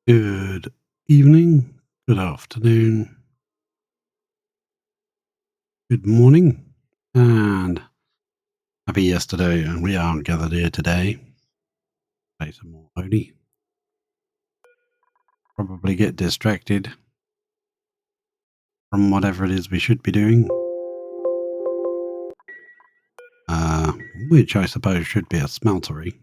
Good evening, good afternoon, good morning, and happy yesterday. And we are gathered here today. Play some more Odie. Probably get distracted from whatever it is we should be doing. Which I suppose should be a smeltery.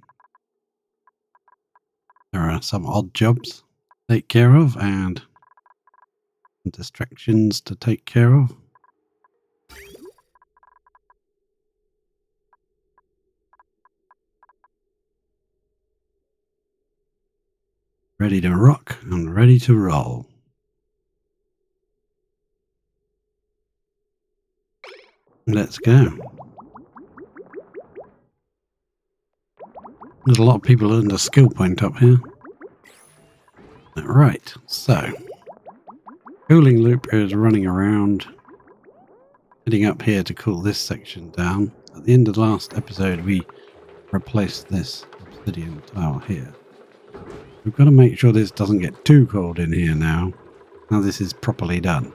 There are some odd jobs to take care of and distractions to take care of. Ready to rock and ready to roll. Let's go. There's a lot of people earned a skill point up here. Right, so cooling loop is running around, heading up here to cool this section down. At the end of the last episode, we replaced this obsidian tile here. We've got to make sure this doesn't get too cold in here now. Now this is properly done.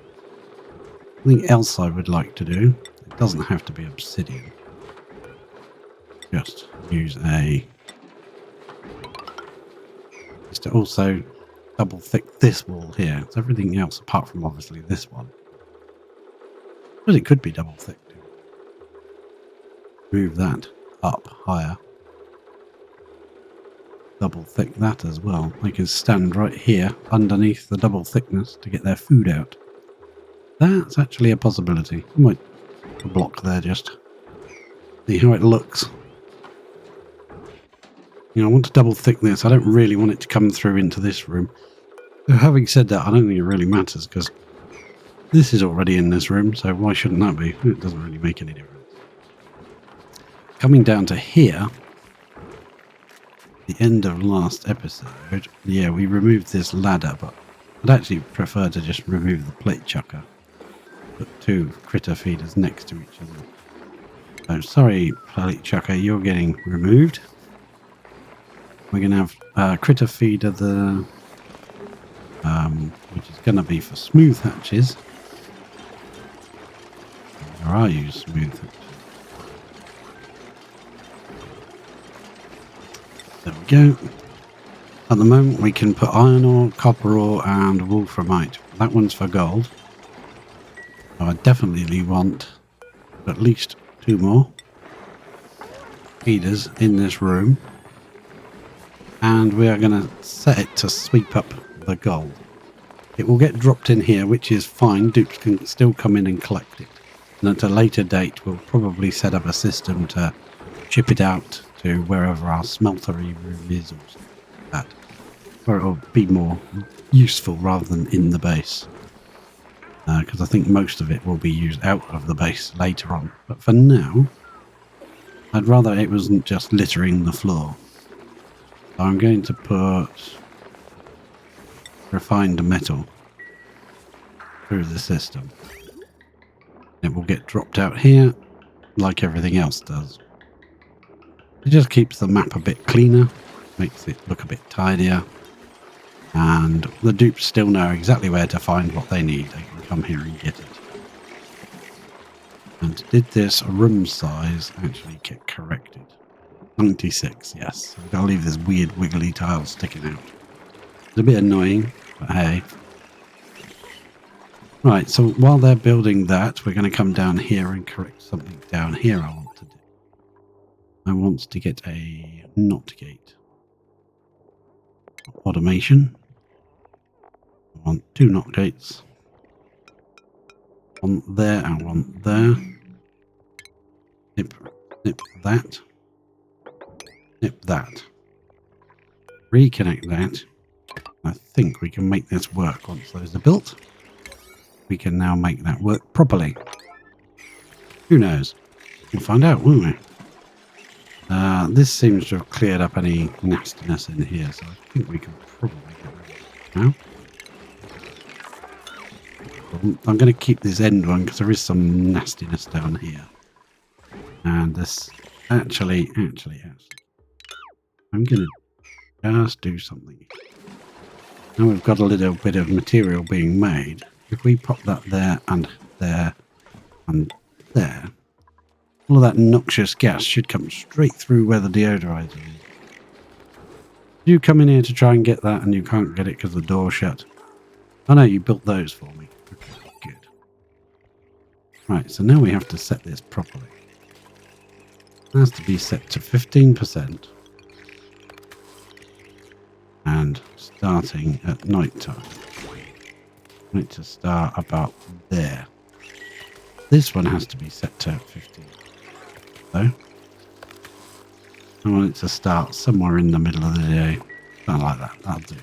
Something else I would like to do, it doesn't have to be obsidian. Just use is to also double thick this wall here. It's everything else apart from obviously this one. But it could be double thick too. Move that up higher. Double thick that as well. They can stand right here underneath the double thickness to get their food out. That's actually a possibility. I might block there just. See how it looks. You know, I want to double thick this. I don't really want it to come through into this room. So having said that, I don't think it really matters because this is already in this room, so why shouldn't that be? It doesn't really make any difference. Coming down to here, the end of last episode, yeah, we removed this ladder, but I'd actually prefer to just remove the plate chucker. Put two critter feeders next to each other. So sorry, plate chucker, you're getting removed. We're going to have a critter feeder, which is going to be for smooth hatches. Or are you smooth hatches? There we go. At the moment we can put iron ore, copper ore and wolframite. That one's for gold. So I definitely want at least 2 more feeders in this room. And we are going to set it to sweep up the gold. It will get dropped in here, which is fine. Dupes can still come in and collect it. And at a later date, we'll probably set up a system to ship it out to wherever our smeltery room is or something like that. Where it will be more useful rather than in the base. Because I think most of it will be used out of the base later on. But for now, I'd rather it wasn't just littering the floor. So I'm going to put refined metal through the system. It will get dropped out here like everything else does. It just keeps the map a bit cleaner, makes it look a bit tidier, and the dupes still know exactly where to find what they need. They can come here and get it. And did this room size actually get corrected? 96, yes. I've got to leave this weird wiggly tile sticking out. It's a bit annoying, but hey. Right, so while they're building that, we're going to come down here and correct something down here I want to do. I want to get a not gate. Automation. I want 2 not gates. One there and one there. Snip that. Snip that. Reconnect that. I think we can make this work once those are built. We can now make that work properly. Who knows? We'll find out, won't we? This seems to have cleared up any nastiness in here, so I think we can probably get rid of it now. I'm going to keep this end one because there is some nastiness down here. And this actually, I'm going to just do something. Now we've got a little bit of material being made. If we pop that there and there and there, all of that noxious gas should come straight through where the deodorizer is. You come in here to try and get that and you can't get it because the door's shut. Oh no, you built those for me. Okay, good. Right, so now we have to set this properly. It has to be set to 15%. And starting at night time. I need to start about there. This one has to be set to 15. So I want it to start somewhere in the middle of the day. Something like that. That'll do.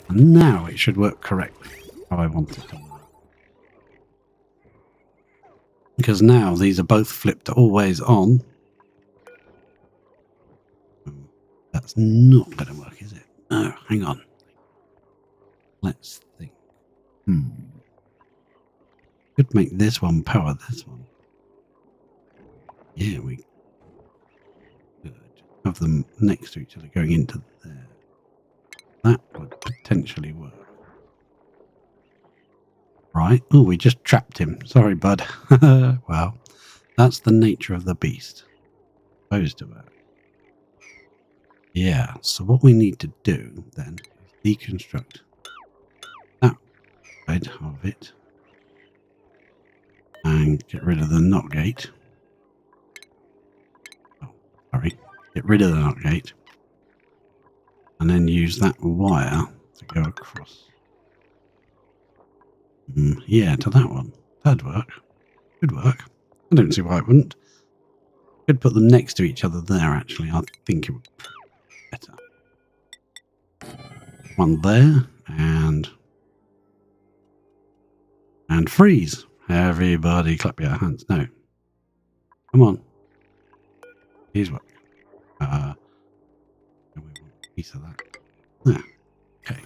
And now it should work correctly how I want it to work. Because now these are both flipped always on. That's not going to work, is it? No, hang on. Let's think. Could make this one power this one. Yeah, we could have them next to each other going into there. That would potentially work. Right. Oh, we just trapped him. Sorry, bud. Well, that's the nature of the beast. Opposed to that. Yeah, so what we need to do then is deconstruct that side of it and get rid of the NOT gate. Oh, sorry. Get rid of the NOT gate and then use that wire to go across. Yeah, to that one. That'd work. Could work. I don't see why it wouldn't. Could put them next to each other there, actually. I think it would be better. One there, and freeze. Everybody clap your hands. No. Come on. Here's what. We want a piece of that. There. Okay.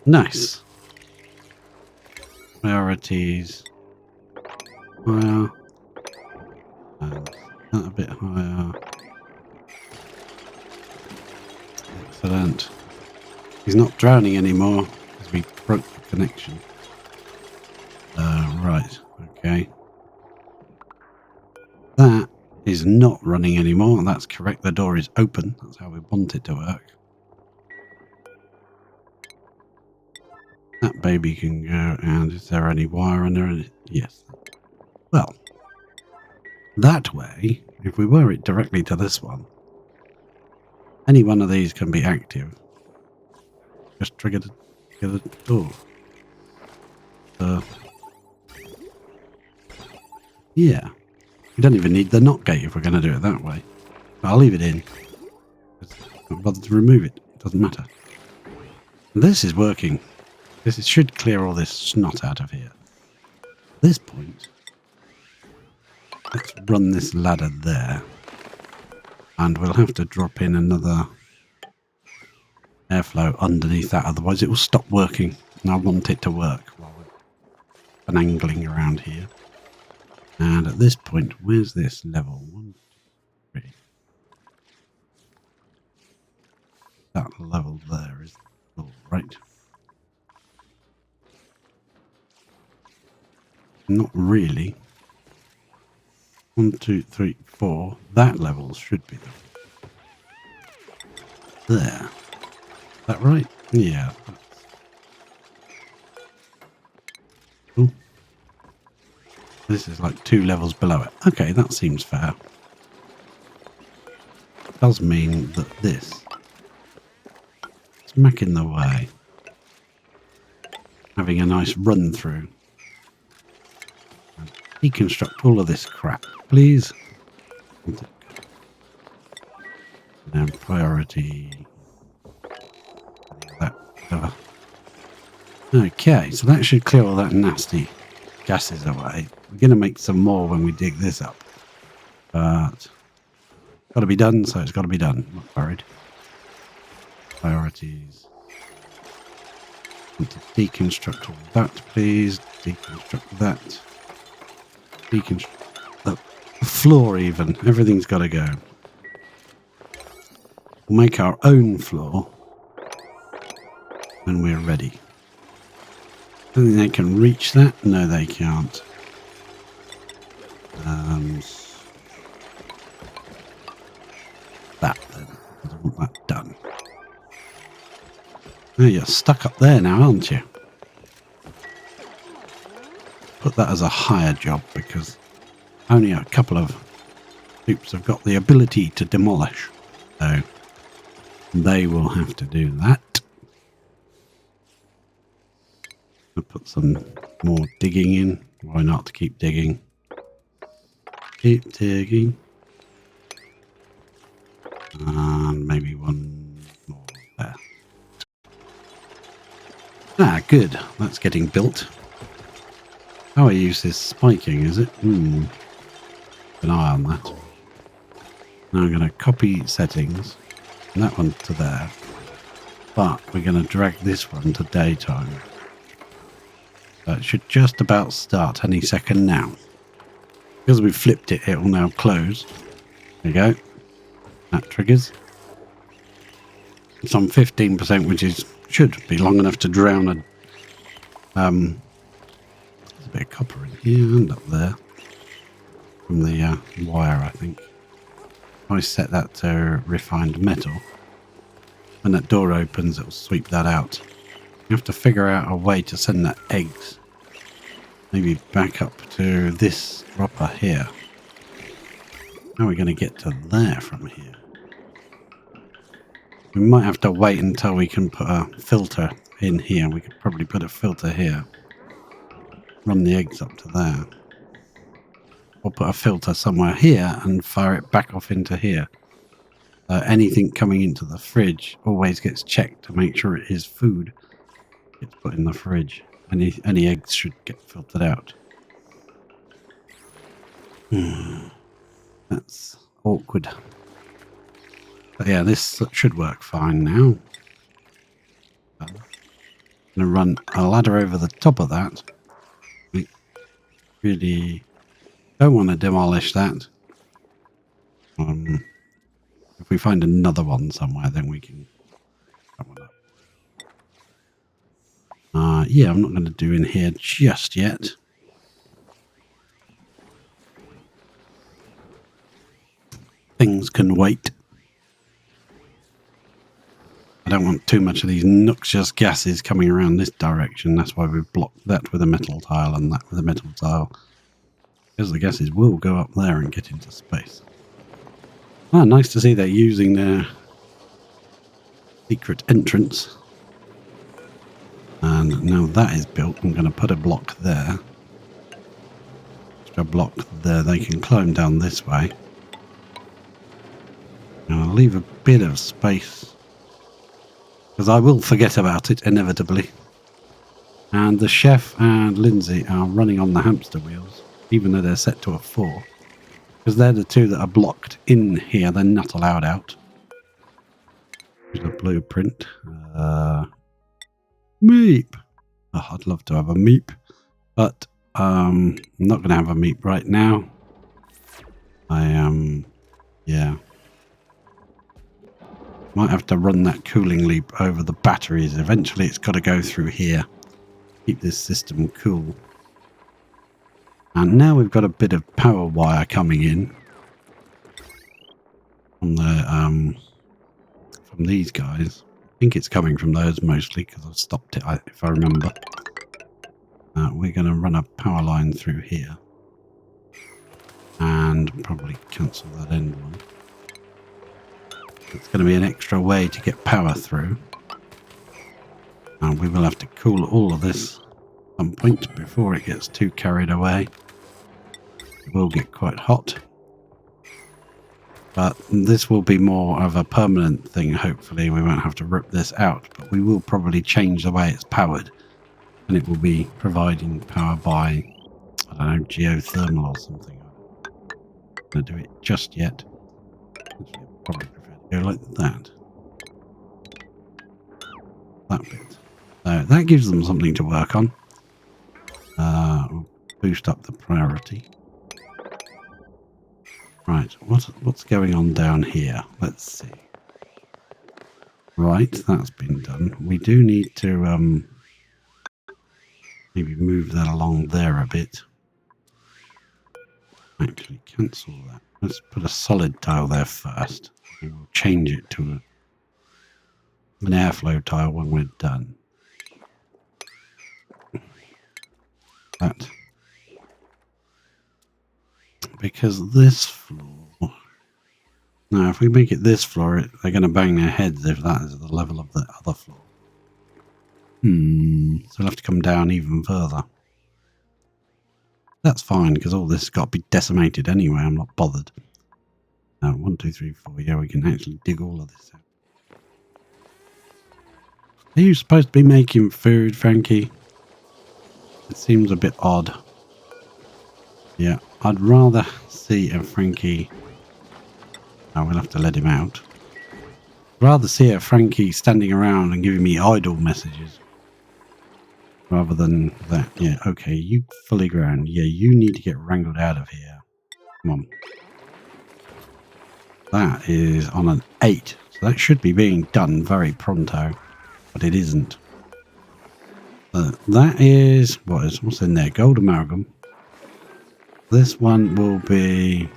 Nice. Priorities. Higher. And that a bit higher. Excellent. He's not drowning anymore because we broke the connection. Right. Okay. That is not running anymore. That's correct. The door is open. That's how we want it to work. That baby can go. And is there any wire under it? Yes. Well, that way, if we were it directly to this one, any one of these can be active. Just trigger the door. Yeah. We don't even need the NOT gate if we're going to do it that way. But I'll leave it in. I'm not bothered to remove it. It doesn't matter. This is working. Should clear all this snot out of here. At this point, let's run this ladder there. And we'll have to drop in another airflow underneath that. Otherwise it will stop working. And I want it to work while we're angling around here. And at this point, where's this level? 1, 2, 3. That level there is all right. Not really. 1, 2, 3, 4. That level should be there. Is that right? Yeah. Ooh. This is like 2 levels below it. Okay, that seems fair. It does mean that this is smack in the way. Having a nice run through. And deconstruct all of this crap, please. And then priority. That. Okay, so that should clear all that nasty gases away. We're going to make some more when we dig this up. But got to be done, so it's got to be done. Not worried. Priorities. Want to deconstruct all that, please. Deconstruct that. Deconstruct the floor even. Everything's got to go. We'll make our own floor. when we're ready. I think they can reach that. No, they can't. That then. I want that done. Oh, you're stuck up there now, aren't you? Put that as a higher job because only a couple of troops have got the ability to demolish. So they will have to do that. I'll put some more digging in. Why not? Keep digging. Keep digging. And maybe one more there. Ah, good. That's getting built. How I use this spiking, is it? An eye on that. Now I'm going to copy settings. And that one to there. But we're going to drag this one to daytime. So it should just about start any second now. Because we flipped it, it will now close. There you go. That triggers. It's on 15%, which should be long enough to drown a... there's a bit of copper in here and up there. From the wire, I think. I set that to refined metal. When that door opens, it will sweep that out. You have to figure out a way to send that eggs. Maybe back up to this dropper here. How are we going to get to there from here? We might have to wait until we can put a filter in here. We could probably put a filter here. Run the eggs up to there. Or put a filter somewhere here and fire it back off into here. Anything coming into the fridge always gets checked to make sure it is food. Gets put in the fridge. Any eggs should get filtered out. That's awkward. But yeah, this should work fine now. I'm going to run a ladder over the top of that. We really don't want to demolish that. If we find another one somewhere, then we can put one up. Yeah, I'm not going to do in here just yet. Things can wait. I don't want too much of these noxious gases coming around this direction. That's why we've blocked that with a metal tile and that with a metal tile. Because the gases will go up there and get into space. Ah, nice to see they're using their secret entrance. And now that is built, I'm going to put a block there. A block there. They can climb down this way. And I'll leave a bit of space. Because I will forget about it, inevitably. And the chef and Lindsay are running on the hamster wheels, even though they're set to a 4. Because they're the two that are blocked in here. They're not allowed out. Here's a blueprint. Meep. Oh, I'd love to have a meep. But I'm not going to have a meep right now. Yeah. Might have to run that cooling loop over the batteries. Eventually it's got to go through here. Keep this system cool. And now we've got a bit of power wire coming in. From the, from these guys. I think it's coming from those mostly because I've stopped it, if I remember. We're going to run a power line through here. And probably cancel that end one. It's going to be an extra way to get power through. And we will have to cool all of this at some point before it gets too carried away. It will get quite hot. But this will be more of a permanent thing, hopefully. We won't have to rip this out. But we will probably change the way it's powered. And it will be providing power by, I don't know, geothermal or something. I'm not going to do it just yet. Actually, I'd probably prefer to go like that. That bit. So that gives them something to work on. We'll boost up the priority. Right, what's going on down here? Let's see. Right, that's been done. We do need to maybe move that along there a bit. Actually, cancel that. Let's put a solid tile there first. We'll change it to an airflow tile when we're done. That. Because this floor... Now, if we make it this floor, they're going to bang their heads if that is the level of the other floor. So we'll have to come down even further. That's fine, because all this has got to be decimated anyway. I'm not bothered. 1, 2, 3, 4. Yeah, we can actually dig all of this out. Are you supposed to be making food, Frankie? It seems a bit odd. Yeah, I'd rather see a Frankie... Oh, we'll have to let him out. I'd rather see a Frankie standing around and giving me idle messages. Rather than that. Yeah, okay, you fully grown. Yeah, you need to get wrangled out of here. Come on. That is on an 8. So that should be being done very pronto. But it isn't. That is... What's in there? Gold amalgam. This one will be...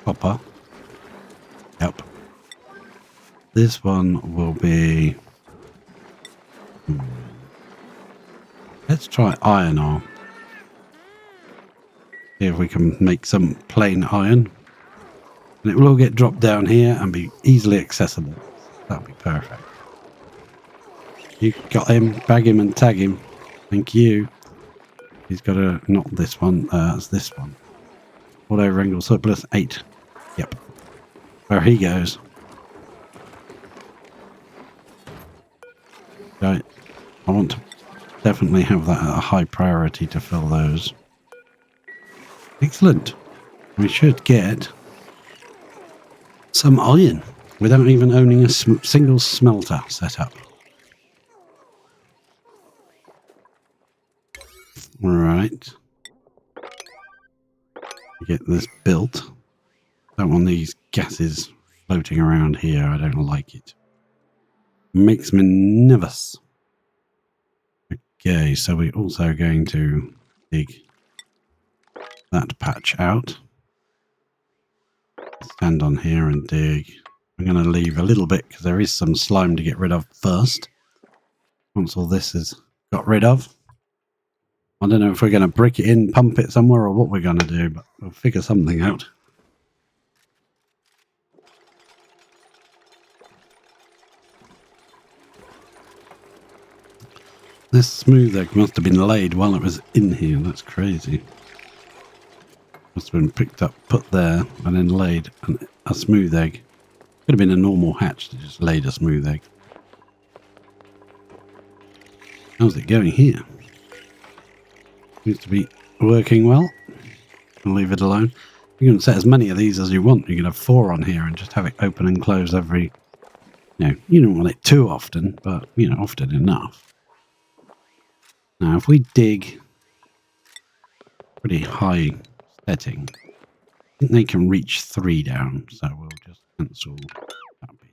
copper. Yep. This one will be... Let's try iron ore. See if we can make some plain iron. And it will all get dropped down here and be easily accessible. That'll be perfect. You got him. Bag him and tag him. Thank you. He's got a... Not this one. It's this one. Auto wrangle surplus 8. Yep. Where he goes. Right. I want to definitely have that at a high priority to fill those. Excellent. We should get some iron without even owning a single smelter set up. Right. Get this built. Don't want these gases floating around here. I don't like it. Makes me nervous. Okay, so we're also going to dig that patch out. Stand on here and dig. I'm going to leave a little bit because there is some slime to get rid of first. Once all this is got rid of. I don't know if we're going to brick it in, pump it somewhere, or what we're going to do, but we'll figure something out. This smooth egg must have been laid while it was in here. That's crazy. Must have been picked up, put there, and then laid a smooth egg. Could have been a normal hatch that just laid a smooth egg. How's it going here? Seems to be working well. I'll leave it alone. You can set as many of these as you want. You can have 4 on here and just have it open and close every... you don't want it too often, but, often enough. Now, if we dig pretty high setting, I think they can reach 3 down, so we'll just cancel that bit.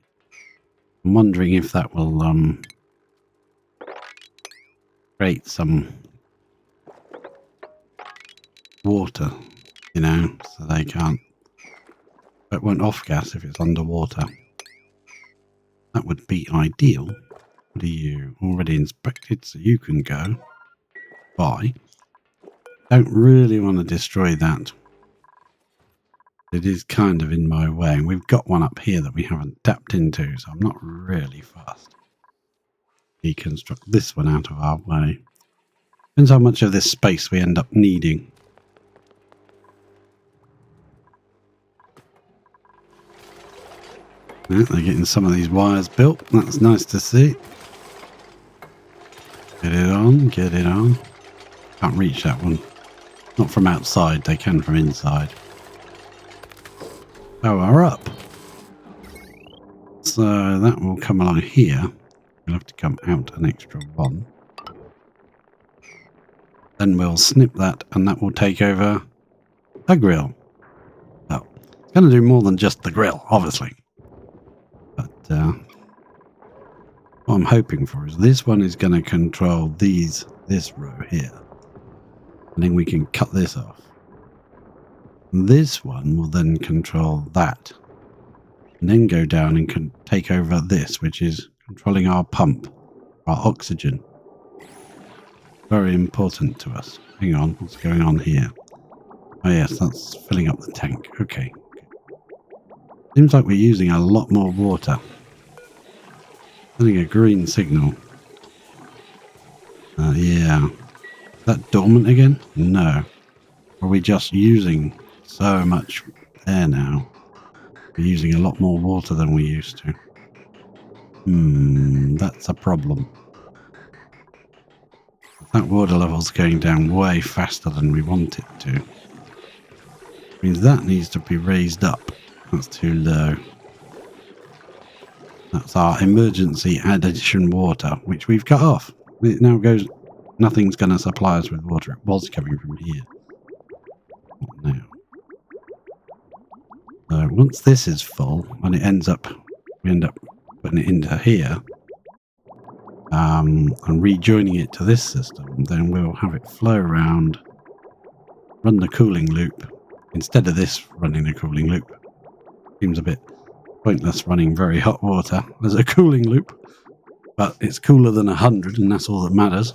I'm wondering if that will create some water, so they can't... It won't off-gas if it's underwater. That would be ideal. What are you? Already inspected, so you can go. Bye. Don't really want to destroy that. It is kind of in my way. And we've got one up here that we haven't tapped into, so I'm not really fast. Deconstruct this one out of our way. Depends how much of this space we end up needing. Yeah, they're getting some of these wires built. That's nice to see. Get it on, get it on. Can't reach that one. Not from outside, they can from inside. Power up. So that will come along here. We'll have to come out an extra 1. Then we'll snip that and that will take over a grill. Oh, it's Going to do more than just the grill, obviously. But what I'm hoping for is this one is going to control this row here. And then we can cut this off. This one will then control that. And then go down and can take over this, which is controlling our pump, our oxygen. Very important to us. Hang on, what's going on here? Oh yes, that's filling up the tank. Okay. Seems like we're using a lot more water. Getting a green signal. Yeah. Is that dormant again? No. Are we just using so much air now? We're using a lot more water than we used to. That's a problem. That water level's going down way faster than we want it to. Means that needs to be raised up. That's too low. That's our emergency addition water, which we've cut off. It now goes... Nothing's going to supply us with water. It was coming from here. Not now. So once this is full, and we end up putting it into here, and rejoining it to this system, then we'll have it flow around, run the cooling loop, instead of this running the cooling loop. Seems a bit pointless running very hot water as a cooling loop, but it's cooler than 100 and that's all that matters.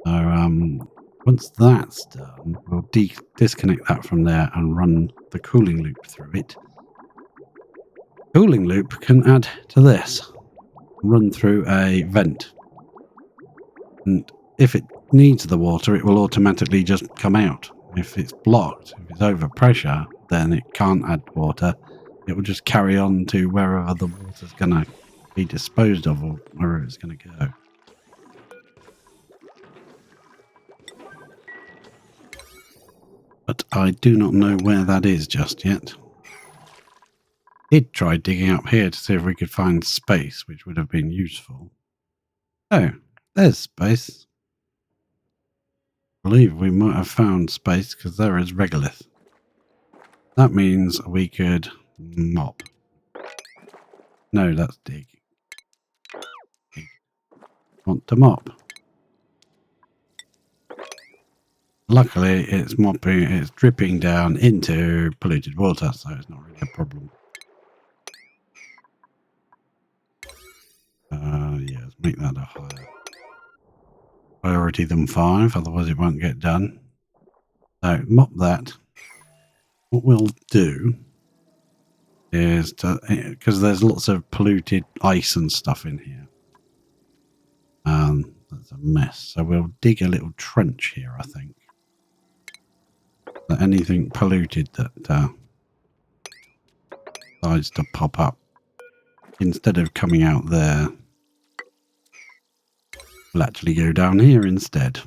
So once that's done, we'll disconnect that from there and run the cooling loop through it. Cooling loop can add to this, run through a vent, and if it needs the water, it will automatically just come out. If it's blocked, if it's over pressure, then it can't add water. It will just carry on to wherever the water's going to be disposed of, or wherever it's going to go. But I do not know where that is just yet. Did try digging up here to see if we could find space, which would have been useful. Oh, there's space. I believe we might have found space because there is regolith. That means we could mop. No, that's dig. Want to mop. Luckily, it's mopping, it's dripping down into polluted water, so it's not really a problem. Yeah, let's make that a higher priority than 5, otherwise it won't get done. So, mop that. What we'll do is to, because there's lots of polluted ice and stuff in here. That's a mess. So we'll dig a little trench here, I think. Anything polluted that decides to pop up, instead of coming out there, will actually go down here instead.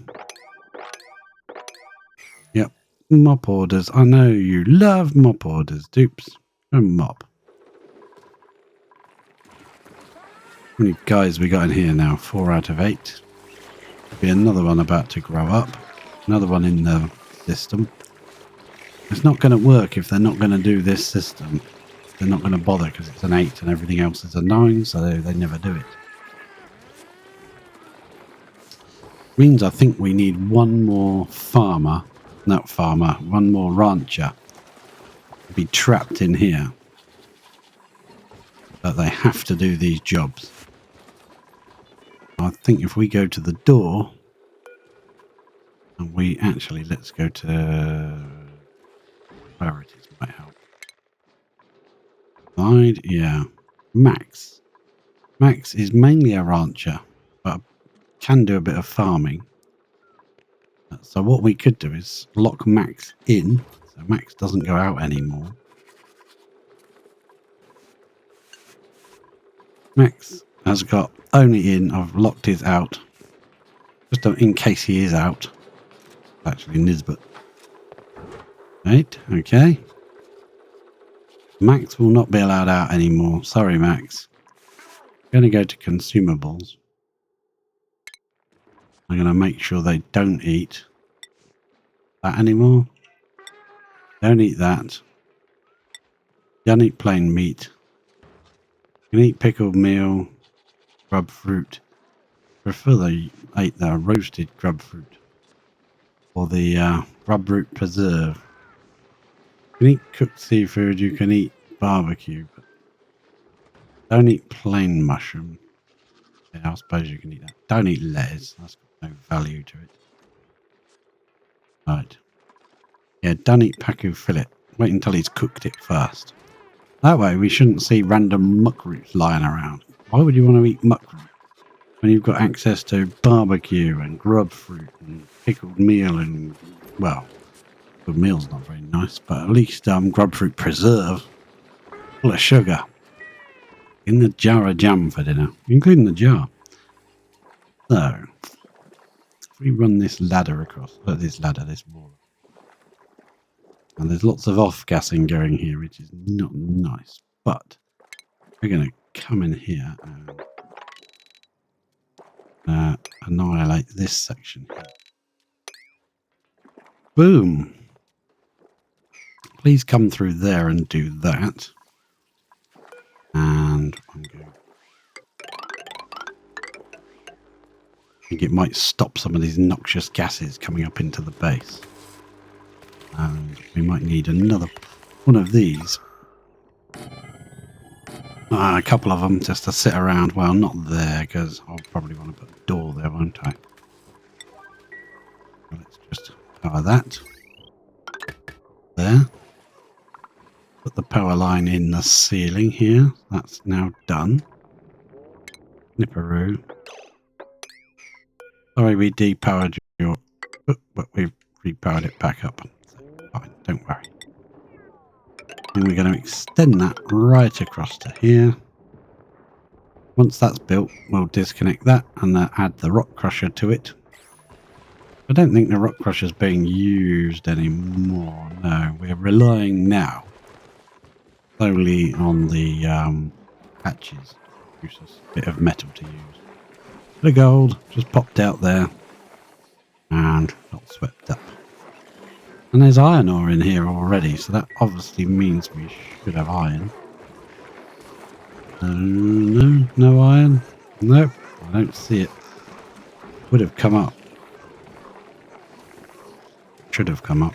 Yep, mop orders. I know you love mop orders, dupes. Go mop. How many guys we got in here now? 4 out of 8. Be another one about to grow up. Another one in the system. It's not going to work if they're not going to do this system. They're not going to bother because it's an 8 and everything else is a 9, so they never do it. Means I think we need one more one more rancher to be trapped in here. But they have to do these jobs. I think if we go to the door, and we actually, let's go to priorities, might help. Side, yeah. Max. Max is mainly a rancher, but can do a bit of farming. So what we could do is lock Max in, so Max doesn't go out anymore. Max has got only in. I've locked his out, just in case he is out. Actually, Nisbet. Right, okay. Max will not be allowed out anymore. Sorry, Max. I'm going to go to consumables. I'm going to make sure they don't eat that anymore. Don't eat that. Don't eat plain meat. You can eat pickled meal, grub fruit. Prefer they ate the roasted grub fruit or the grub root preserve. You can eat cooked seafood. You can eat barbecue, but don't eat plain mushroom. Yeah, I suppose you can eat that. Don't eat lettuce. That's got no value to it. Right. Yeah, don't eat pacu fillet. Wait until he's cooked it first. That way we shouldn't see random muck roots lying around. Why would you want to eat muck root when you've got access to barbecue and grub fruit and pickled meal and, well, the meal's not very nice, but at least grub fruit preserve full of sugar in the jar of jam for dinner, including the jar. So, if we run this ladder across, this wall, and there's lots of off-gassing going here, which is not nice, but we're going to come in here and annihilate this section here. Boom! Please come through there and do that. And I'm going. I think it might stop some of these noxious gases coming up into the base. And we might need another one of these. A couple of them just to sit around. Well, not there, because I'll probably want to put a door there, won't I? Let's just power that. There. Put the power line in the ceiling here. That's now done. Nipperoo. Sorry, we depowered your... but we've repowered it back up. So fine, don't worry. And we're going to extend that right across to here. Once that's built, we'll disconnect that and add the rock crusher to it. I don't think the rock crusher is being used anymore. No, we're relying now solely on the hatches. Uses a bit of metal to use. Bit of gold just popped out there and not swept up. And there's iron ore in here already, so that obviously means we should have iron. No iron. Nope, I don't see it. Would have come up. Should have come up.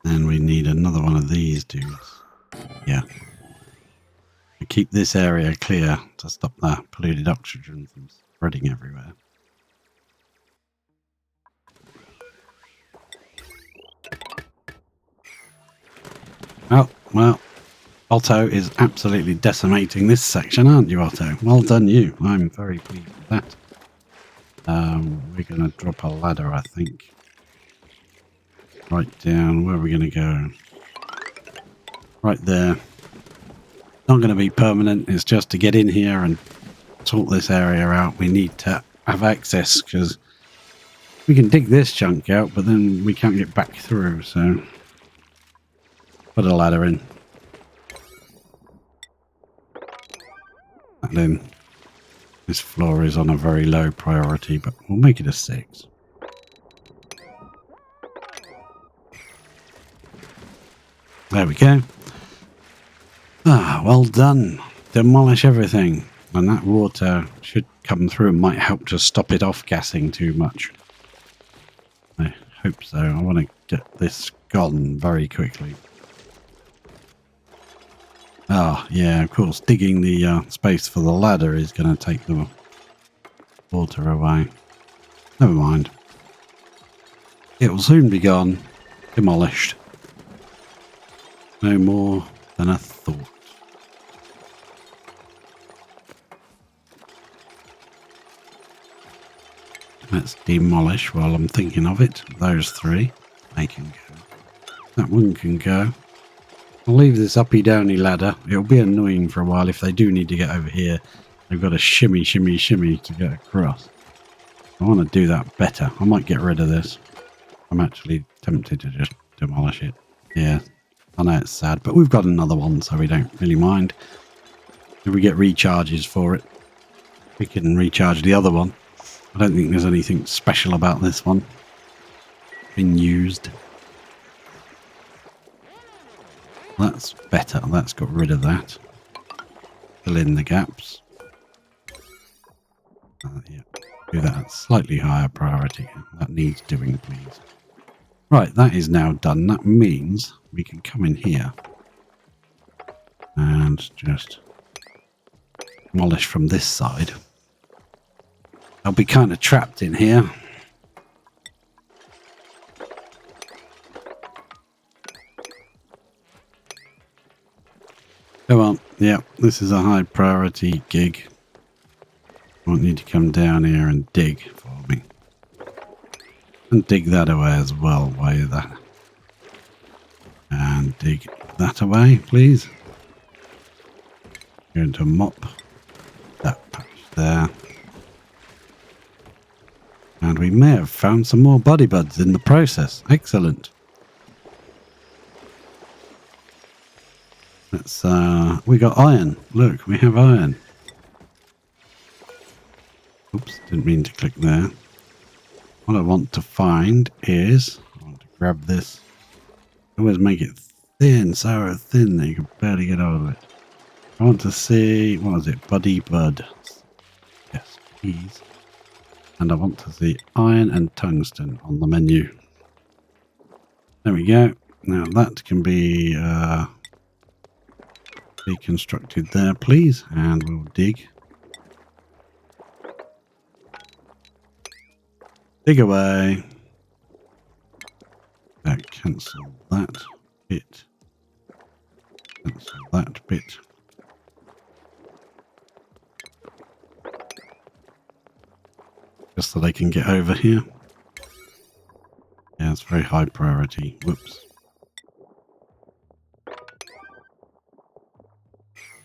Then we need another one of these dudes. Yeah. Keep this area clear to stop the polluted oxygen from spreading everywhere. Oh, well, Otto is absolutely decimating this section, aren't you, Otto? Well done you. I'm very pleased with that. We're going to drop a ladder, I think. Right down. Where are we going to go? Right there. Not going to be permanent. It's just to get in here and sort this area out. We need to have access because we can dig this chunk out, but then we can't get back through. So put a ladder in. And then this floor is on a very low priority, but we'll make it a 6. There we go. Ah, well done. Demolish everything. And that water should come through and might help to stop it off gassing too much. I hope so. I want to get this gone very quickly. Ah, yeah, of course. Digging the space for the ladder is going to take the water away. Never mind. It will soon be gone. Demolished. No more than a thought. Let's demolish while I'm thinking of it. Those 3. They can go. That one can go. I'll leave this uppy downy ladder. It'll be annoying for a while if they do need to get over here. They've got to shimmy to get across. I want to do that better. I might get rid of this. I'm actually tempted to just demolish it. Yeah, I know it's sad, but we've got another one, so we don't really mind. If we get recharges for it, we can recharge the other one. I don't think there's anything special about this one. been used. That's better. That's got rid of that. Fill in the gaps. Yeah, do that at slightly higher priority. That needs doing, please. Right, that is now done. That means we can come in here and just demolish from this side. I'll be kind of trapped in here. Come on. Yeah, this is a high priority gig. I want you to come down here and dig for me. And dig that away as well while you're that. And dig that away, please. Going to mop that patch there. And we may have found some more body buds in the process. Excellent. Let's, we got iron. Look, we have iron. Oops, didn't mean to click there. What I want to find is, I want to grab this. Always make it thin, so thin that you can barely get out of it. I want to see, what is it, Buddy Bud. Yes, please. And I want to see iron and tungsten on the menu. There we go. Now that can be deconstructed there, please. And we'll dig. Dig away. Cancel that bit. Cancel that bit. Just so they can get over here. Yeah, it's very high priority. Whoops.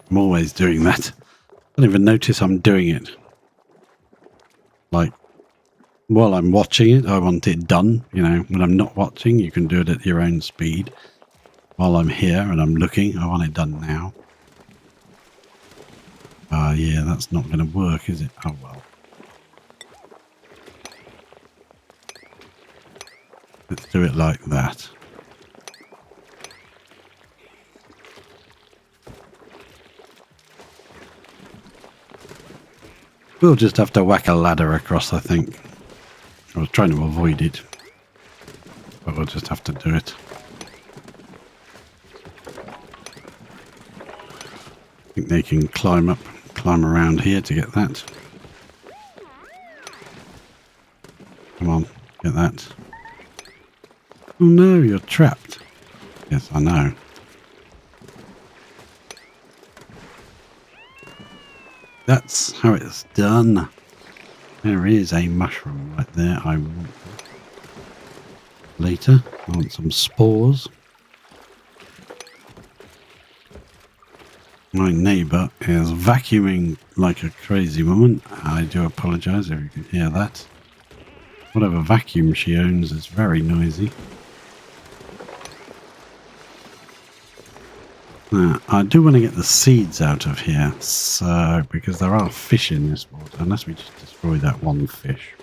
I'm always doing that. I don't even notice I'm doing it. Like, while I'm watching it, I want it done. You know, when I'm not watching, you can do it at your own speed. While I'm here and I'm looking, I want it done now. Yeah, that's not going to work, is it? Oh, well. Let's do it like that. We'll just have to whack a ladder across, I think. I was trying to avoid it, but we'll just have to do it. I think they can climb around here to get that. Come on, get that. Oh no, you're trapped. Yes, I know. That's how it's done. There is a mushroom right there. I want later. I want some spores. My neighbour is vacuuming like a crazy woman. I do apologise if you can hear that. Whatever vacuum she owns is very noisy. I do want to get the seeds out of here, so because there are fish in this water, unless we just destroy that one fish.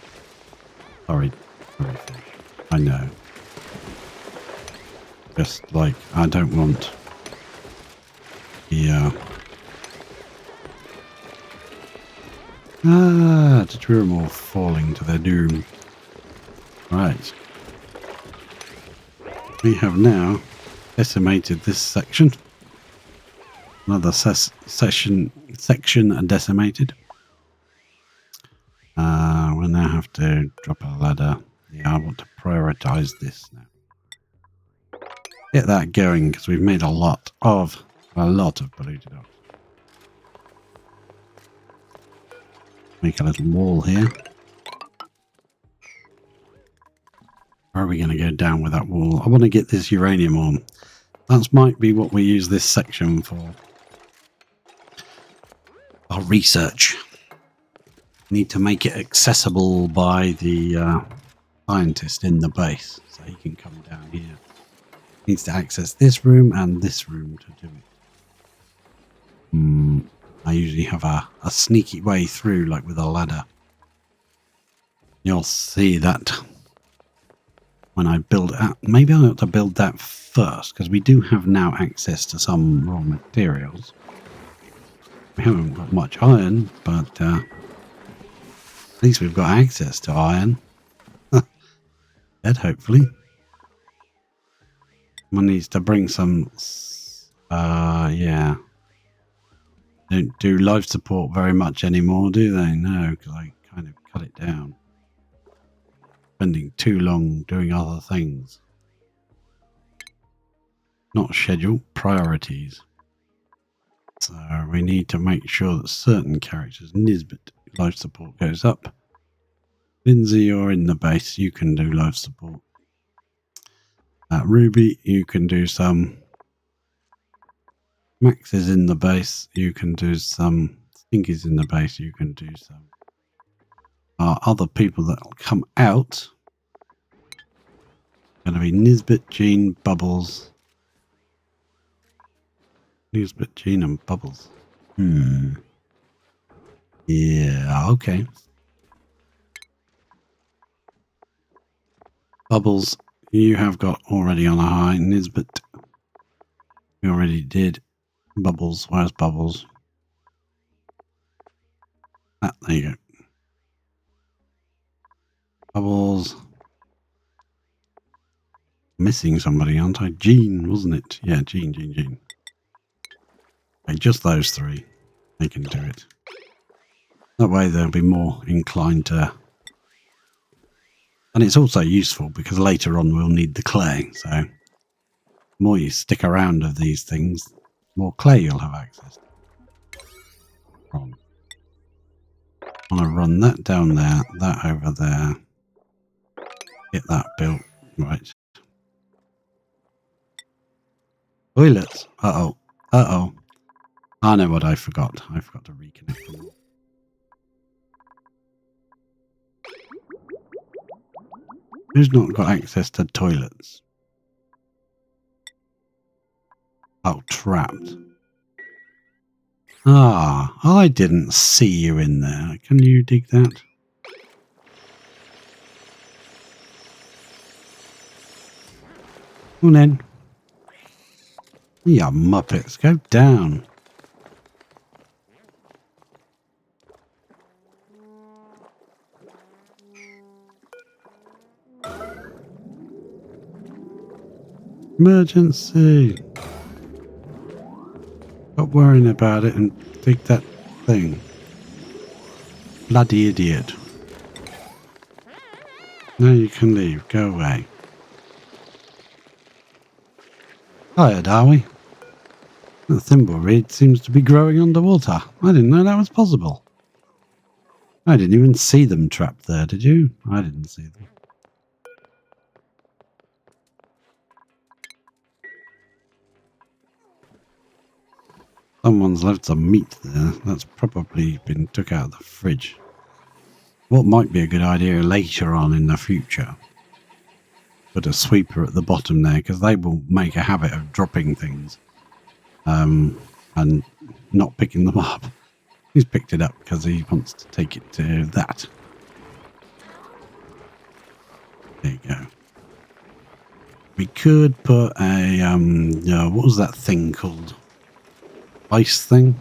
Sorry fish. I know. Just like, I don't want the the room all falling to their doom. Right. We have now decimated this section. Another section decimated. We'll now have to drop a ladder. Yeah, I want to prioritize this now. Get that going because we've made a lot of polluted ox. Make a little wall here. Where are we going to go down with that wall? I want to get this uranium on. That might be what we use this section for. Our research. Need to make it accessible by the scientist in the base, so he can come down here. Needs to access this room and this room to do it. I usually have a sneaky way through, like with a ladder. You'll see that when I build it up. Maybe I ought to build that first, because we do have now access to some raw materials. We haven't got much iron, but at least we've got access to iron. Dead, hopefully. One needs to bring some... yeah. Don't do life support very much anymore, do they? No, because I kind of cut it down. Spending too long doing other things. Not schedule, priorities. So we need to make sure that certain characters, Nisbet, life support goes up. Lindsay, you're in the base, you can do life support. Ruby, you can do some. Max is in the base, you can do some. Stinky's in the base, you can do some. Other people that will come out going to be Nisbet, Jean, Bubbles. Nisbet, Jean, and Bubbles. Yeah, okay. Bubbles, you have got already on a high. Nisbet, we already did. Bubbles, where's Bubbles? There you go. Bubbles. Missing somebody, aren't I? Jean, wasn't it? Yeah, Jean. Okay, just those three. They can do it. That way they'll be more inclined to... And it's also useful because later on we'll need the clay. So the more you stick around of these things, the more clay you'll have access to. I'm going to run that down there, that over there. Get that built. Right. Toilets. Uh-oh. Uh-oh. I know what I forgot. I forgot to reconnect them. Who's not got access to toilets? Oh, trapped. Ah, I didn't see you in there. Can you dig that? Come on then. You muppets, go down. Emergency. Stop worrying about it and dig that thing. Bloody idiot. Now you can leave. Go away. Tired, are we? The thimble reed seems to be growing underwater. I didn't know that was possible. I didn't even see them trapped there, did you? I didn't see them. Someone's left some meat there. That's probably been took out of the fridge. What might be a good idea later on in the future? Put a sweeper at the bottom there, because they will make a habit of dropping things. And not picking them up. He's picked it up because he wants to take it to that. There you go. We could put a, what was that thing called? Ice thing?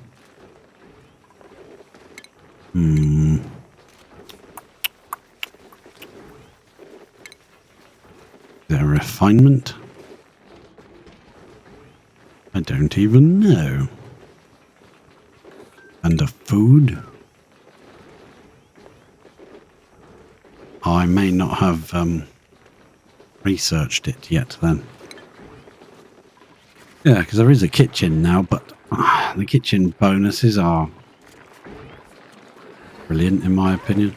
Is there a refinement? I don't even know. And a food? I may not have researched it yet then. Yeah, because there is a kitchen now, but the kitchen bonuses are brilliant in my opinion.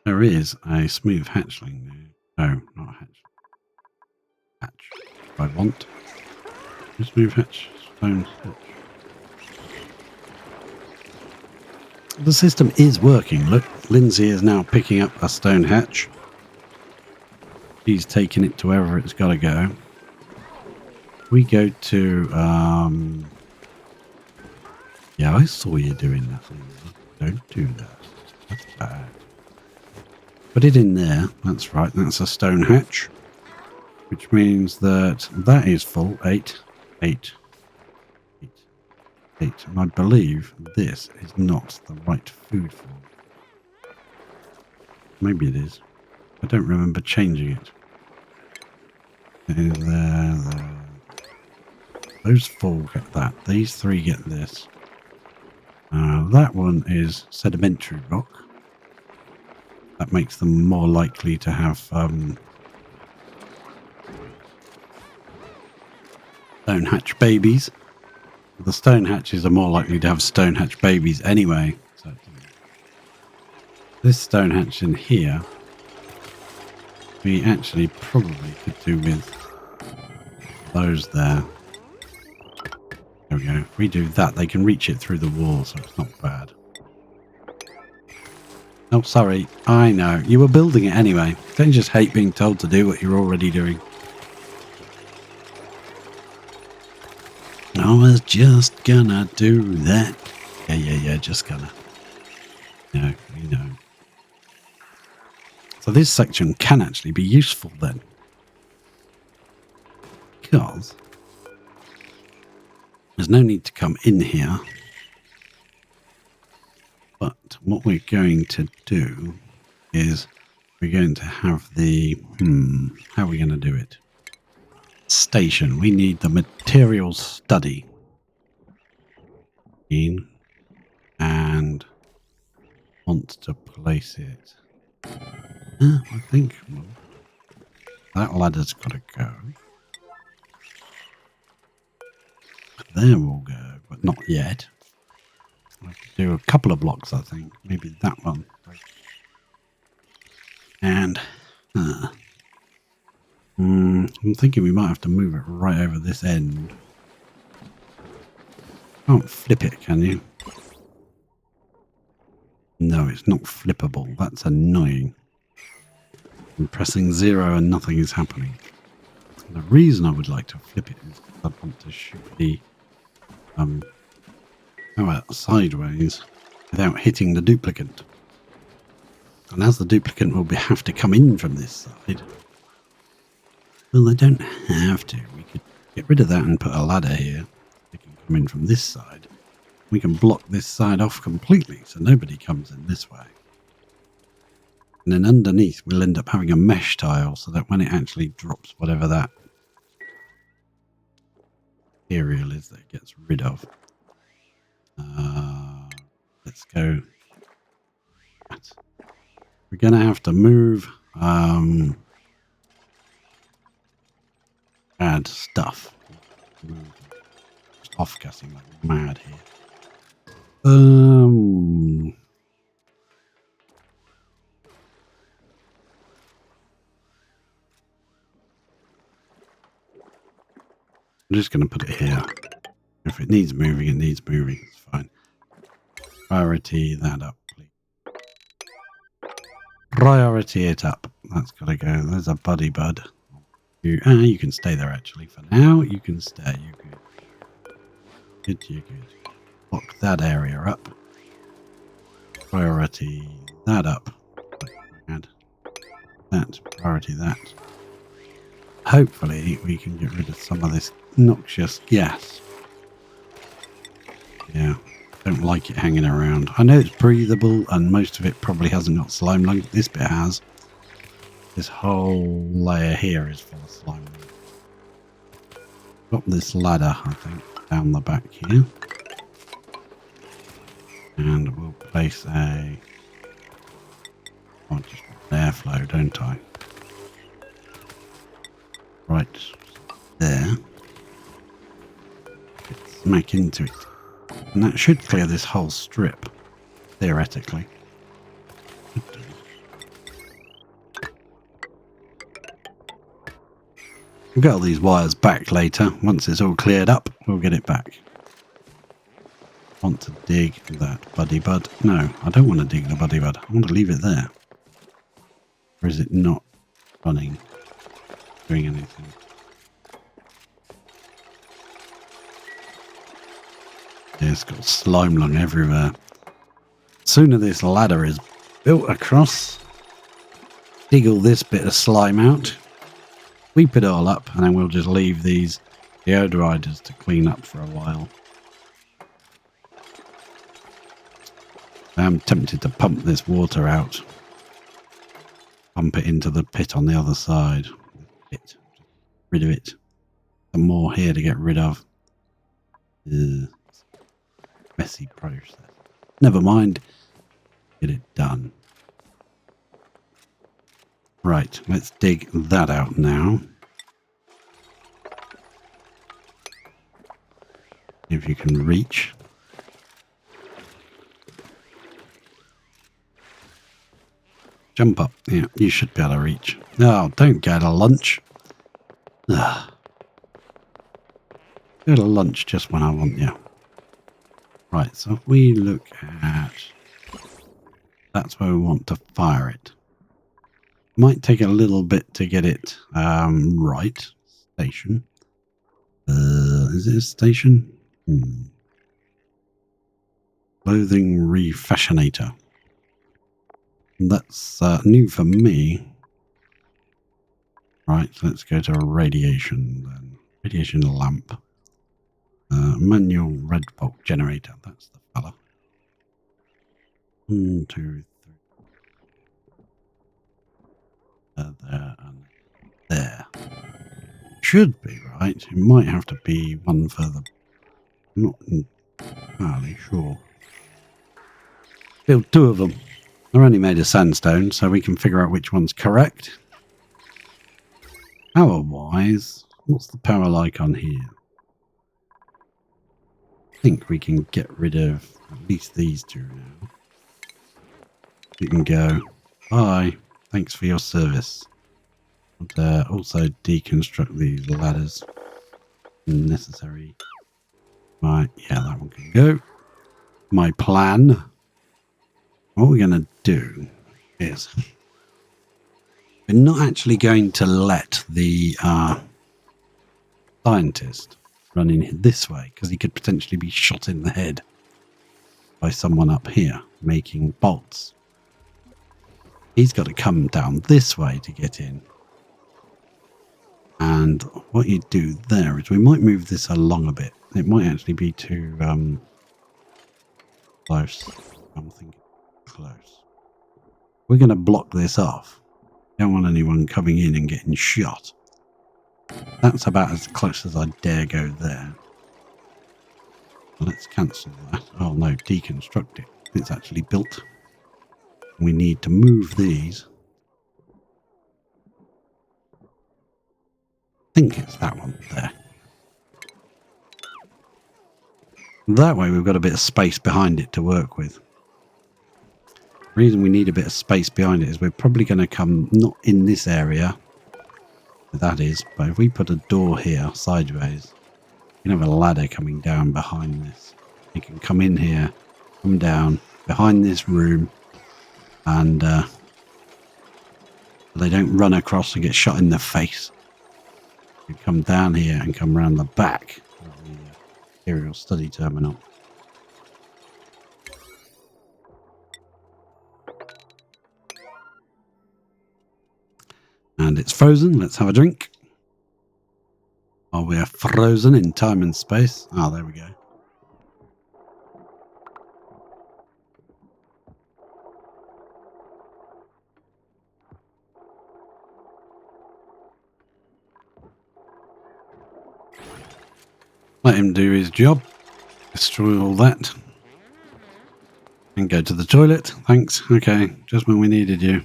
There is a smooth hatchling there. No, not a hatch. Hatch. If I want. Smooth hatch. Stone hatch. The system is working. Look, Lindsay is now picking up a stone hatch. She's taking it to wherever it's got to go. We go to, yeah, I saw you doing that. Don't do that. That's bad. Put it in there. That's right. That's a stone hatch. Which means that that is full. 8, 8, 8, 8. And I believe this is not the right food for it. Maybe it is. I don't remember changing it. There. Those 4 get that. These 3 get this. That one is sedimentary rock. That makes them more likely to have stone hatch babies. The stone hatches are more likely to have stone hatch babies anyway. So this stone hatch in here, we actually probably could do with those there. There we go. If we do that, they can reach it through the wall, so it's not bad. Oh, sorry. I know. You were building it anyway. Don't you just hate being told to do what you're already doing? I was just gonna do that. Yeah, just gonna. No, we know. So this section can actually be useful then. Because there's no need to come in here. But what we're going to do is we're going to have the... how are we going to do it? Station. We need the materials study. And want to place it. I think that ladder's got to go. There we'll go, but not yet. I have to do a couple of blocks, I think. Maybe that one. And I'm thinking we might have to move it right over this end. Can't flip it, can you? No, it's not flippable. That's annoying. I'm pressing 0 and nothing is happening. The reason I would like to flip it is because I want to shoot the sideways without hitting the duplicate. And as the duplicate will have to come in from this side, well, they don't have to. We could get rid of that and put a ladder here. They can come in from this side. We can block this side off completely so nobody comes in this way. And then underneath we'll end up having a mesh tile so that when it actually drops whatever that material is that it gets rid of. Let's go. We're going to have to move add stuff. Just off-gassing like mad here. I'm just going to put it here. If it needs moving, it needs moving. It's fine. Priority that up, please. Priority it up. That's got to go. There's a buddy bud. You can stay there actually for now. You can stay. You're good. You're good. Lock that area up. Priority that up. Add that. Priority that. Hopefully we can get rid of some of this noxious gas. Yeah. Don't like it hanging around. I know it's breathable and most of it probably hasn't got slime lung. This bit has. This whole layer here is full of slime lung. Got this ladder, I think, down the back here. And we'll place a... just airflow, don't I? Right there. Get smack into it. And that should clear this whole strip, theoretically. We'll get all these wires back later. Once it's all cleared up, we'll get it back. Want to dig that buddy bud? No, I don't want to dig the buddy bud. I want to leave it there. Or is it not running? Doing anything? Yeah, it's got slime lung everywhere. Sooner this ladder is built across, dig all this bit of slime out, sweep it all up, and then we'll just leave these deodorizers to clean up for a while. I'm tempted to pump this water out. Pump it into the pit on the other side. Get rid of it. Some more here to get rid of. Messy process. Never mind. Get it done. Right, let's dig that out now. If you can reach. Jump up. Yeah, you should be able to reach. No, don't go to lunch. Ugh. Go to lunch just when I want you. Right, so if we look at... That's where we want to fire it. Might take a little bit to get it right. Station. Is it a station? Clothing refashionator. That's new for me. Right, so let's go to a radiation then. Radiation lamp. Manual red bulb generator. That's the fella. 1, 2, 3. There and there. Should be right. It might have to be one further. I'm not entirely sure. Build 2 of them. They're only made of sandstone, so we can figure out which one's correct. Power-wise, what's the power like on here? I think we can get rid of at least these 2 now. You can go, bye, thanks for your service. And also deconstruct these ladders. Necessary. Right, yeah, that one can go. My plan. What we're going to do is we're not actually going to let the scientist run in this way because he could potentially be shot in the head by someone up here making bolts. He's got to come down this way to get in. And what you do there is we might move this along a bit. It might actually be too close. I'm thinking close. We're going to block this off. Don't want anyone coming in and getting shot. That's about as close as I dare go there. Let's cancel that. Oh no, deconstruct it. It's actually built. We need to move these. I think it's that one there. That way we've got a bit of space behind it to work with. The reason we need a bit of space behind it is we're probably going to come not in this area. That is, but if we put a door here sideways, you can have a ladder coming down behind this. You can come in here, come down behind this room, and they don't run across and get shot in the face. You come down here and come around the back of the Imperial Study Terminal. And it's frozen. Let's have a drink. Oh, we are frozen in time and space. Ah, there we go. Let him do his job. Destroy all that. And go to the toilet. Thanks. Okay, just when we needed you.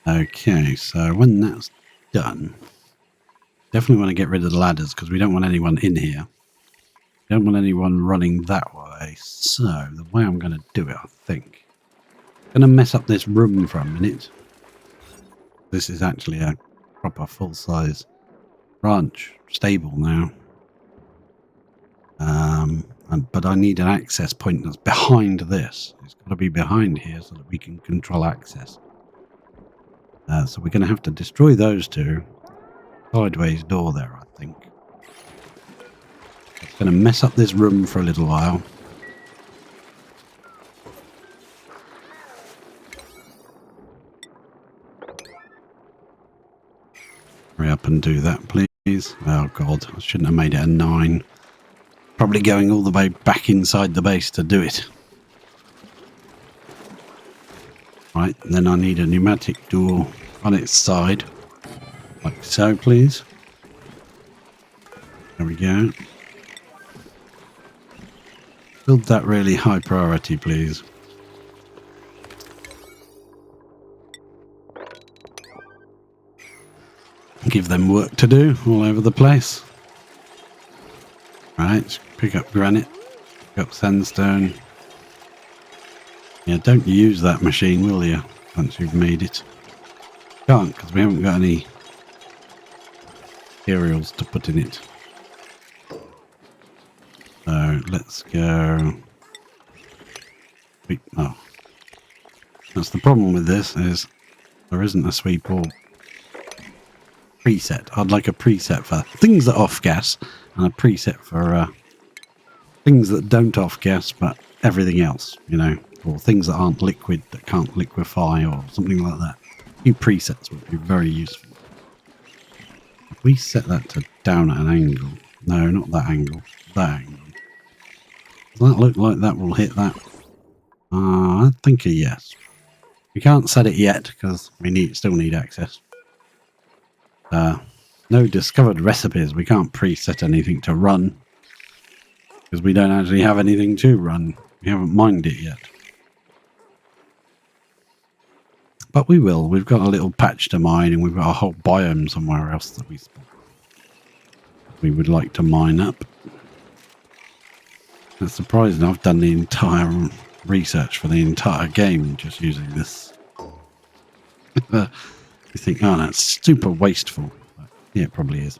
Okay, so when that's done, definitely want to get rid of the ladders because we don't want anyone in here. We don't want anyone running that way. So the way I'm going to do it, I think, I'm going to mess up this room for a minute. This is actually a proper full-size ranch stable now. But I need an access point that's behind this. It's got to be behind here so that we can control access. So we're going to have to destroy those 2. Sideways door there, I think. It's going to mess up this room for a little while. Hurry up and do that, please. Oh, God. I shouldn't have made it a 9. Probably going all the way back inside the base to do it. Right, then I need a pneumatic door on its side. Like so, please. There we go. Build that really high priority, please. Give them work to do all over the place. Right, pick up granite, pick up sandstone. Yeah, don't use that machine, will you, once you've made it? Can't, because we haven't got any materials to put in it. So, let's go... Oh. That's the problem with this, is there isn't a sweep or preset. I'd like a preset for things that off gas, and a preset for things that don't off gas, but everything else, you know, or things that aren't liquid, that can't liquefy, or something like that. A few presets would be very useful. If we set that to down at an angle, no, not that angle, that angle. Does that look like that will hit that? I think a yes. We can't set it yet because we still need access. No discovered recipes. We can't preset anything to run because we don't actually have anything to run. We haven't mined it yet. But we will. We've got a little patch to mine, and we've got a whole biome somewhere else that we would like to mine up. It's surprising I've done the entire research for the entire game just using this. You think, oh, that's super wasteful. But yeah, it probably is.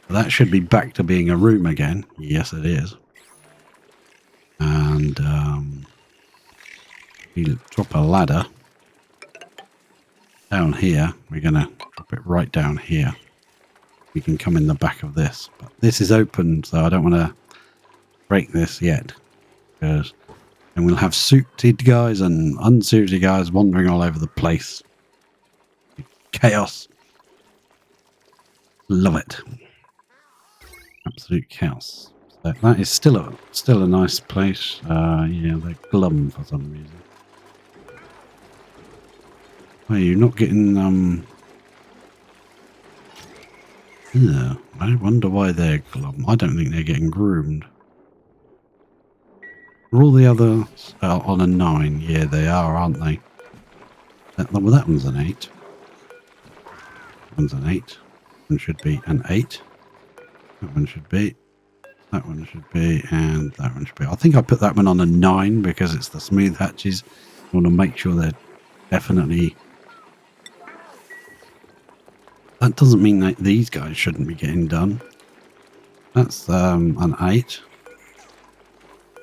But that should be back to being a room again. Yes, it is. And we'll drop a ladder down here. We're going to drop it right down here. We can come in the back of this. But this is open, so I don't want to break this yet. Because then we'll have suited guys and unsuited guys wandering all over the place. Chaos. Love it. Absolute chaos. So that is still a nice place. Yeah, they're glum for some reason. Oh, you're not getting yeah, I wonder why they're glum. I don't think they're getting groomed. Are all the others on a 9? Yeah, they are, aren't they? Well, that one's an 8. That one's an 8. That one should be an 8. That one should be. That one should be. And that one should be. I think I put that one on a 9 because it's the smooth hatches. I want to make sure they're definitely... That doesn't mean that these guys shouldn't be getting done. That's an 8.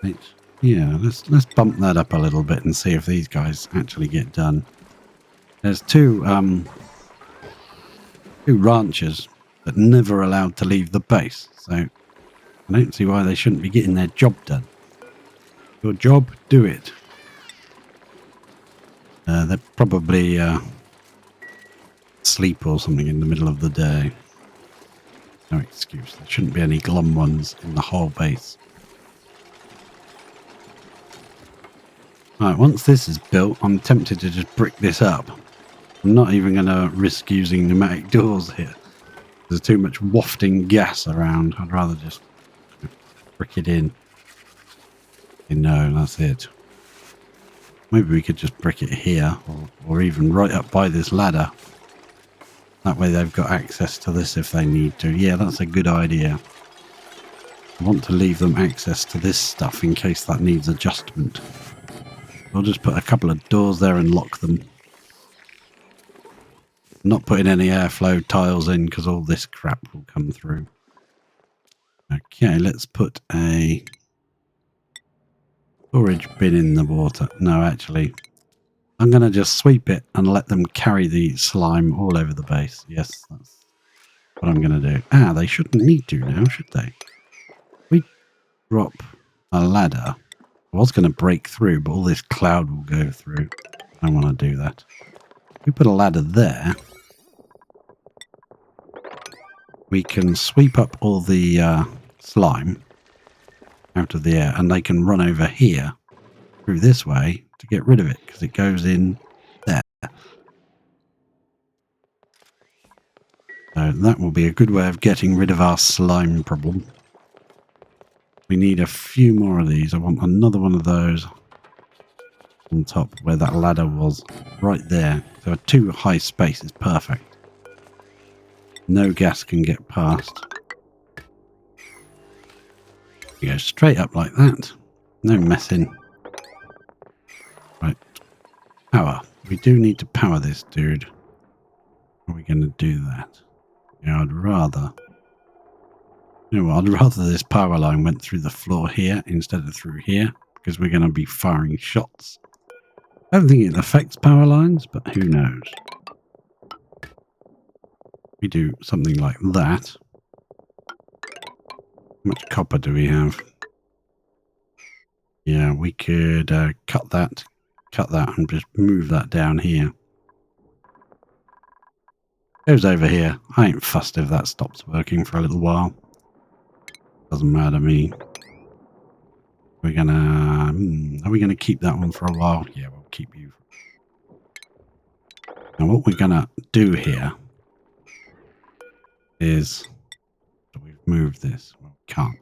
8. Yeah, let's bump that up a little bit and see if these guys actually get done. There's two ranchers that never allowed to leave the base, so I don't see why they shouldn't be getting their job done. Your job, do it. They're probably asleep or something in the middle of the day. No excuse. There shouldn't be any glum ones in the whole base. Right, once this is built, I'm tempted to just brick this up. I'm not even going to risk using pneumatic doors here. There's too much wafting gas around. I'd rather just brick it in. No, that's it. Maybe we could just brick it here, or even right up by this ladder. That way they've got access to this if they need to. Yeah, that's a good idea. I want to leave them access to this stuff in case that needs adjustment. I'll just put a couple of doors there and lock them. I'm not putting any airflow tiles in because all this crap will come through. Okay, let's put a storage bin in the water. No, actually, I'm going to just sweep it and let them carry the slime all over the base. Yes, that's what I'm going to do. Ah, they shouldn't need to now, should they? We drop a ladder. I was going to break through, but all this cloud will go through. I don't want to do that. We put a ladder there. we can sweep up all the slime out of the air, and they can run over here through this way to get rid of it, because it goes in there. So that will be a good way of getting rid of our slime problem. We need a few more of these. I want another one of those on top where that ladder was, right there. So 2 high space is perfect. No gas can get past. You go straight up like that. No messing. Right. Power. We do need to power this dude. How are we going to do that? Yeah, I'd rather... You know what, I'd rather this power line went through the floor here instead of through here, because we're going to be firing shots. I don't think it affects power lines, but who knows. We do something like that. How much copper do we have? Yeah, we could cut that, and just move that down here. Goes over here. I ain't fussed if that stops working for a little while. Doesn't matter to me. We're gonna... are we gonna keep that one for a while? Yeah, we'll keep you. Now what we're gonna do here is... we've moved this. Well, we can't.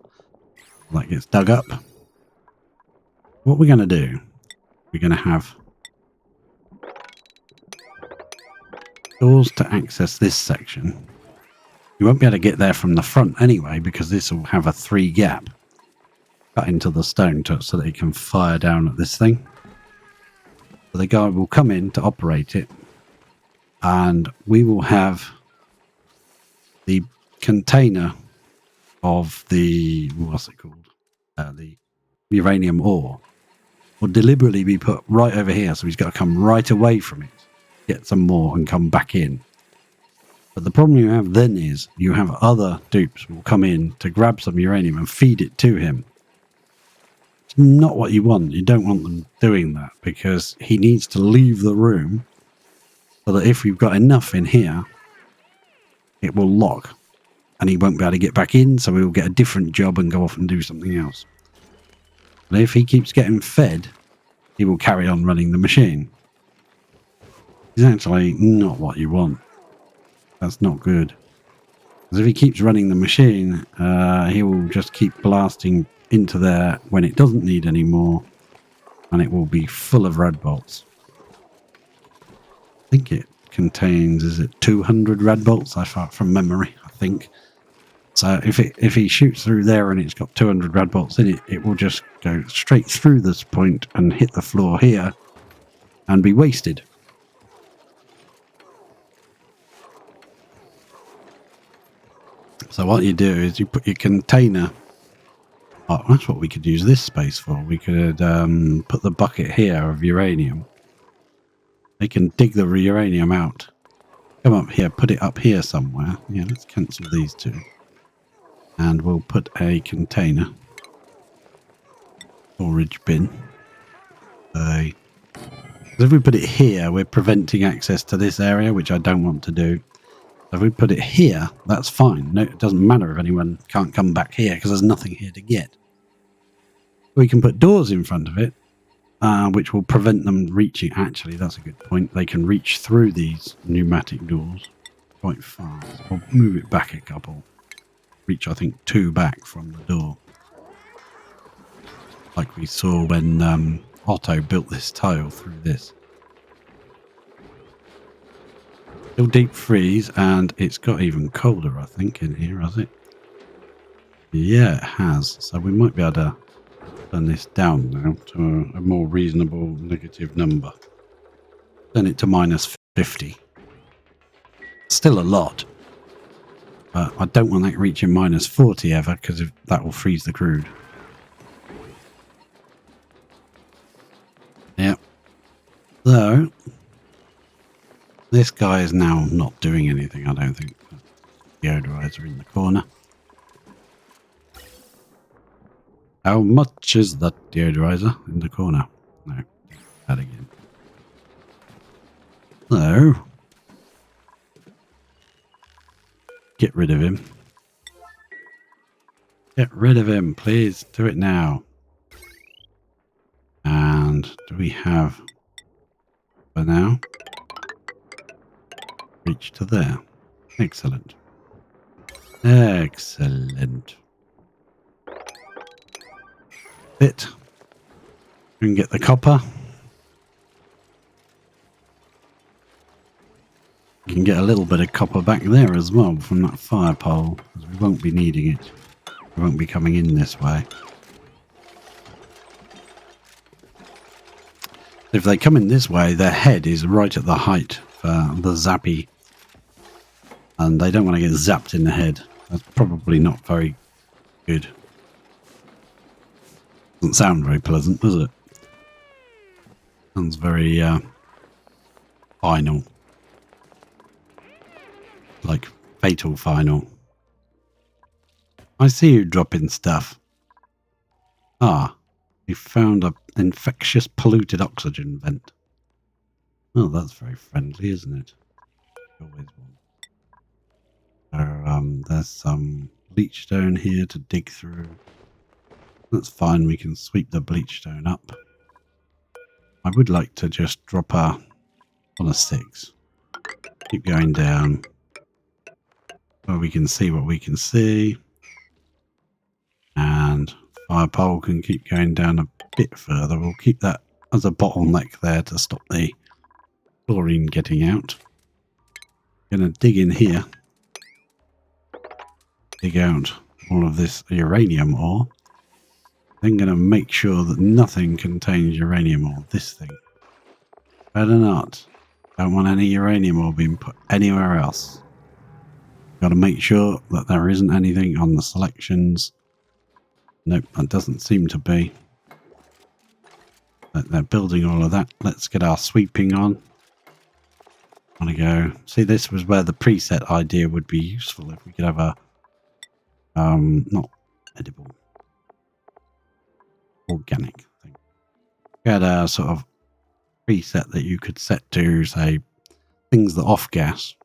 That gets dug up. What we're gonna do... we're gonna have... doors to access this section. You won't be able to get there from the front anyway, because this will have a 3 gap cut into the stone so that it can fire down at this thing. So the guy will come in to operate it, and we will have the container of the, what's it called? The uranium ore will deliberately be put right over here, so he's got to come right away from it, get some more and come back in. But the problem you have then is you have other dupes who will come in to grab some uranium and feed it to him. It's not what you want. You don't want them doing that, because he needs to leave the room so that if we've got enough in here, it will lock and he won't be able to get back in, so he will get a different job and go off and do something else. And if he keeps getting fed, he will carry on running the machine. It's actually not what you want. That's not good. Because if he keeps running the machine, he will just keep blasting into there when it doesn't need any more, and it will be full of red bolts. I think it contains, is it 200 red bolts? I thought from memory, I think. So if he shoots through there and it's got 200 red bolts in it, it will just go straight through this point and hit the floor here and be wasted. So what you do is you put your container... oh, that's what we could use this space for. We could put the bucket here of uranium. They can dig the uranium out. Come up here, put it up here somewhere. Yeah, let's cancel these two. And we'll put a container. Storage bin. Because if we put it here, we're preventing access to this area, which I don't want to do. So if we put it here, that's fine. No, it doesn't matter if anyone can't come back here, because there's nothing here to get. We can put doors in front of it, which will prevent them reaching. Actually, that's a good point. They can reach through these pneumatic doors quite fast. We'll move it back a couple. Reach, I think, 2 back from the door. Like we saw when Otto built this tile through this. Still deep freeze, and it's got even colder, I think, in here, has it? Yeah, it has. So we might be able to turn this down now to a more reasonable negative number. Turn it to minus 50. Still a lot. But I don't want that reaching minus 40 ever, because that will freeze the crude. Yep. So, this guy is now not doing anything, I don't think. Deodorizer in the corner. How much is that deodorizer in the corner? No, that again. So, get rid of him. Get rid of him, please. Do it now. And do we have, for now, reach to there? Excellent. Excellent. It. We can get the copper. You can get a little bit of copper back there as well from that fire pole, because we won't be needing it. We won't be coming in this way. If they come in this way, their head is right at the height for the zappy. And they don't want to get zapped in the head. That's probably not very good. Doesn't sound very pleasant, does it? Sounds very final. Like fatal final. I see you dropping stuff. Ah, you found an infectious polluted oxygen vent. Oh, that's very friendly, isn't it? Always one. So, there's some bleach stone here to dig through. That's fine, we can sweep the bleach stone up. I would like to just drop her on a 6. Keep going down. Well, we can see what we can see. And fire pole can keep going down a bit further. We'll keep that as a bottleneck there to stop the chlorine getting out. Gonna dig in here. Dig out all of this uranium ore. Then gonna make sure that nothing contains uranium ore. This thing. Better not. Don't want any uranium ore being put anywhere else. Got to make sure that there isn't anything on the selections. Nope, that doesn't seem to be. They're building all of that. Let's get our sweeping on. Want to go. See, this was where the preset idea would be useful if we could have a not edible, organic thing. Get a sort of preset that you could set to, say, things that off gas.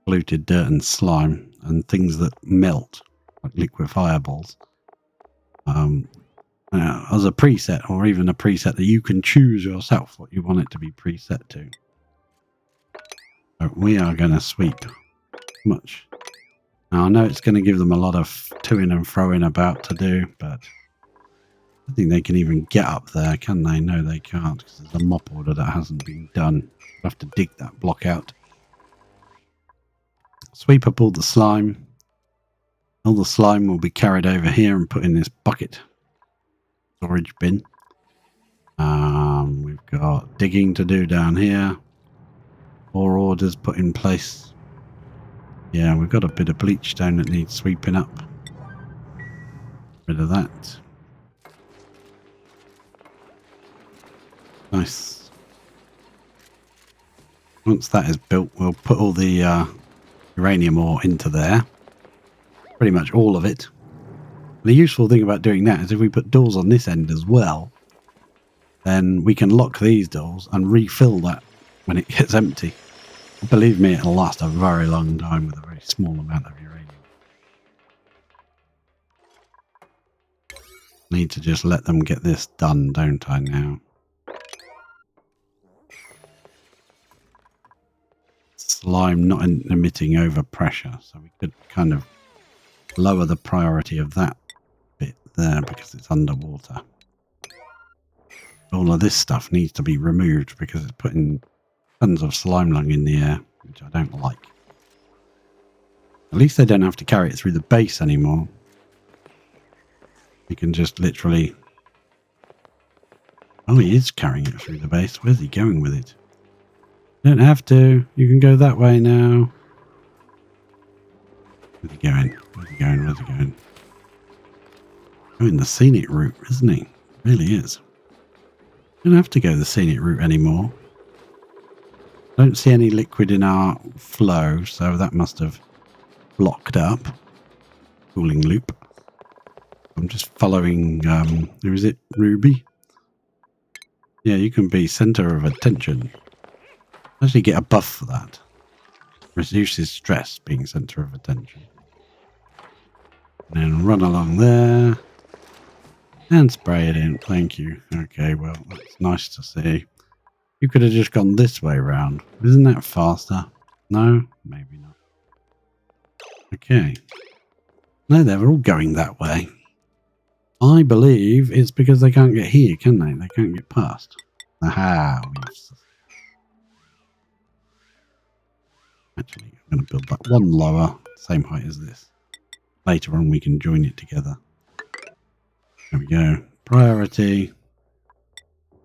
Polluted dirt and slime, and things that melt, like liquid fireballs. As a preset, or even a preset that you can choose yourself what you want it to be preset to. So we are going to sweep much. Now I know it's going to give them a lot of toing and froing about to do, but I think they can even get up there, can they? No, they can't, because there's a mop order that hasn't been done. We'll have to dig that block out. Sweep up all the slime. All the slime will be carried over here and put in this bucket storage bin. We've got digging to do down here. Ore orders put in place. Yeah, we've got a bit of bleach stone that needs sweeping up. Rid of that. Nice. Once that is built, we'll put all the uranium ore into there. Pretty much all of it. And the useful thing about doing that is if we put doors on this end as well, then we can lock these doors and refill that when it gets empty. Believe me, it'll last a very long time with a very small amount of uranium. Need to just let them get this done, don't I now? Slime not emitting over pressure, so we could kind of lower the priority of that bit there because it's underwater. All of this stuff needs to be removed because it's putting tons of slime lung in the air, which I don't like. At least they don't have to carry it through the base anymore. You can just literally... Oh, he is carrying it through the base. Where's he going with it? You don't have to. You can go that way now. Where's he going? Where's he going? Where's he going? Going the scenic route, isn't he? Really is. You don't have to go the scenic route anymore. Don't see any liquid in our flow, so that must have blocked up. Cooling loop. I'm just following, who is it? Ruby? Yeah, you can be center of attention. Actually get a buff for that. Reduces stress, being center of attention. And then run along there. And spray it in. Thank you. Okay, well, that's nice to see. You could have just gone this way round. Isn't that faster? No? Maybe not. Okay. No, they're all going that way. I believe it's because they can't get here, can they? They can't get past. Aha. Actually, I'm going to build that one lower, same height as this. Later on, we can join it together. There we go. Priority.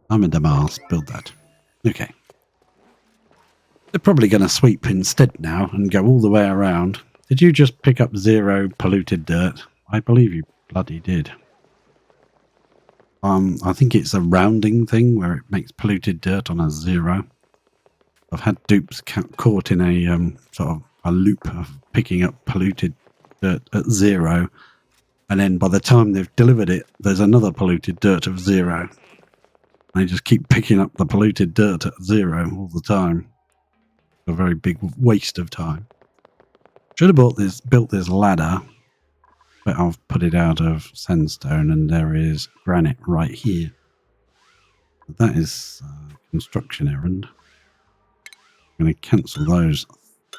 I'm a Damas. Build that. Okay. They're probably going to sweep instead now and go all the way around. Did you just pick up 0 polluted dirt? I believe you bloody did. I think it's a rounding thing where it makes polluted dirt on a 0. I've had dupes caught in a sort of a loop of picking up polluted dirt at 0, and then by the time they've delivered it, there's another polluted dirt of 0. They just keep picking up the polluted dirt at 0 all the time. A very big waste of time. Should have built this ladder, but I've put it out of sandstone, and there is granite right here. That is a construction errand. I'm going to cancel those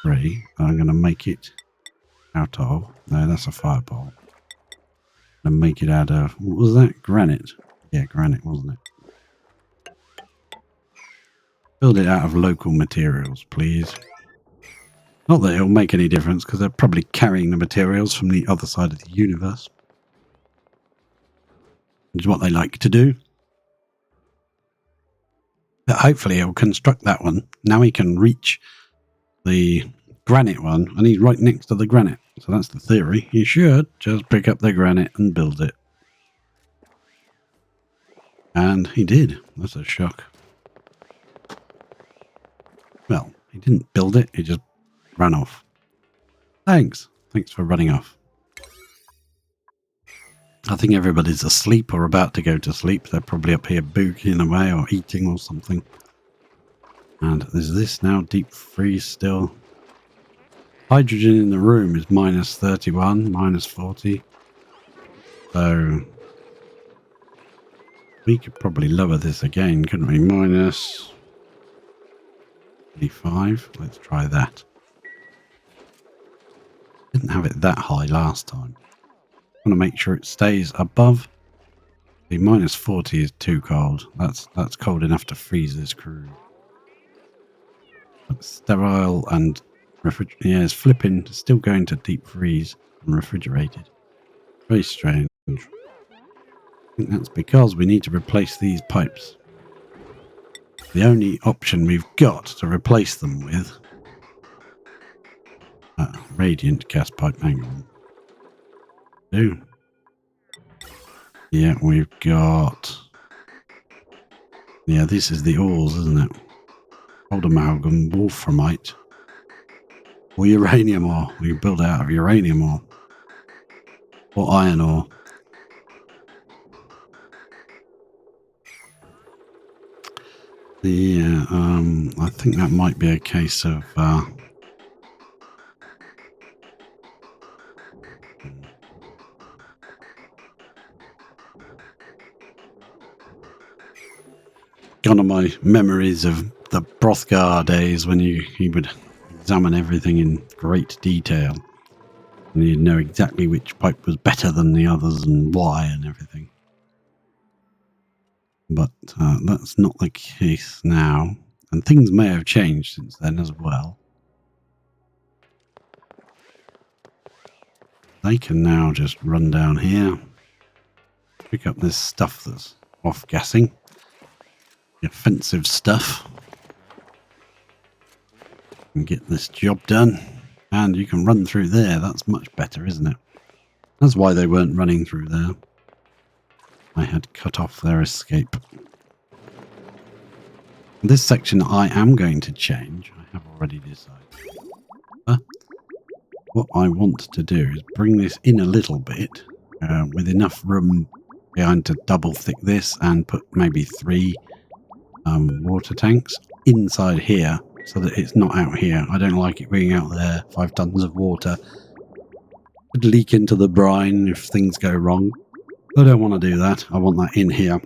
3. I'm going to make it out of... No, that's a fireball. I'm going to make it out of... What was that? Granite. Yeah, granite, wasn't it? Build it out of local materials, please. Not that it'll make any difference, because they're probably carrying the materials from the other side of the universe. Which is what they like to do. But hopefully he'll construct that one. Now he can reach the granite one, and he's right next to the granite. So that's the theory. He should just pick up the granite and build it. And he did. That's a shock. Well, he didn't build it, he just ran off. Thanks. Thanks for running off. I think everybody's asleep or about to go to sleep. They're probably up here boogieing away or eating or something. And there's this now, deep freeze still. Hydrogen in the room is minus 31, minus 40. So we could probably lower this again, couldn't we? Minus 25. Let's try that. Didn't have it that high last time. I want to make sure it stays above. The minus 40 is too cold. That's cold enough to freeze this crew. But sterile and refrigerated. Yeah, it's flipping. Still going to deep freeze and refrigerated. Very strange. I think that's because we need to replace these pipes. The only option we've got to replace them with. Radiant gas pipe. Hang on. Yeah, we've got... Yeah, this is the ores, isn't it? Old amalgam, wolframite, or uranium ore. We build out of uranium ore. Or iron ore. Yeah, I think that might be a case of... Gone are my memories of the Brothgar days when he would examine everything in great detail. And you'd know exactly which pipe was better than the others and why and everything. But that's not the case now. And things may have changed since then as well. They can now just run down here. Pick up this stuff that's off-gassing. The offensive stuff. And get this job done. And you can run through there. That's much better, isn't it? That's why they weren't running through there. I had cut off their escape. This section I am going to change. I have already decided. What I want to do is bring this in a little bit. With enough room behind to double thick this and put maybe 3 water tanks inside here. so that it's not out here. I don't like it being out there. 5 tons of water could leak into the brine if things go wrong. I don't want to do that. I want that in here.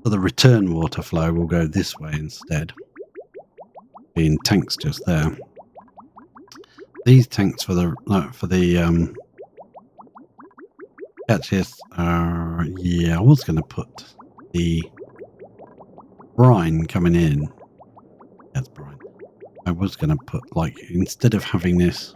So the return water flow will go this way instead. Being tanks just there. These tanks for the catches are, yeah, I was going to put the brine coming in. That's brine. I was going to put, like, instead of having this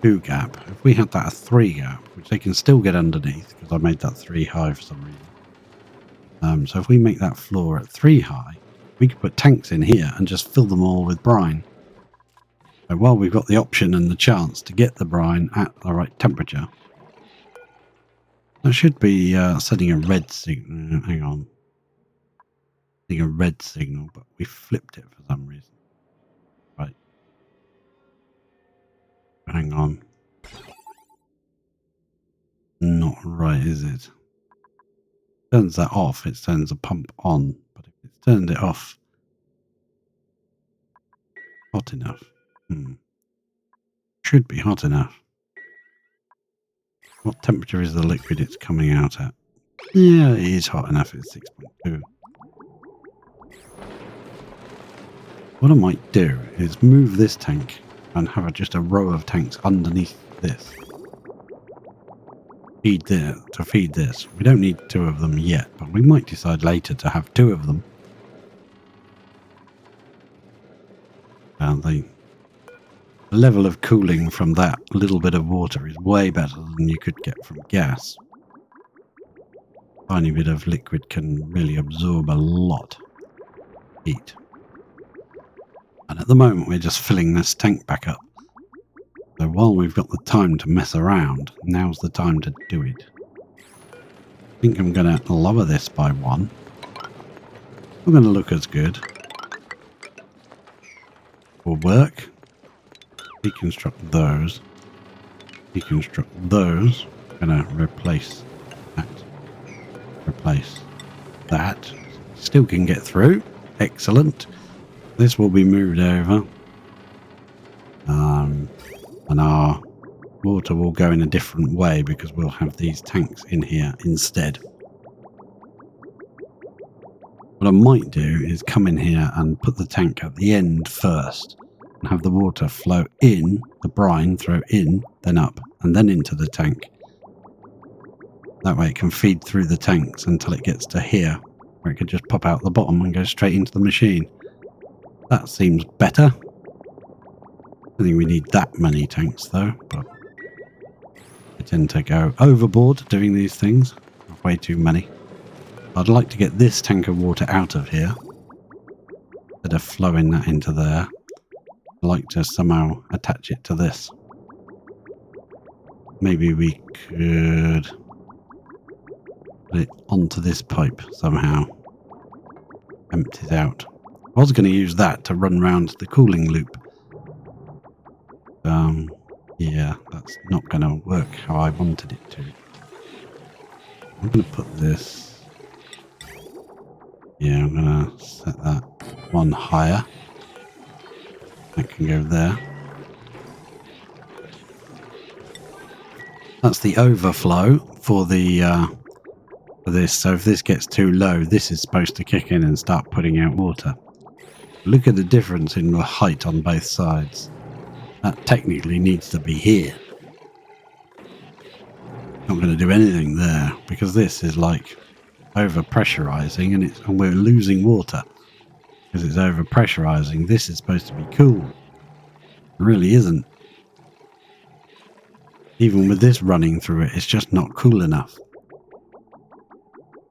2 gap, if we had that a 3 gap, which they can still get underneath because I made that 3 high for some reason. So if we make that floor at 3 high, we could put tanks in here and just fill them all with brine. So while we've got the option and the chance to get the brine at the right temperature, that should be setting a red signal. Hang on. Setting a red signal, but we flipped it for some reason. Right. Hang on. Not right, is it? Turns that off, it turns the pump on. But if it's turned it off hot enough. Should be hot enough. What temperature is the liquid it's coming out at? Yeah, it is hot enough. It's 6.2. What I might do is move this tank and have just a row of tanks underneath this. Feed this. We don't need 2 of them yet, but we might decide later to have 2 of them. And the level of cooling from that little bit of water is way better than you could get from gas. A tiny bit of liquid can really absorb a lot of heat. And at the moment we're just filling this tank back up. So while we've got the time to mess around, now's the time to do it. I think I'm going to lower this by 1. Not going to look as good. Will work. Deconstruct those. Deconstruct those. I'm going to replace that. Replace that. Still can get through. Excellent. This will be moved over. And our water will go in a different way because we'll have these tanks in here instead. What I might do is come in here and put the tank at the end first and have the water flow in, the brine throw in, then up, and then into the tank. That way it can feed through the tanks until it gets to here, where it can just pop out the bottom and go straight into the machine. That seems better. I think we need that many tanks though, but I tend to go overboard doing these things. Way too many. I'd like to get this tank of water out of here instead of flowing that into there. I'd like to somehow attach it to this. Maybe we could put it onto this pipe somehow. Empty it out. I was going to use that to run round the cooling loop. Yeah, that's not going to work how I wanted it to. I'm going to put this... Yeah, I'm going to set that 1 higher. That can go there. That's the overflow for the for this. So if this gets too low, this is supposed to kick in and start putting out water. Look at the difference in the height on both sides. That technically needs to be here. Not going to do anything there because this is like over pressurizing and we're losing water because it's over pressurizing. This is supposed to be cool. It really isn't. Even with this running through it, it's just not cool enough.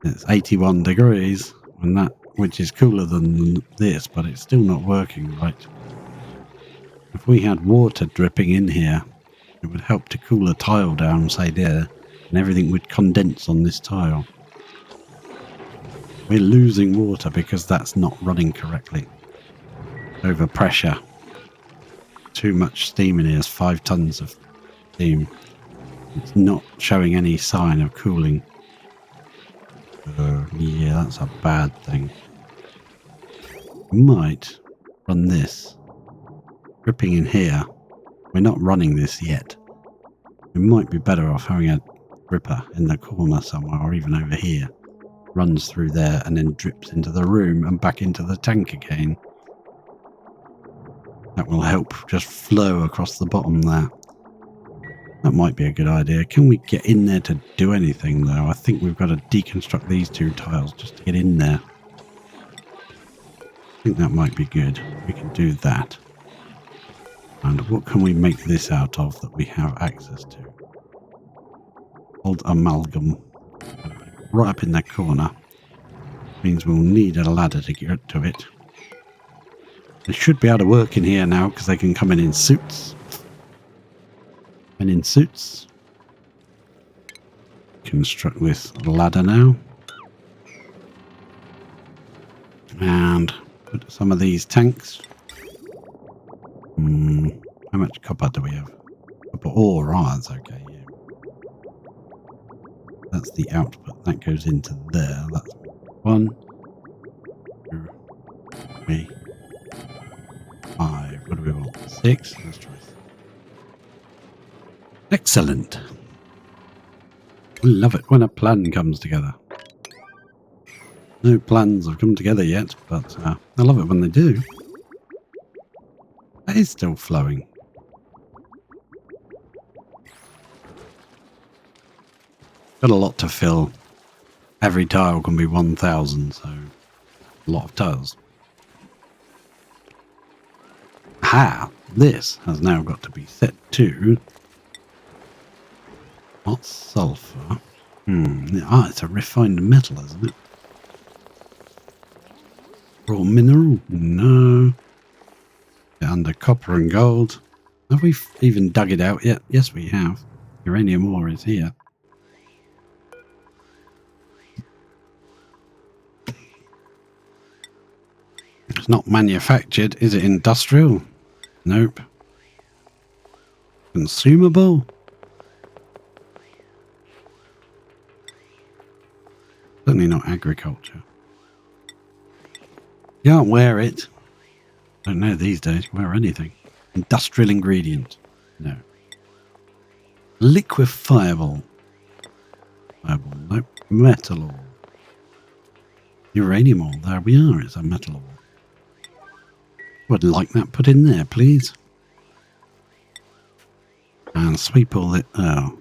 It's 81 degrees and that, which is cooler than this, but it's still not working right. If we had water dripping in here, it would help to cool a tile down, say there, and everything would condense on this tile. We're losing water because that's not running correctly. Over pressure. Too much steam in here. It's 5 tons of steam. It's not showing any sign of cooling. Yeah, that's a bad thing. We might run this. Dripping in here. We're not running this yet. We might be better off having a dripper in the corner somewhere, or even over here. Runs through there and then drips into the room and back into the tank again. That will help just flow across the bottom there. That might be a good idea. Can we get in there to do anything though? I think we've got to deconstruct these two tiles just to get in there. I think that might be good. We can do that. And what can we make this out of that we have access to? Old amalgam. Right up in that corner. Means we'll need a ladder to get to it. They should be able to work in here now because they can come in suits. And in suits. Construct this ladder now. And put some of these tanks. How much copper do we have? Copper ore, oh, that's okay, yeah. That's the output. That goes into there. That's 1, 2, 3, 5. What do we want? 6? Let's try 6. Excellent. We love it when a plan comes together. No plans have come together yet, but I love it when they do. That is still flowing. Got a lot to fill. Every tile can be 1,000, so a lot of tiles. Aha! This has now got to be set to not sulfur. It's a refined metal, isn't it? Raw mineral? No. Under copper and gold. Have we even dug it out yet? Yes, we have. Uranium ore is here. It's not manufactured. Is it industrial? Nope. Consumable? Certainly not agriculture. You can't wear it. Don't know these days. Wear anything. Industrial ingredient. No. Liquefiable. Nope. Metal ore. Uranium ore. There we are. It's a metal ore. Would like that put in there, please. And sweep all it. Oh.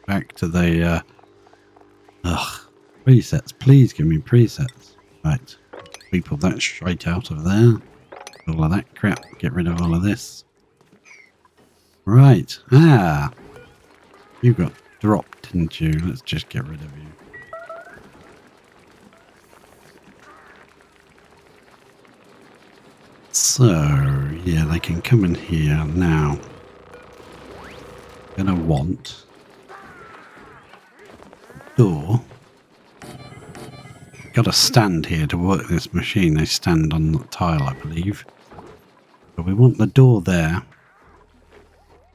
Back to the presets. Please give me presets. Right. Sweep all that straight out of there. All of that crap. Get rid of all of this. Right. You got dropped, didn't you? Let's just get rid of you. So, yeah, they can come in here now. Gonna want door. Got a stand here to work this machine. They stand on the tile, I believe. But we want the door there.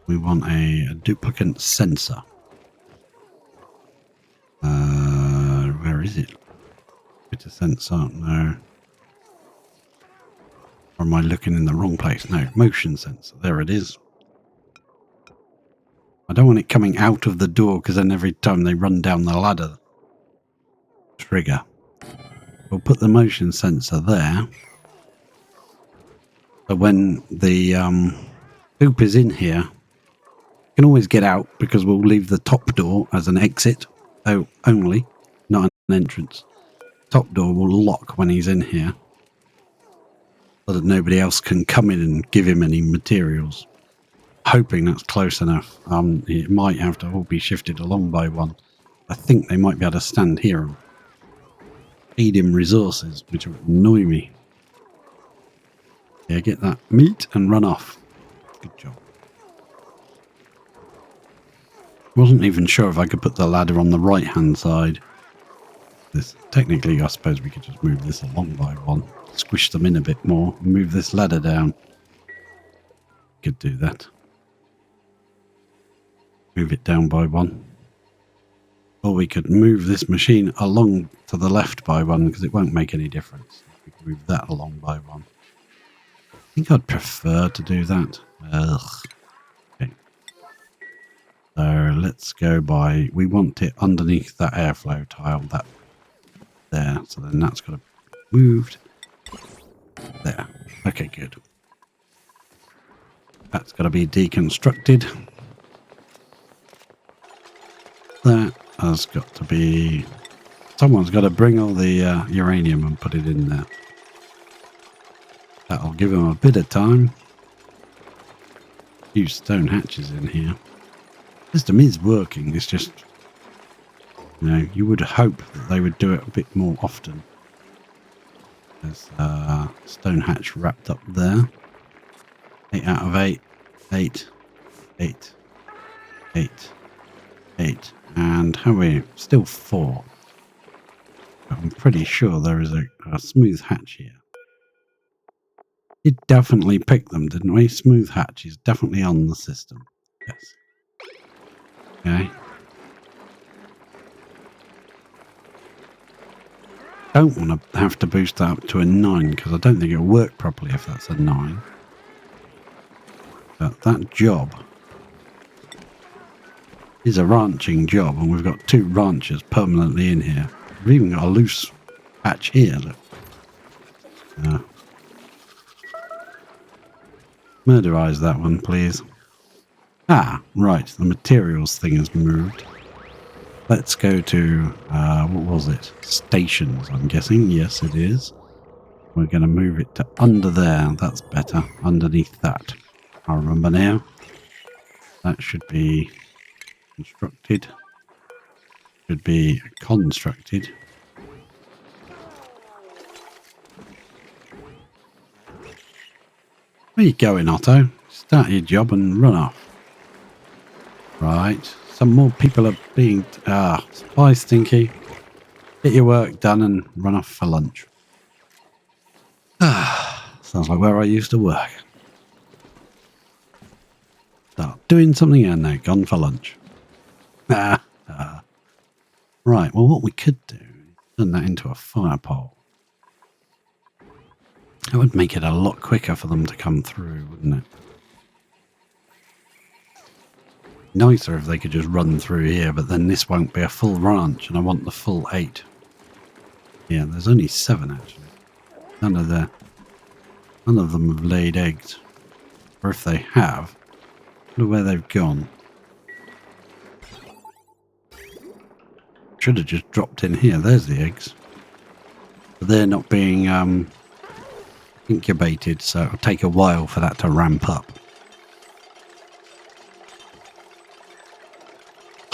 We want a duplicate sensor. Where is it? Bit of sensor, no. Or am I looking in the wrong place? No, motion sensor. There it is. I don't want it coming out of the door because then every time they run down the ladder. Trigger. We'll put the motion sensor there. So when the poop is in here, you can always get out because we'll leave the top door as an exit. Oh, only, not an entrance. Top door will lock when he's in here. So that nobody else can come in and give him any materials. Hoping that's close enough. It might have to all be shifted along by one. I think they might be able to stand here and feed him resources, which would annoy me. Yeah, get that meat and run off. Good job. Wasn't even sure if I could put the ladder on the right hand side. Technically, I suppose we could just move this along by one. Squish them in a bit more and move this ladder down. Could do that. Move it down by one. Or we could move this machine along to the left by one because it won't make any difference. We can move that along by one. think I'd prefer to do that. Ugh. Okay. So let's go by, we want it underneath that airflow tile, that there. So then that's got to be moved. There. Okay, good. That's got to be deconstructed. That has got to be... Someone's got to bring all the uranium and put it in there. That'll give them a bit of time. A few stone hatches in here. The system is working. It's just, you know, you would hope that they would do it a bit more often. There's stone hatch wrapped up there. 8 out of 8. 8. 8. 8. 8. And how are we? Still 4. I'm pretty sure there is a smooth hatch here. Did definitely pick them, didn't we? Smooth hatch is definitely on the system. Yes. Okay. Don't want to have to boost that up to a 9 because I don't think it'll work properly if that's a 9. But that job is a ranching job, and we've got 2 ranchers permanently in here. We've even got a loose hatch here. Look. Murderize that one, please. Ah, right. The materials thing has moved. Let's go to, what was it? Stations, I'm guessing. Yes, it is. We're going to move it to under there. That's better. Underneath that. I remember now. That should be constructed. Should be constructed. Where you going, Otto? Start your job and run off. Right. Some more people are being... Bye, Stinky. Get your work done and run off for lunch. Sounds like where I used to work. Start doing something and they're gone for lunch. Right, well, what we could do is turn that into a fire pole. That would make it a lot quicker for them to come through, wouldn't it? Nicer if they could just run through here, but then this won't be a full ranch, and I want the full 8. Yeah, there's only 7 actually. None of them have laid eggs. Or if they have, look where they've gone. Should have just dropped in here. There's the eggs. But they're not being incubated, so it'll take a while for that to ramp up.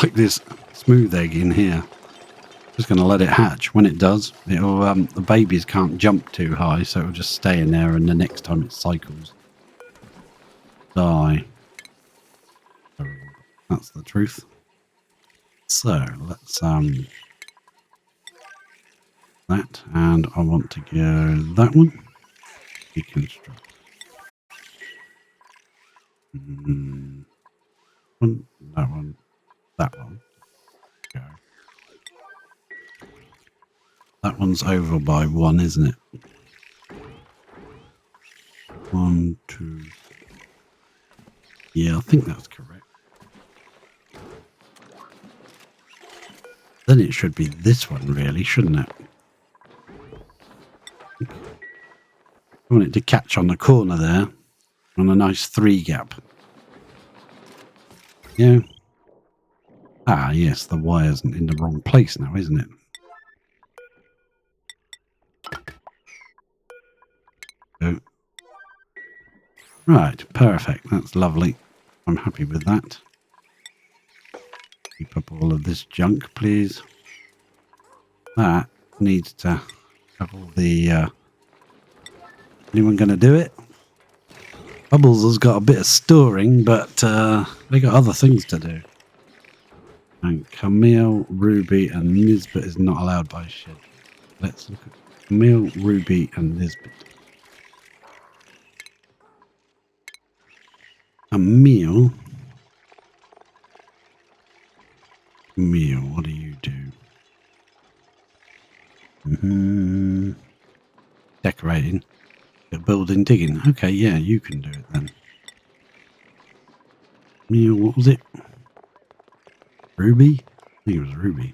Like this smooth egg in here. Just going to let it hatch. When it does, it'll the babies can't jump too high, so it'll just stay in there, and the next time it cycles, die. That's the truth. So let's that, and I want to go that one. Deconstruct. That one. That one. Go. That one's over by 1, isn't it? 1, 2. Yeah, I think that's correct. Then it should be this one, really, shouldn't it? I want it to catch on the corner there, on a nice 3 gap. Yeah. Ah, yes, the wire's in the wrong place now, isn't it? So, right, perfect. That's lovely. I'm happy with that. Keep up all of this junk, please. That needs to have all the... anyone going to do it? Bubbles has got a bit of storing, but they got other things to do. And Camille, Ruby, and Nisbet is not allowed by schedule. Let's look at Camille, Ruby, and Nisbet. Camille, what do you do? Decorating. Get building digging. Okay, yeah, you can do it then. Yeah, what was it? Ruby? I think it was Ruby.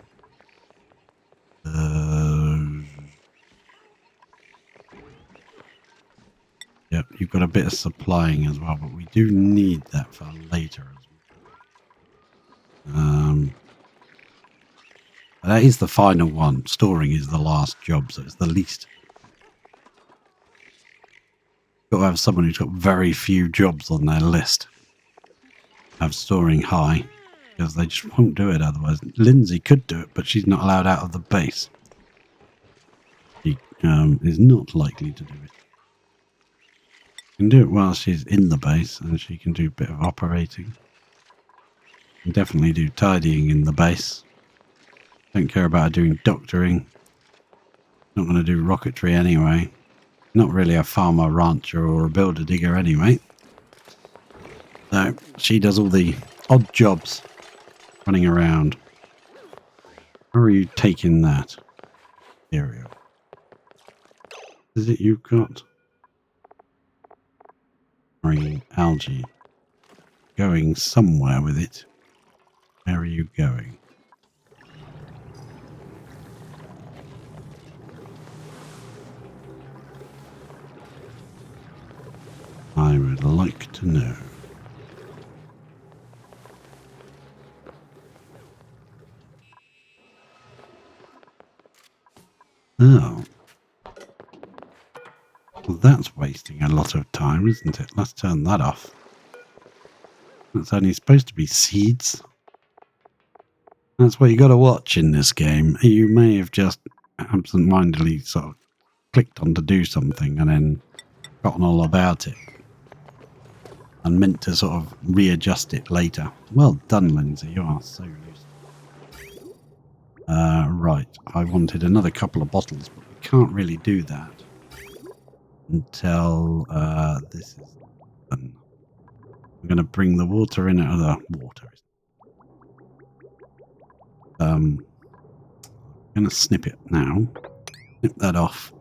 Yep, you've got a bit of supplying as well, but we do need that for later as well. That is the final one. Storing is the last job, so it's the least. Got to have someone who's got very few jobs on their list. Have storing high, because they just won't do it otherwise. Lindsay could do it, but she's not allowed out of the base. She is not likely to do it. She can do it while she's in the base, and she can do a bit of operating. Can definitely do tidying in the base. Don't care about her doing doctoring. Not going to do rocketry anyway. Not really a farmer, rancher, or a builder digger anyway. So she does all the odd jobs running around. How are you taking that? Area. Is it you've got? Marine algae. Going somewhere with it. Where are you going? I would like to know. Oh. Well, that's wasting a lot of time, isn't it? Let's turn that off. That's only supposed to be seeds. That's what you got to watch in this game. You may have just absent-mindedly sort of clicked on to do something and then forgotten all about it. And meant to sort of readjust it later. Well done, Lindsay. You are so useful. Right. I wanted another couple of bottles, but we can't really do that until this is done. I'm going to bring the water in. The water. I'm going to snip it now. Snip that off.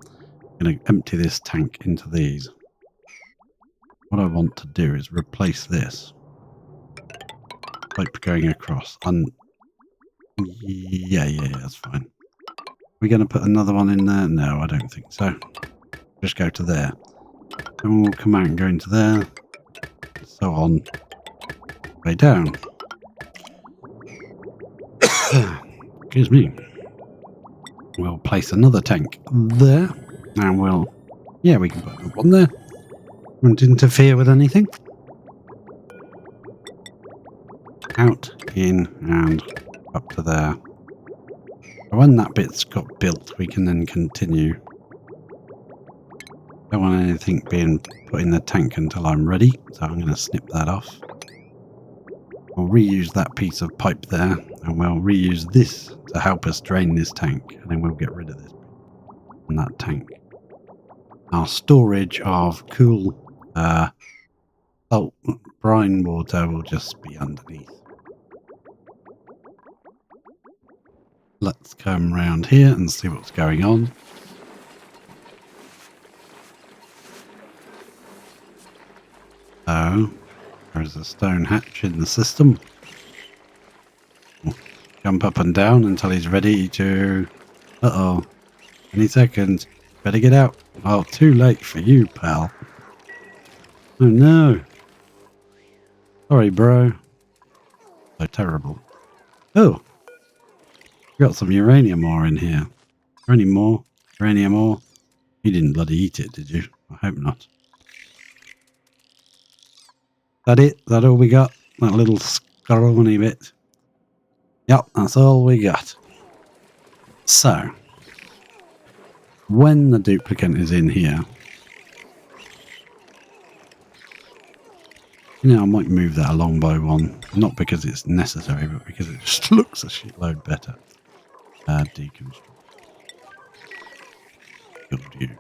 I'm going to empty this tank into these. What I want to do is replace this pipe going across. Yeah, that's fine. We're going to put another one in there? No, I don't think so. Just go to there. And we'll come out and go into there. So on. Way down. Excuse me. We'll place another tank there. And we'll... Yeah, we can put another one there. Won't interfere with anything. Out, in, and up to there. When that bit's got built, we can then continue. Don't want anything being put in the tank until I'm ready, so I'm going to snip that off. We'll reuse that piece of pipe there, and we'll reuse this to help us drain this tank, and then we'll get rid of this and that tank. Our storage of cool salt brine water will just be underneath. Let's come around here and see what's going on. So, there's a stone hatch in the system. Jump up and down until he's ready to... Uh-oh. Any second. Better get out. Oh, too late for you, pal. Oh, no. Sorry, bro. So terrible. Oh. Got some uranium ore in here. Uranium ore. Uranium ore. You didn't bloody eat it, did you? I hope not. That it? That all we got? That little scrawny bit? Yep, that's all we got. So, when the duplicate is in here, you know, I might move that along by one. Not because it's necessary, but because it just looks a shitload better. Deconstruct. Build you.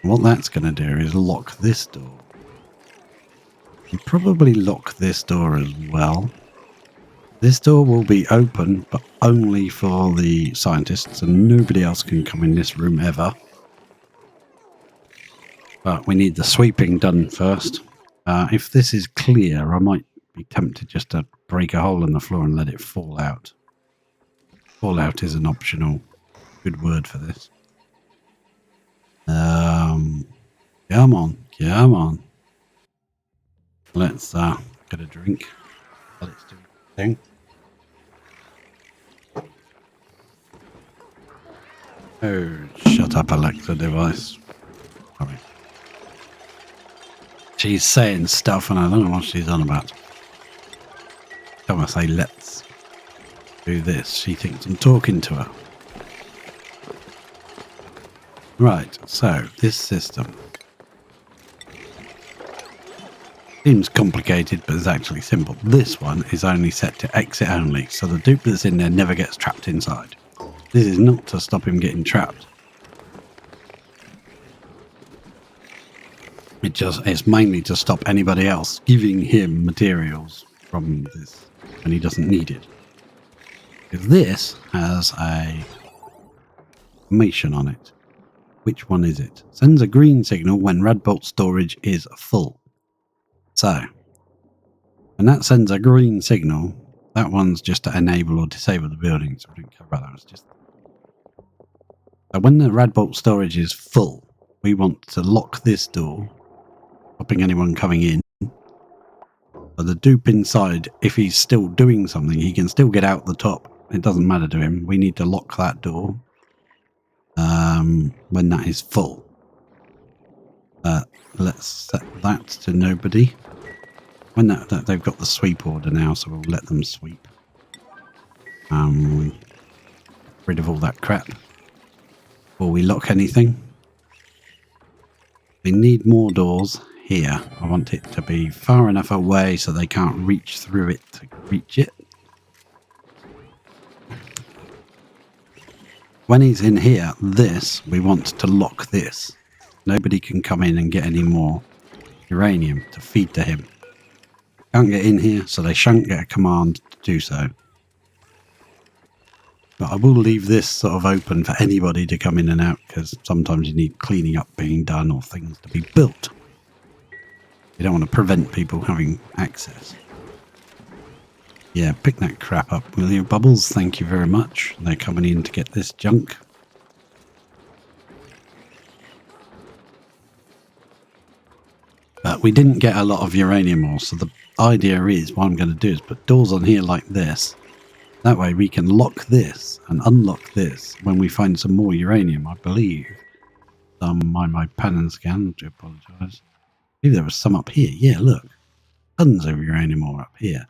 What that's going to do is lock this door. And probably lock this door as well. This door will be open, but only for the scientists, and nobody else can come in this room ever. But we need the sweeping done first. If this is clear, I might be tempted just to break a hole in the floor and let it fall out. Fall out is an optional good word for this. Come on. Let's get a drink. Let's do the thing. Oh, shut up, Alexa device. Sorry. She's saying stuff and I don't know what she's on about. Don't want to say let's do this. She thinks I'm talking to her. Right, so this system seems complicated, but it's actually simple. This one is only set to exit only, so the dupe that's in there never gets trapped inside. This is not to stop him getting trapped. It's mainly to stop anybody else giving him materials from this when he doesn't need it. Because this has a information on it. Which one is it? Sends a green signal when red bolt storage is full. So, when that sends a green signal, that one's just to enable or disable the building. So we don't care about that. It's just. So when the red bolt storage is full, we want to lock this door, stopping anyone coming in. But the dupe inside, if he's still doing something, he can still get out the top. It doesn't matter to him. We need to lock that door when that is full. Let's set that to nobody. When that they've got the sweep order now, so we'll let them sweep. Rid of all that crap before we lock anything. We need more doors here. I want it to be far enough away so they can't reach through it to reach it. When he's in here, we want to lock this. Nobody can come in and get any more uranium to feed to him. Can't get in here, so they shan't get a command to do so. But I will leave this sort of open for anybody to come in and out, because sometimes you need cleaning up being done or things to be built. You don't want to prevent people having access. Yeah, pick that crap up, will you, Bubbles? Thank you very much. They're coming in to get this junk. But we didn't get a lot of uranium ore, so the idea is, what I'm going to do is put doors on here like this. That way we can lock this and unlock this when we find some more uranium, I believe. My pan and scan, I do apologise. Maybe there was some up here. Yeah, look. Tons of uranium ore up here.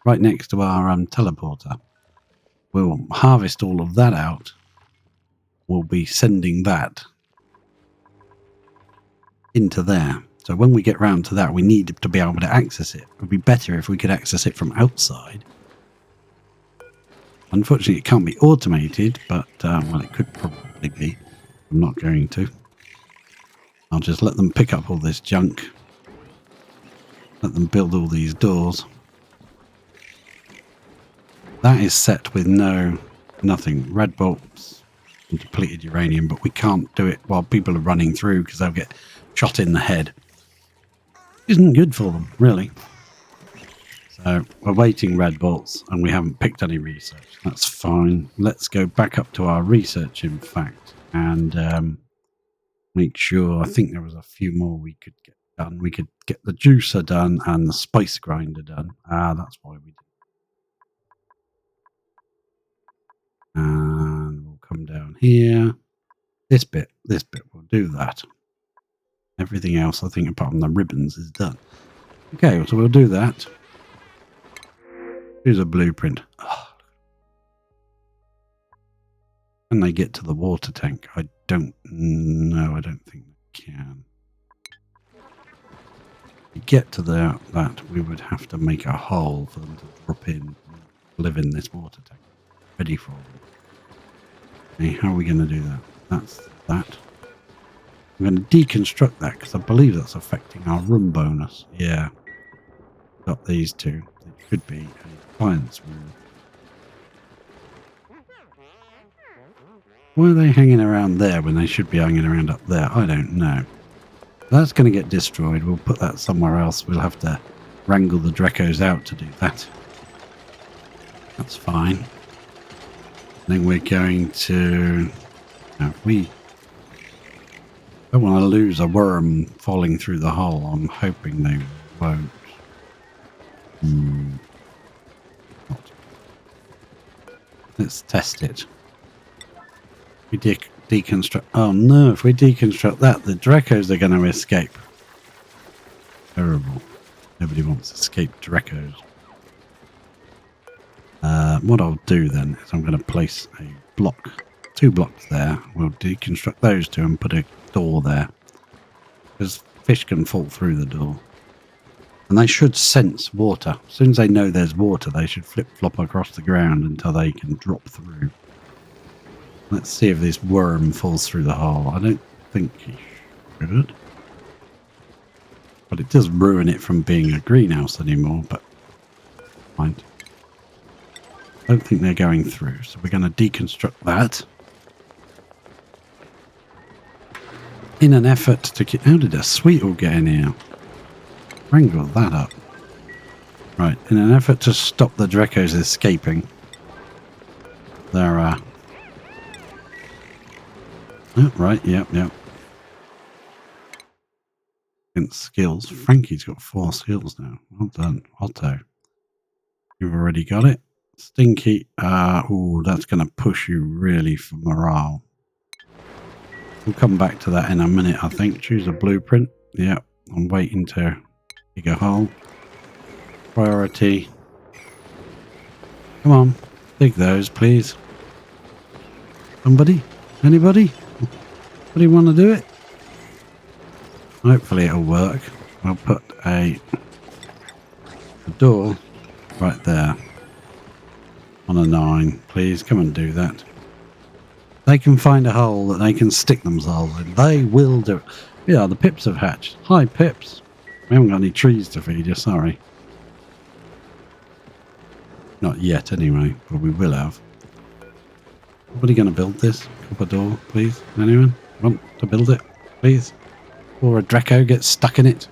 Right next to our teleporter. We'll harvest all of that out. We'll be sending that into there. So when we get round to that, we need to be able to access it. It would be better if we could access it from outside. Unfortunately, it can't be automated, but, well, it could probably be. I'm not going to. I'll just let them pick up all this junk. Let them build all these doors. That is set with nothing. Red bolts and depleted uranium, but we can't do it while people are running through because they'll get shot in the head. Isn't good for them, really. So we're waiting red bolts and we haven't picked any research. That's fine. Let's go back up to our research, in fact, and make sure. I think there was a few more we could get done. We could get the juicer done and the spice grinder done. That's why we did. And we'll come down here. This bit will do that. Everything else, I think, apart from the ribbons, is done. Okay, so we'll do that. Here's a blueprint. Oh. Can they get to the water tank? I don't know. I don't think they can. To get to that, we would have to make a hole for them to drop in, live in this water tank. Ready for them. Okay, how are we going to do that? That's that. I'm going to deconstruct that because I believe that's affecting our room bonus. Yeah. Got these two. It could be a client's room. Why are they hanging around there when they should be hanging around up there? I don't know. That's going to get destroyed. We'll put that somewhere else. We'll have to wrangle the Dracos out to do that. That's fine. Then we're going to... Now, if we don't want to lose a worm falling through the hole, I'm hoping they won't. Not. Let's test it. We deconstruct... Oh no, if we deconstruct that, the Dracos are going to escape. Terrible. Nobody wants to escape Dracos. What I'll do then is I'm going to place a block, 2 blocks there. We'll deconstruct those 2 and put a door there. Because fish can fall through the door. And they should sense water. As soon as they know there's water, they should flip-flop across the ground until they can drop through. Let's see if this worm falls through the hole. I don't think he should. But it does ruin it from being a greenhouse anymore, but mind. I don't think they're going through, so we're going to deconstruct that. In an effort to get... How did a sweetle get in here? Wrangle that up. Right, in an effort to stop the Dracos escaping. They're, oh, right, yep. Skills. Frankie's got 4 skills now. Well done, Otto. You've already got it. Stinky. Oh, that's going to push you really for morale. We'll come back to that in a minute, I think. Choose a blueprint. Yep, I'm waiting to dig a hole. Priority. Come on, dig those, please. Somebody? Anybody? Anybody want to do it? Hopefully it'll work. I'll put a door right there on a 9. Please come and do that. They can find a hole that they can stick themselves in. They will do it. Yeah, the pips have hatched. Hi, pips. We haven't got any trees to feed you, sorry. Not yet, anyway, but we will have. Somebody going to build this? Copper door, please? Anyone want to build it, please? Or a Draco gets stuck in it?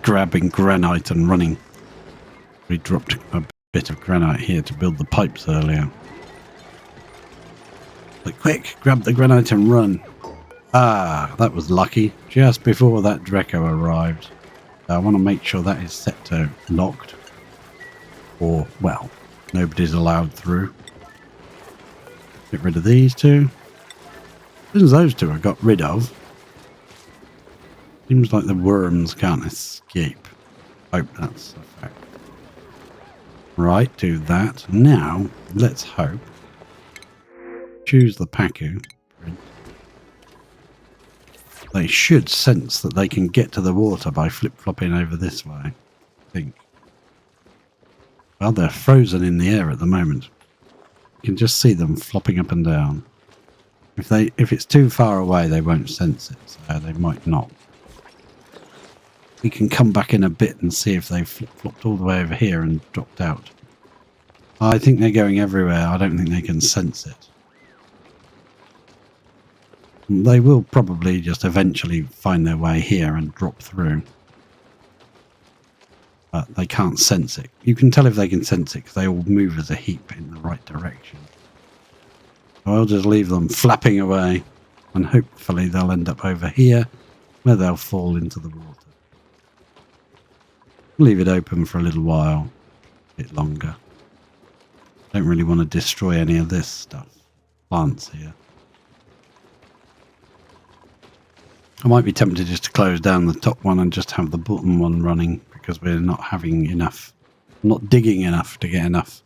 Grabbing granite and running. We dropped a bit of granite here to build the pipes earlier. But quick, grab the granite and run. Ah, that was lucky. Just before that Draco arrived. I want to make sure that is set to locked. Or, well, nobody's allowed through. Get rid of these 2. As soon as those 2 are got rid of, seems like the worms can't escape. Hope that's a fact. Right, do that. Now, let's hope. Choose the Pacu. They should sense that they can get to the water by flip-flopping over this way, I think. Well, they're frozen in the air at the moment. You can just see them flopping up and down. If it's too far away, they won't sense it, so they might not. We can come back in a bit and see if they flip-flopped all the way over here and dropped out. I think they're going everywhere. I don't think they can sense it. They will probably just eventually find their way here and drop through. But they can't sense it. You can tell if they can sense it because they all move as a heap in the right direction. So I'll just leave them flapping away and hopefully they'll end up over here where they'll fall into the water. Leave it open for a little while, a bit longer. Don't really want to destroy any of this stuff. Plants here. I might be tempted just to close down the top one and just have the bottom one running because we're not having enough, not digging enough to get enough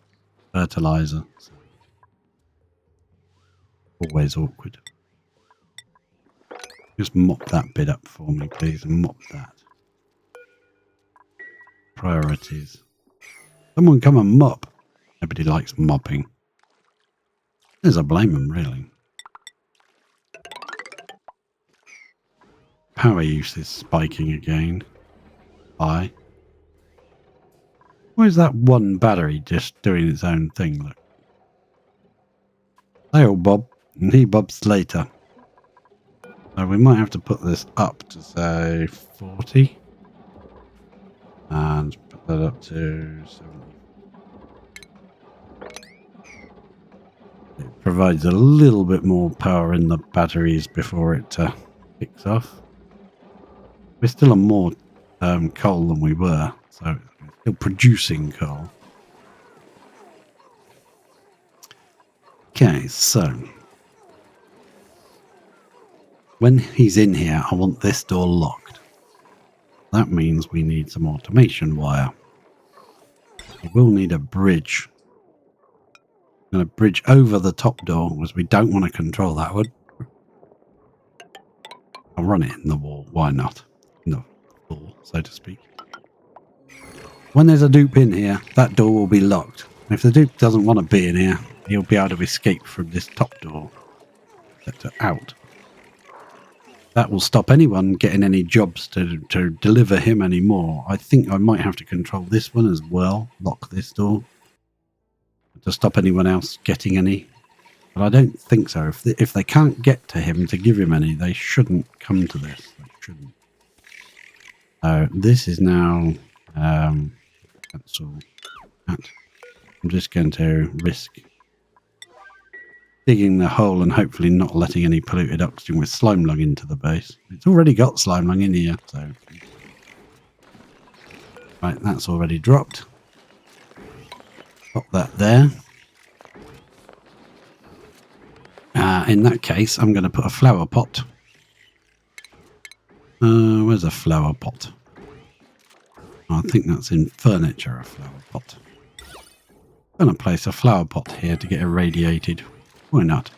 fertilizer. So. Always awkward. Just mop that bit up for me, please, and mop that. Priorities. Someone come and mop. Nobody likes mopping. There's a blame them, really. Power use is spiking again. High. Why is that one battery just doing its own thing? Look. They'll bob, and he bobs later. So we might have to put this up to say 40. And put that up to 70. It provides a little bit more power in the batteries before it kicks off. We're still on more coal than we were, so we're still producing coal. Okay, so when he's in here, I want this door locked. That means we need some automation wire. We will need a bridge. I'm going to bridge over the top door because we don't want to control that one. I'll run it in the wall. Why not? In the floor, so to speak. When there's a dupe in here, that door will be locked. If the dupe doesn't want to be in here, he'll be able to escape from this top door. Set it out. That will stop anyone getting any jobs to deliver him anymore. I think I might have to control this one as well. Lock this door. To stop anyone else getting any. But I don't think so. If they can't get to him to give him any, they shouldn't come to this. They shouldn't. This is now... cancel that. I'm just going to risk digging the hole and hopefully not letting any polluted oxygen with slime lung into the base. It's already got slime lung in here, so... Right, that's already dropped. Pop that there. In that case, I'm going to put a flower pot. Where's a flower pot? I think that's in furniture, a flower pot. I'm going to place a flower pot here to get irradiated. Why not?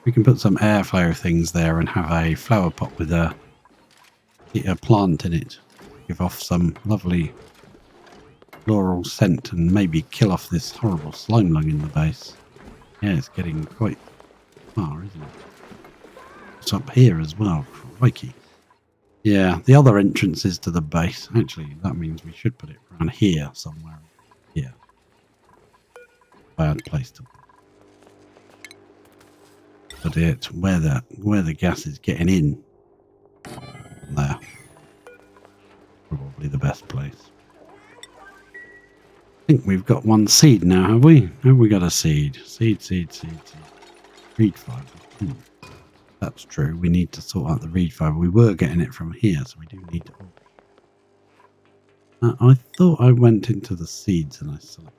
We can put some airflow things there and have a flower pot with a plant in it. Give off some lovely floral scent and maybe kill off this horrible slime lung in the base. Yeah, it's getting quite far, isn't it? It's up here as well. Crikey. Yeah, the other entrances to the base. Actually, that means we should put it around here somewhere. Here. Bad place to put it. Where the gas is getting in. There. Probably the best place. I think we've got one seed now, have we? Have we got a seed? Seed. Reed fiber. That's true. We need to sort out the reed fiber. We were getting it from here, so we do need to... I thought I went into the seeds and I selected...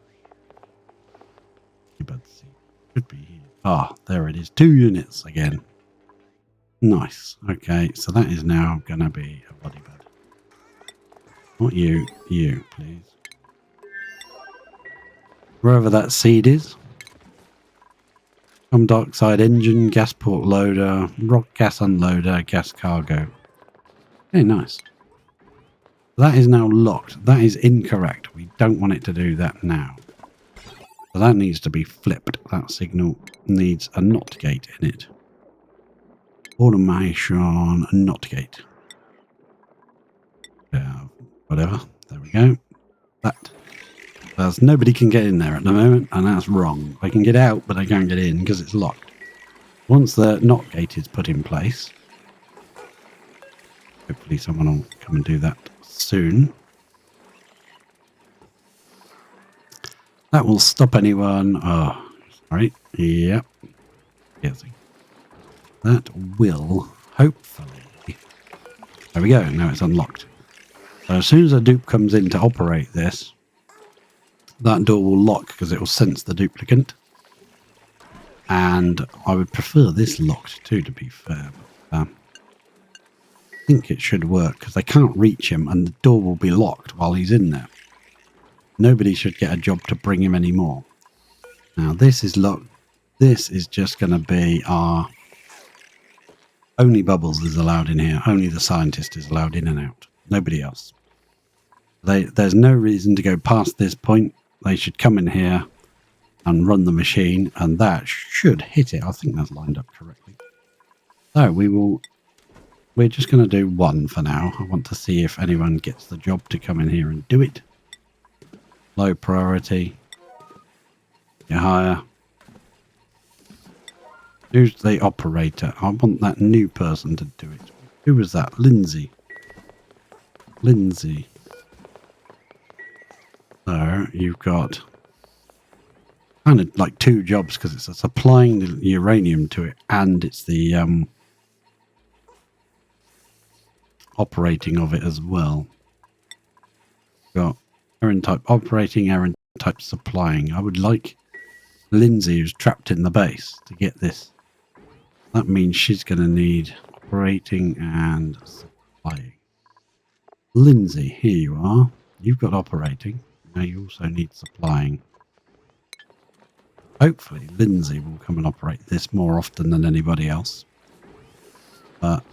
seed. Should be here. Ah, there it is. 2 units again. Nice. Okay, so that is now going to be a body bed. Not you. You, please. Wherever that seed is. Carbon dioxide engine, gas port loader, rock gas unloader, gas cargo. Okay, nice. That is now locked. That is incorrect. We don't want it to do that now. So that needs to be flipped. That signal needs a NOT gate in it. Automation NOT gate. Whatever. There we go. That. There's nobody can get in there at the moment, and that's wrong. I can get out, but I can't get in because it's locked. Once the NOT gate is put in place, hopefully someone will come and do that soon. That will stop anyone. Oh, sorry. Yep. Yes. That will hopefully. There we go. Now it's unlocked. So as soon as a dupe comes in to operate this, that door will lock because it will sense the duplicant. And I would prefer this locked too, to be fair. But, I think it should work because they can't reach him and the door will be locked while he's in there. Nobody should get a job to bring him anymore. Now this is locked. This is just going to be our... Only Bubbles is allowed in here. Only the scientist is allowed in and out. Nobody else. There's no reason to go past this point. They should come in here and run the machine, and that should hit it. I think that's lined up correctly. So we're just going to do one for now. I want to see if anyone gets the job to come in here and do it. Low priority. Get higher. Who's the operator? I want that new person to do it. Who was that? Lindsay. Lindsay. So you've got kind of like two jobs because it's supplying the uranium to it and it's the operating of it as well. Got errand type operating, errand type supplying. I would like Lindsay, who's trapped in the base, to get this. That means she's going to need operating and supplying. Lindsay, here you are. You've got operating. Now you also need supplying. Hopefully Lindsay will come and operate this more often than anybody else. But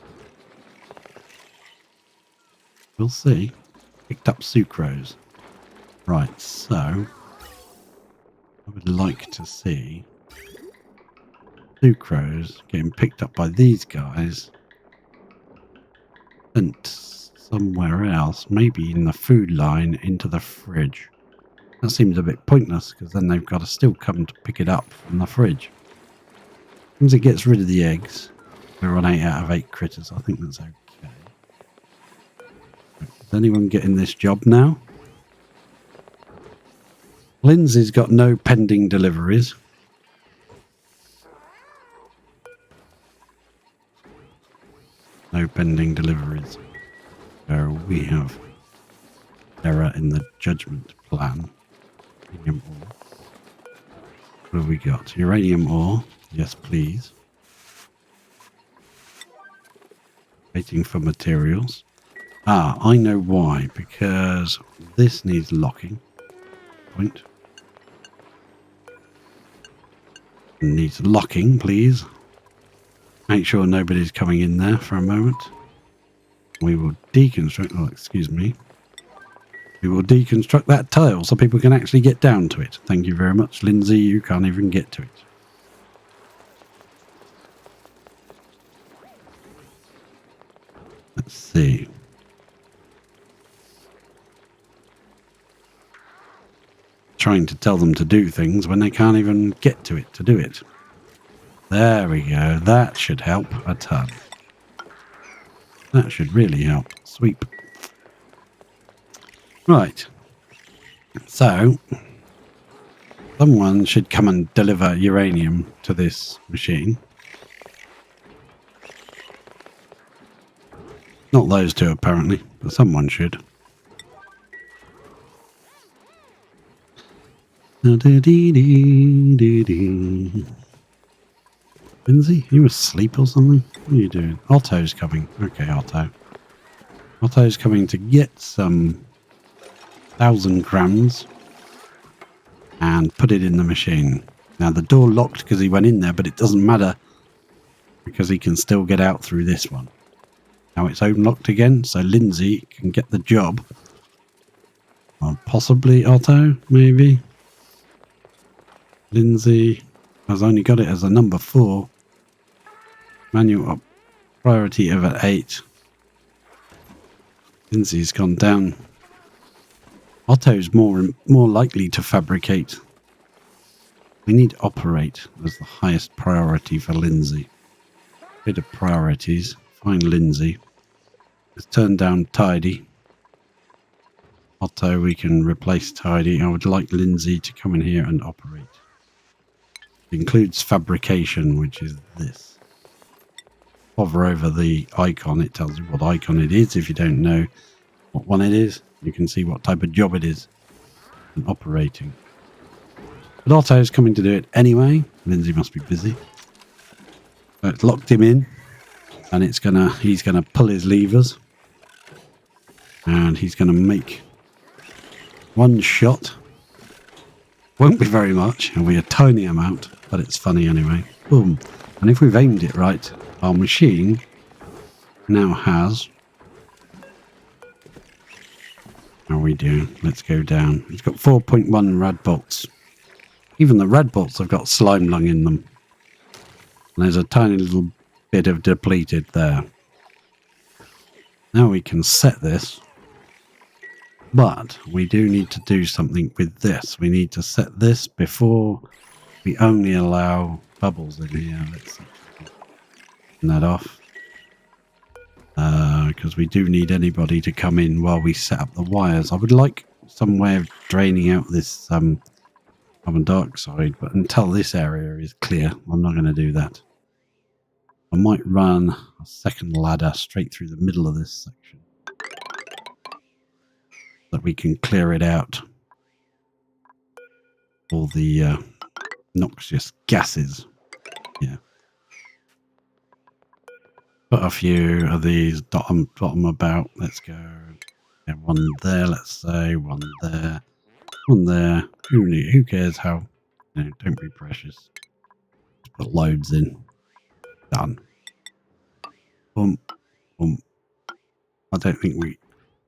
we'll see. Picked up sucrose. Right, so I would like to see sucrose getting picked up by these guys sent somewhere else, maybe in the food line into the fridge. That seems a bit pointless because then they've got to still come to pick it up from the fridge. Once it gets rid of the eggs, we're on 8 out of 8 critters. I think that's okay. Is anyone getting this job now? Lindsay's got no pending deliveries. No pending deliveries. So we have error in the judgment plan. Uranium ore. What have we got? Uranium ore. Yes, please. Waiting for materials. Ah, I know why. Because this needs locking. Point. Needs locking, please. Make sure nobody's coming in there for a moment. We will deconstruct... Oh, excuse me. We will deconstruct that tile so people can actually get down to it. Thank you very much, Lindsay. You can't even get to it. Let's see. Trying to tell them to do things when they can't even get to it to do it. There we go. That should help a ton. That should really help. Sweep. Right. So, someone should come and deliver uranium to this machine. Not those two, apparently, but someone should. Lindsay, you asleep or something? What are you doing? Otto's coming. Okay, Otto. Otto's coming to get some 1,000 grams and put it in the machine. Now the door locked because he went in there, but it doesn't matter because he can still get out through this one. Now it's unlocked again, so Lindsay can get the job. Or possibly Otto, maybe. Lindsay has only got it as a number 4. Manual priority of at 8. Lindsay's gone down. Otto's more likely to fabricate. We need operate as the highest priority for Lindsay. Bit of priorities. Find Lindsay. Let's turn down tidy. Otto, we can replace tidy. I would like Lindsay to come in here and operate. It includes fabrication, which is this. Hover over the icon, it tells you what icon it is. If you don't know what one it is, you can see what type of job it is and operating. But Otto's coming to do it anyway. Lindsay must be busy. So it's locked him in, and he's gonna pull his levers, and he's gonna make one shot. Won't be very much, it'll be a tiny amount, but it's funny anyway. Boom. And if we've aimed it right, our machine now has... How are we doing? Let's go down. It's got 4.1 rad bolts. Even the rad bolts have got slime lung in them. And there's a tiny little bit of depleted there. Now we can set this But we do need to do something with this. We need to set this before we only allow bubbles in here. Let's turn that off. Because we do need anybody to come in while we set up the wires. I would like some way of draining out this carbon dioxide, but until this area is clear, I'm not going to do that. I might run a second ladder straight through the middle of this section, so that we can clear it out. All the noxious gases. Yeah. Put a few of these, dot them about. Let's go. Yeah, one there, let's say. One there. One there. Who cares how? You know, don't be precious. Just put loads in. Done. Boom. Boom. I don't think we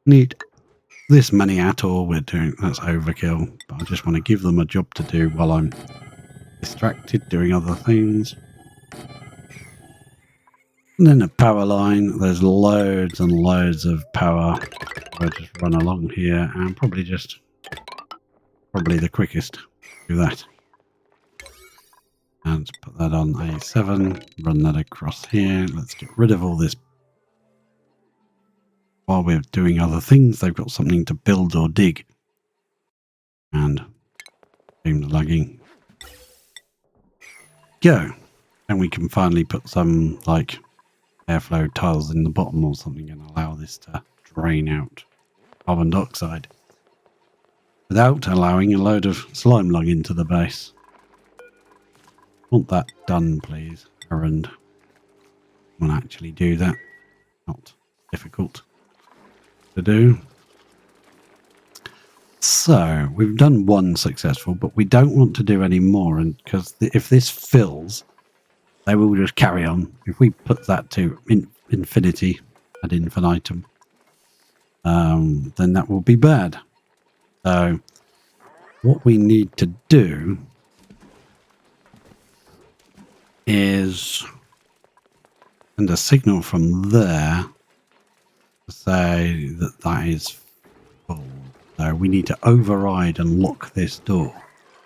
need this many at all. That's overkill. But I just want to give them a job to do while I'm distracted doing other things. And then a power line. There's loads and loads of power. I'll just run along here and probably the quickest do that. And put that on A7. Run that across here. Let's get rid of all this. While we're doing other things, they've got something to build or dig. And boom, lagging. Go. And we can finally put some like airflow tiles in the bottom or something and allow this to drain out carbon dioxide without allowing a load of slime lung into the base. Want that done, please. Errand. Want to actually do that. Not difficult to do. So we've done one successful, but we don't want to do any more, and because if this fills, they will just carry on. If we put that to infinity ad infinitum, then that will be bad. So what we need to do is send a signal from there to say that that is full. So we need to override and lock this door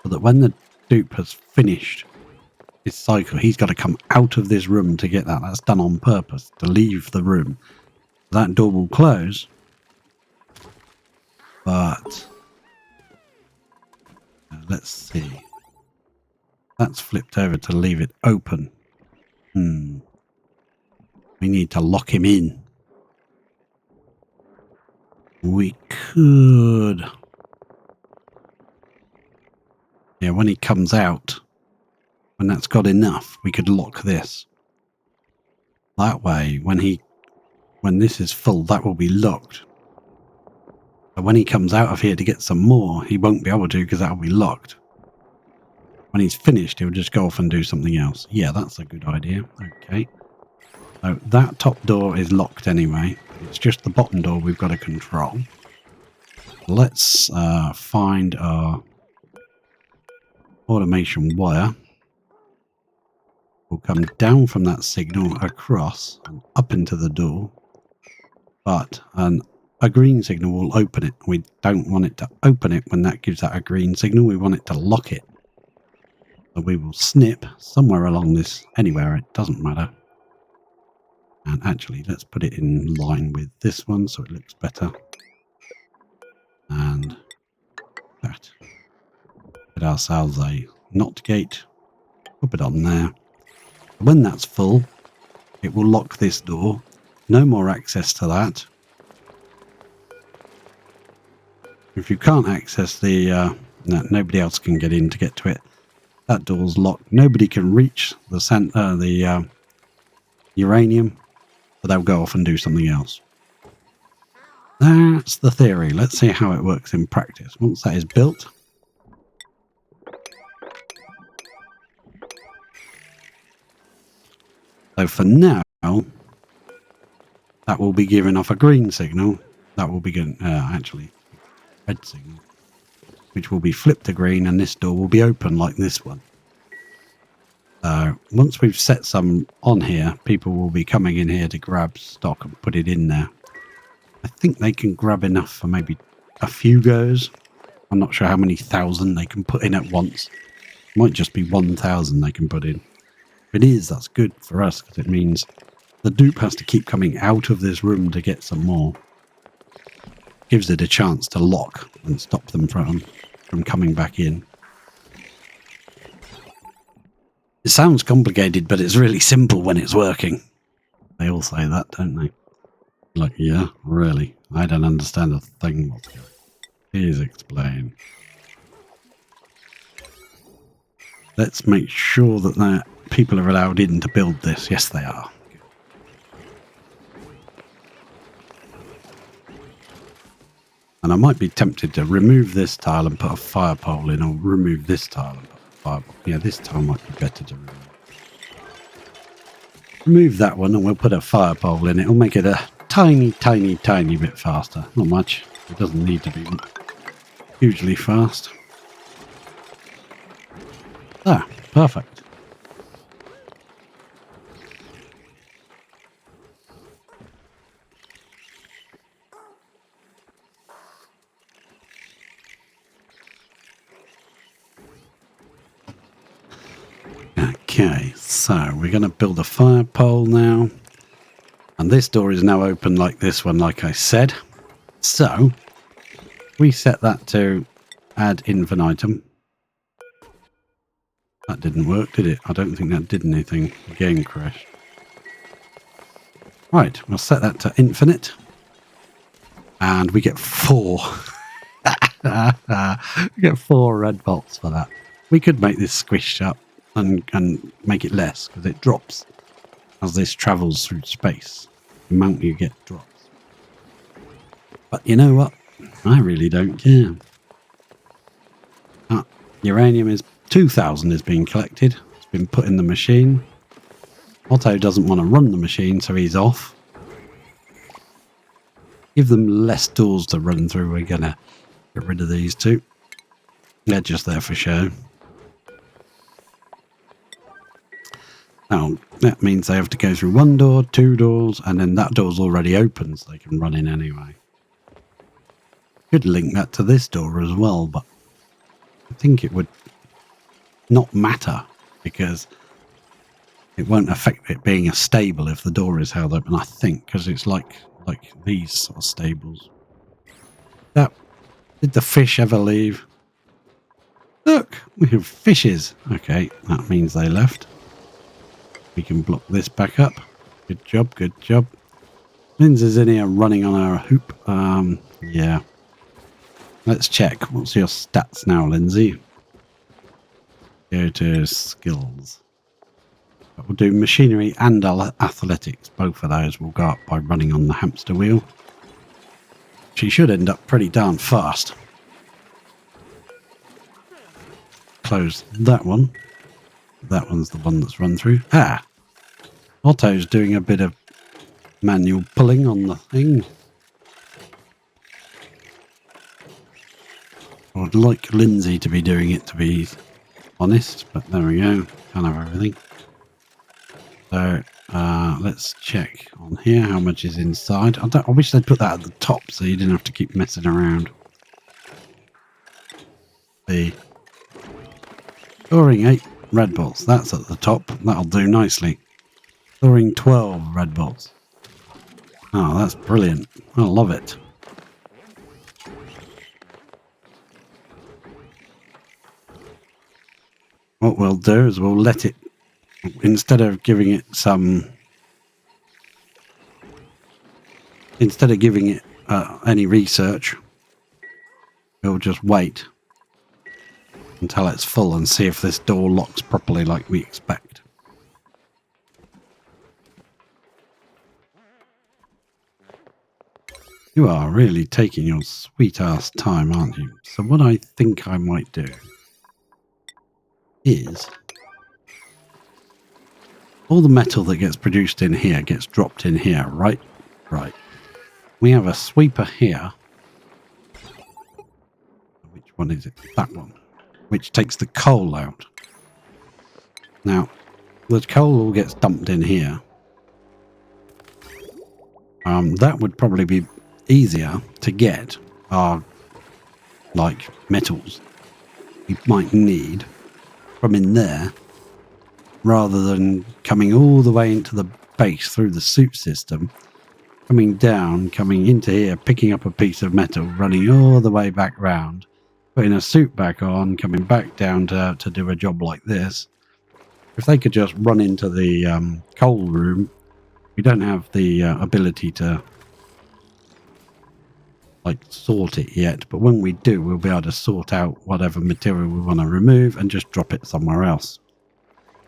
so that when the dupe has finished his cycle, he's got to come out of this room to get that. That's done on purpose, to leave the room. That door will close, but let's see. That's flipped over to leave it open. We need to lock him in. We could. Yeah, when he comes out, when that's got enough, we could lock this. That way, when this is full, that will be locked. But when he comes out of here to get some more, he won't be able to because that will be locked. When he's finished, he'll just go off and do something else. Yeah, that's a good idea. Okay. So that top door is locked anyway. It's just the bottom door we've got to control. Let's find our automation wire. We'll come down from that signal across and up into the door. But a green signal will open it. We don't want it to open it when that gives that a green signal. We want it to lock it. So we will snip somewhere along this, anywhere, it doesn't matter. And actually, let's put it in line with this one so it looks better. And that. Get ourselves a NOT gate. Put it on there. When that's full, it will lock this door. No more access to that. If you can't access the... no, nobody else can get in to get to it. That door's locked. Nobody can reach the uranium, but they'll go off and do something else. That's the theory. Let's see how it works in practice. Once that is built, so for now, that will be giving off a green signal. That will be getting, actually, red signal, which will be flipped to green, and this door will be open like this one. Once we've set some on here, people will be coming in here to grab stock and put it in there. I think they can grab enough for maybe a few goes. I'm not sure how many thousand they can put in at once. Might just be 1,000 they can put in. If it is, that's good for us because it means the dupe has to keep coming out of this room to get some more. Gives it a chance to lock and stop them from coming back in. It sounds complicated, but it's really simple when it's working. They all say that, don't they? Like, yeah, really? I don't understand a thing what's going on. Please explain. Let's make sure that people are allowed in to build this. Yes, they are. And I might be tempted to remove this tile and put a fire pole in, or remove this tile and put a fire pole. Yeah, this tile might be better to remove. Remove that one and we'll put a fire pole in. It'll make it a tiny, tiny, tiny bit faster. Not much. It doesn't need to be hugely fast. Ah, perfect. Okay, so we're going to build a fire pole now. And this door is now open like this one, like I said. So, we set that to add infinitum. That didn't work, did it? I don't think that did anything. The game crashed. Right, we'll set that to infinite. And we get 4. We get 4 red bolts for that. We could make this squished up and make it less, because it drops as this travels through space. The amount you get drops. But you know what? I really don't care. Uranium is 2,000 is being collected. It's been put in the machine. Otto doesn't want to run the machine, so he's off. Give them less doors to run through. We're going to get rid of these two. They're just there for show. Now, that means they have to go through 1 door, 2 doors, and then that door's already open, so they can run in anyway. Could link that to this door as well, but I think it would not matter, because it won't affect it being a stable if the door is held open, I think, because it's like these sort of stables. That, did the fish ever leave? Look, we have fishes. Okay, that means they left. We can block this back up. Good job, good job. Lindsay's in here running on our hoop. Yeah. Let's check. What's your stats now, Lindsay? Go to skills. We'll do machinery and athletics. Both of those will go up by running on the hamster wheel. She should end up pretty darn fast. Close that one. That one's the one that's run through. Ah! Otto's doing a bit of manual pulling on the thing. I would like Lindsay to be doing it, to be honest, but there we go. Can't have everything. So, let's check on here how much is inside. I wish they'd put that at the top so you didn't have to keep messing around. Storing 8 red bolts. That's at the top. That'll do nicely. Storing 12 red bolts. Oh, that's brilliant. I love it. What we'll do is we'll let it, instead of giving it any research, we'll just wait until it's full and see if this door locks properly like we expect. You are really taking your sweet ass time, aren't you? So what I think I might do is all the metal that gets produced in here gets dropped in here, right? Right. We have a sweeper here. Which one is it? That one. Which takes the coal out. Now, the coal all gets dumped in here. That would probably be easier to get. Our like metals you might need from in there, rather than coming all the way into the base through the suit system, coming down, coming into here, picking up a piece of metal, running all the way back round, putting a suit back on, coming back down to do a job like this. If they could just run into the coal room, we don't have the ability to like sort it yet, but when we do, we'll be able to sort out whatever material we want to remove and just drop it somewhere else.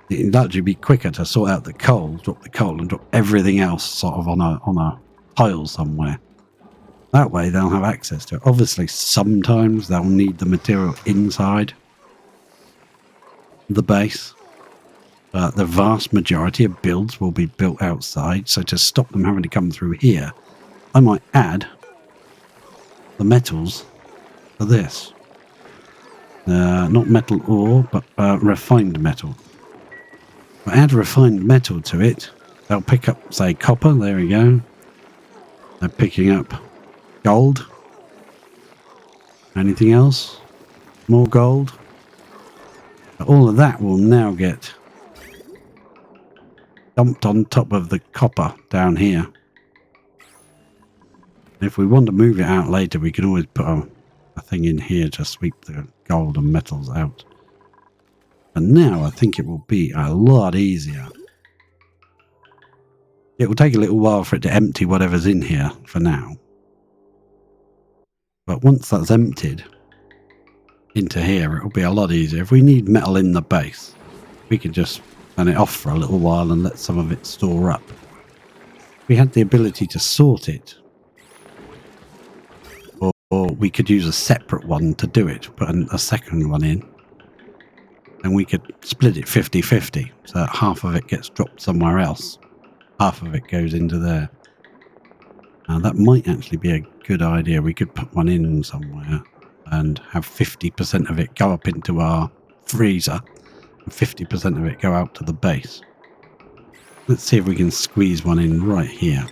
It'd actually be quicker to sort out the coal, drop the coal, and drop everything else sort of on a tile somewhere. That way they'll have access to it. Obviously, sometimes they'll need the material inside the base, but the vast majority of builds will be built outside, so to stop them having to come through here, I might add the metals for this. Not metal ore, but refined metal. If I add refined metal to it, they'll pick up, say, copper. There we go. They're picking up gold. Anything else? More gold. But all of that will now get dumped on top of the copper down here. If we want to move it out later, we can always put a thing in here to sweep the gold and metals out. And now I think it will be a lot easier. It will take a little while for it to empty whatever's in here for now. But once that's emptied into here, it will be a lot easier. If we need metal in the base, we can just turn it off for a little while and let some of it store up. If we had the ability to sort it, or we could use a separate one to do it, put a second one in, and we could split it 50-50, so that half of it gets dropped somewhere else, half of it goes into there. Now that might actually be a good idea. We could put one in somewhere and have 50% of it go up into our freezer and 50% of it go out to the base. Let's see if we can squeeze one in right here.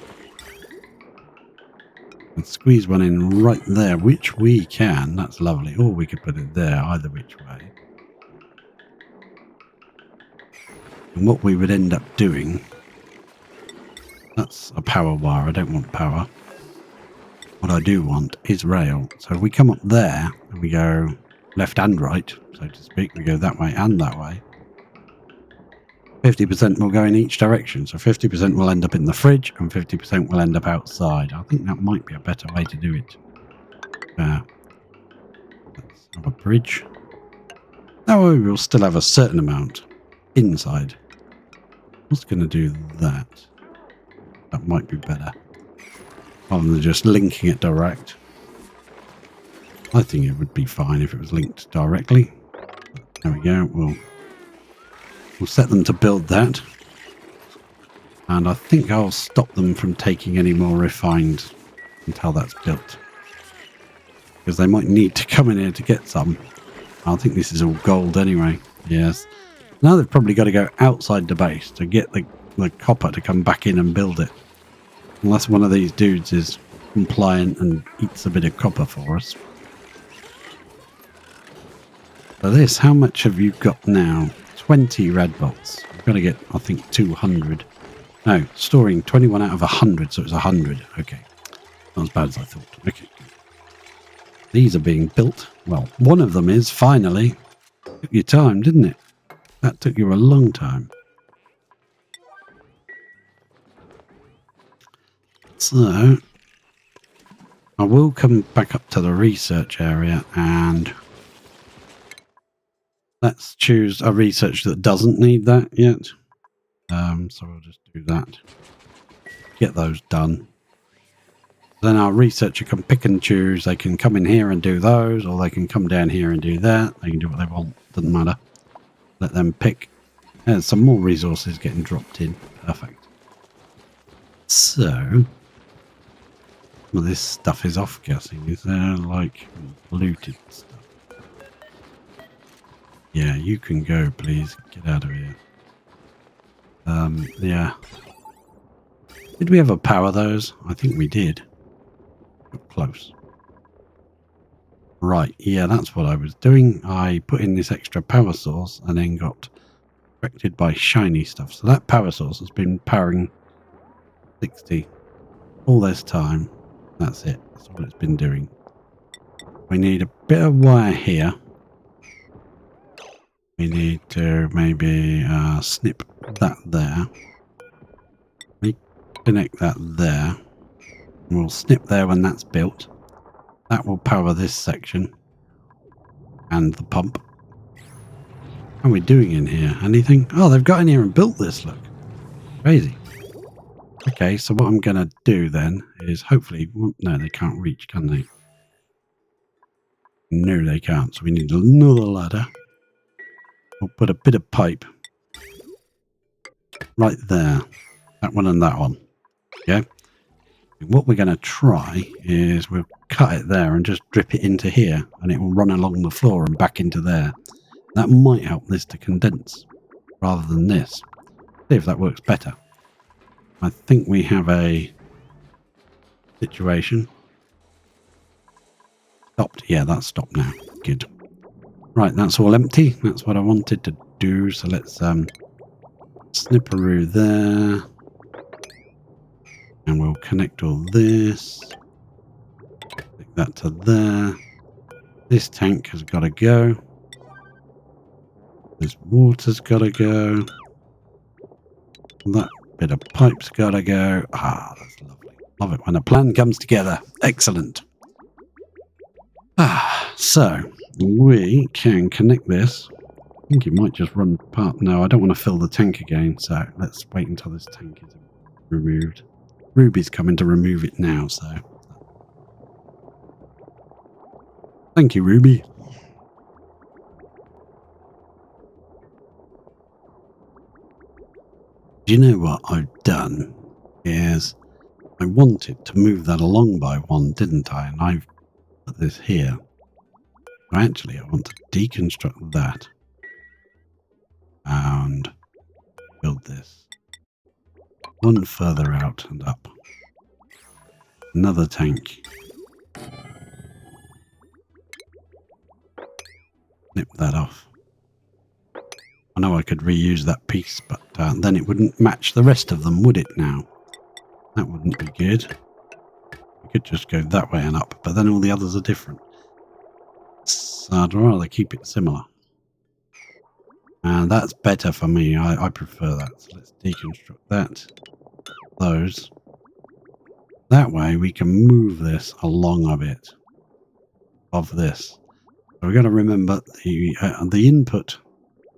And squeeze one in right there, which we can. That's lovely. Or we could put it there, either which way. And what we would end up doing, that's a power wire. I don't want power. What I do want is rail. So if we come up there and we go left and right, so to speak, we go that way and that way, 50% will go in each direction. So 50% will end up in the fridge and 50% will end up outside. I think that might be a better way to do it. Let's have a bridge. That way we'll still have a certain amount inside. I was going to do that. That might be better, rather than just linking it direct. I think it would be fine if it was linked directly. There we go. We'll set them to build that. And I think I'll stop them from taking any more refined until that's built. Because they might need to come in here to get some. I think this is all gold anyway. Yes. Now they've probably got to go outside the base to get the copper to come back in and build it. Unless one of these dudes is compliant and eats a bit of copper for us. So this, how much have you got now? 20 red bolts. We've got to get, I think, 200. No, storing 21 out of 100, so it's 100. Okay. Not as bad as I thought. Okay. These are being built. Well, one of them is, finally. Took your time, didn't it? That took you a long time. So, I will come back up to the research area and let's choose a research that doesn't need that yet. So we'll just do that. Get those done. Then our researcher can pick and choose. They can come in here and do those, or they can come down here and do that. They can do what they want. Doesn't matter. Let them pick. There's some more resources getting dropped in. Perfect. So, well, this stuff is off-gassing. Is there, like, looted stuff? Yeah, you can go, please. Get out of here. Yeah. Did we ever power those? I think we did. But close. Right, yeah, that's what I was doing. I put in this extra power source and then got affected by shiny stuff. So that power source has been powering 60 all this time. That's it. That's all it's been doing. We need a bit of wire here. We need to maybe snip that there. Reconnect that there. We'll snip there when that's built. That will power this section. And the pump. How are we doing in here? Anything? Oh, they've got in here and built this, look. Crazy. Okay, so what I'm going to do then is hopefully... No, they can't reach, can they? No, they can't. So we need another ladder. We'll put a bit of pipe right there. That one and that one. Yeah. What we're going to try is we'll cut it there and just drip it into here. And it will run along the floor and back into there. That might help this to condense rather than this. See if that works better. I think we have a situation. Stopped. Yeah, that's stopped now. Good. Right, that's all empty. That's what I wanted to do. So let's snipperoo there. And we'll connect all this. Connect that to there. This tank has got to go. This water's got to go. That bit of pipe's got to go. Ah, that's lovely. Love it when a plan comes together. Excellent. So we can connect this. I think it might just run part. No, I don't want to fill the tank again. So let's wait until this tank is removed. Ruby's coming to remove it now. So thank you, Ruby. Do you know what I've done? Is I wanted to move that along by one, didn't I? And I've put this here. Actually, I want to deconstruct that and build this one further out and up. Another tank. Snip that off. I know I could reuse that piece, but then it wouldn't match the rest of them, would it now? That wouldn't be good. We could just go that way and up, but then all the others are different. So I'd rather keep it similar. And that's better for me. I prefer that. So let's deconstruct that. Those. That way we can move this along a bit of this. So we've got to remember the input,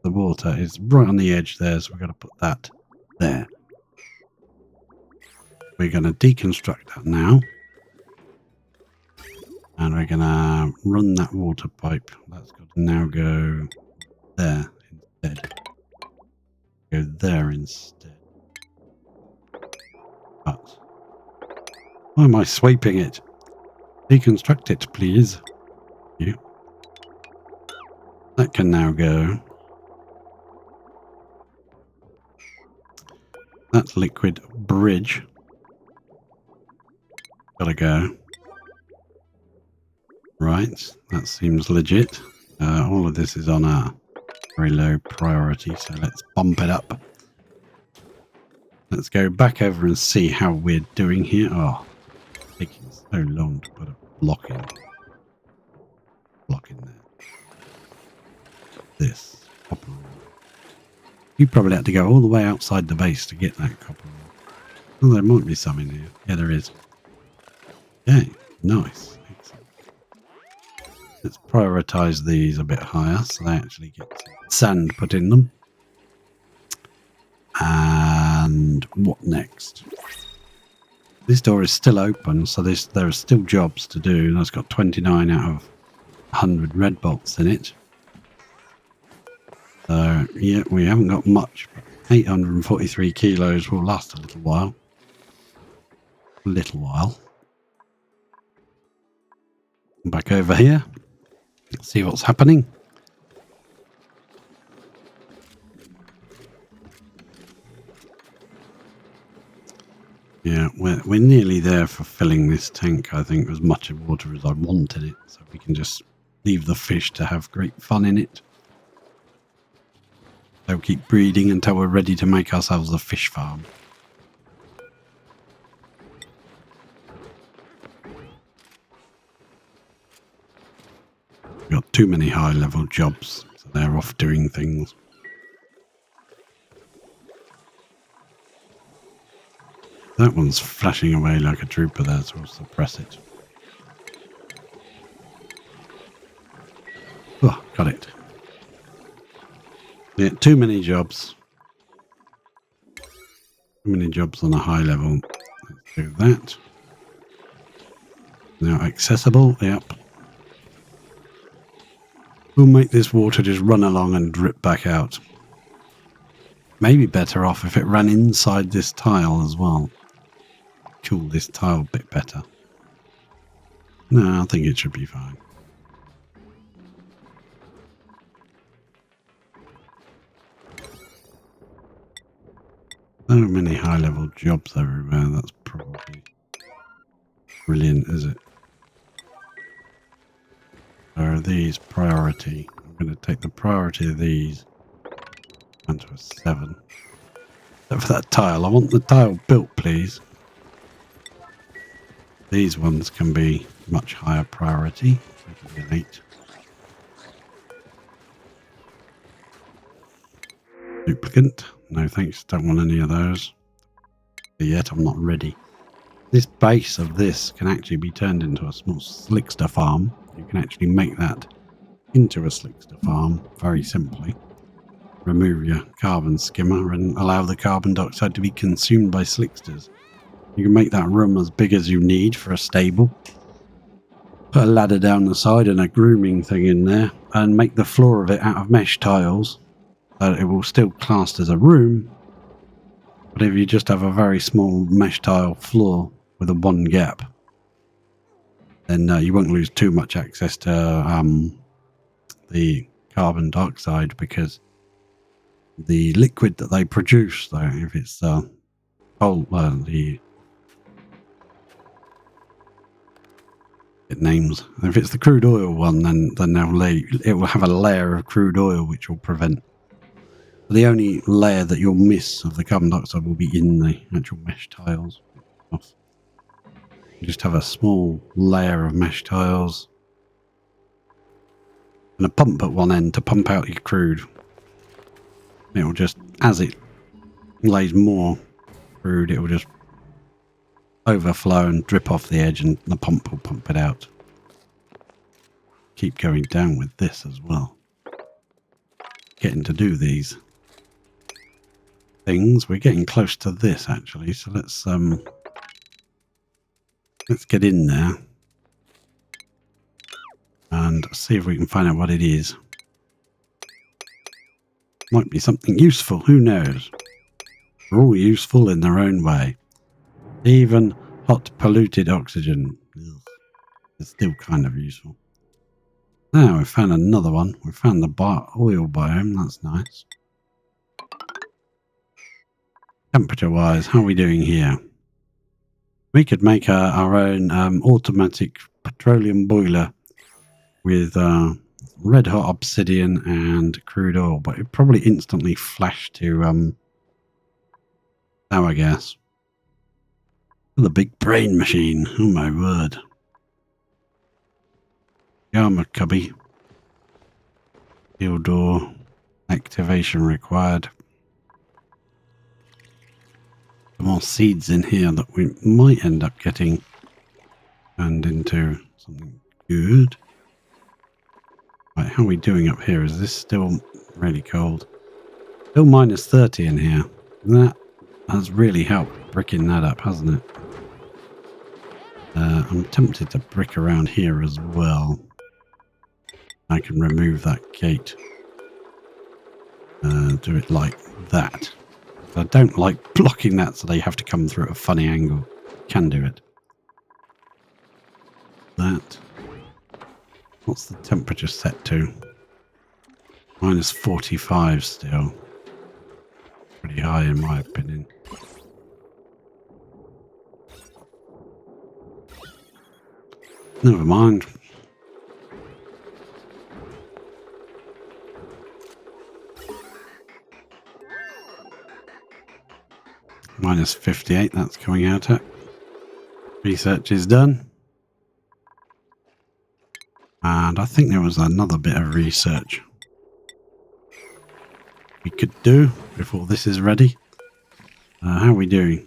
the water, is right on the edge there. So we've got to put that there. We're going to deconstruct that now. And we're going to run that water pipe. That's got to now go there instead. Go there instead. But why am I sweeping it? Deconstruct it, please. You. That can now go. That liquid bridge. Gotta go. Right, that seems legit. All of this is on a very low priority, so let's bump it up. Let's go back over and see how we're doing here. Oh, it's taking so long to put a block in. Block in there. This copper ore. You probably had to go all the way outside the base to get that copper ore. Oh, there might be some in here. Yeah, there is. Okay, nice. Let's prioritize these a bit higher so they actually get sand put in them. And what next? This door is still open, so there are still jobs to do. That's got 29 out of 100 red bolts in it. So, yeah, we haven't got much. 843 kilos will last a little while. Back over here. See what's happening. Yeah, we're nearly there for filling this tank, I think, as much of water as I want in it. So we can just leave the fish to have great fun in it. They'll keep breeding until we're ready to make ourselves a fish farm. We've got too many high-level jobs, so they're off doing things. That one's flashing away like a trooper there, so we'll suppress it. Oh, got it. Yeah, too many jobs. Too many jobs on a high level. Let's do that. Now accessible, yep. We'll make this water just run along and drip back out. Maybe better off if it ran inside this tile as well. Cool this tile a bit better. No, I think it should be fine. So many high-level jobs everywhere. That's probably brilliant, is it? Are these priority? I'm going to take the priority of these down to a 7. Except for that tile. I want the tile built, please. These ones can be much higher priority. They can be an 8. Duplicate. No thanks, don't want any of those. But yet I'm not ready. This base of this can actually be turned into a small slickster farm. You can actually make that into a slickster farm very simply. Remove your carbon skimmer and allow the carbon dioxide to be consumed by slicksters. You can make that room as big as you need for a stable. Put a ladder down the side and a grooming thing in there and make the floor of it out of mesh tiles. So it will still class as a room, but if you just have a very small mesh tile floor with a 1 gap, then you won't lose too much access to the carbon dioxide, because the liquid that they produce, though, if it's if it's the crude oil one, then it will have a layer of crude oil which will prevent. The only layer that you'll miss of the carbon dioxide will be in the actual mesh tiles. You just have a small layer of mesh tiles and a pump at one end to pump out your crude. It will just, as it lays more crude, it will just overflow and drip off the edge, and the pump will pump it out. Keep going down with this as well. Getting to do these things. We're getting close to this actually, so let's get in there and see if we can find out what it is. Might be something useful, who knows? They're all useful in their own way. Even hot polluted oxygen is still kind of useful. Now we've found another one. We found the oil biome, that's nice. Temperature wise, how are we doing here? We could make our own automatic petroleum boiler with red hot obsidian and crude oil, but it probably instantly flash to sour gas. The big brain machine, oh my word. Armor cubby. Steel door. Activation required. Some more seeds in here that we might end up getting turned into something good. Right, how are we doing up here? Is this still really cold? Still minus 30 in here. That has really helped bricking that up, hasn't it? I'm tempted to brick around here as well. I can remove that gate. Do it like that. I don't like blocking that, so they have to come through at a funny angle. Can do it. That. What's the temperature set to? Minus 45 still. Pretty high in my opinion. Never mind. minus 58, that's coming out at. Research is done. And I think there was another bit of research we could do before this is ready. How are we doing?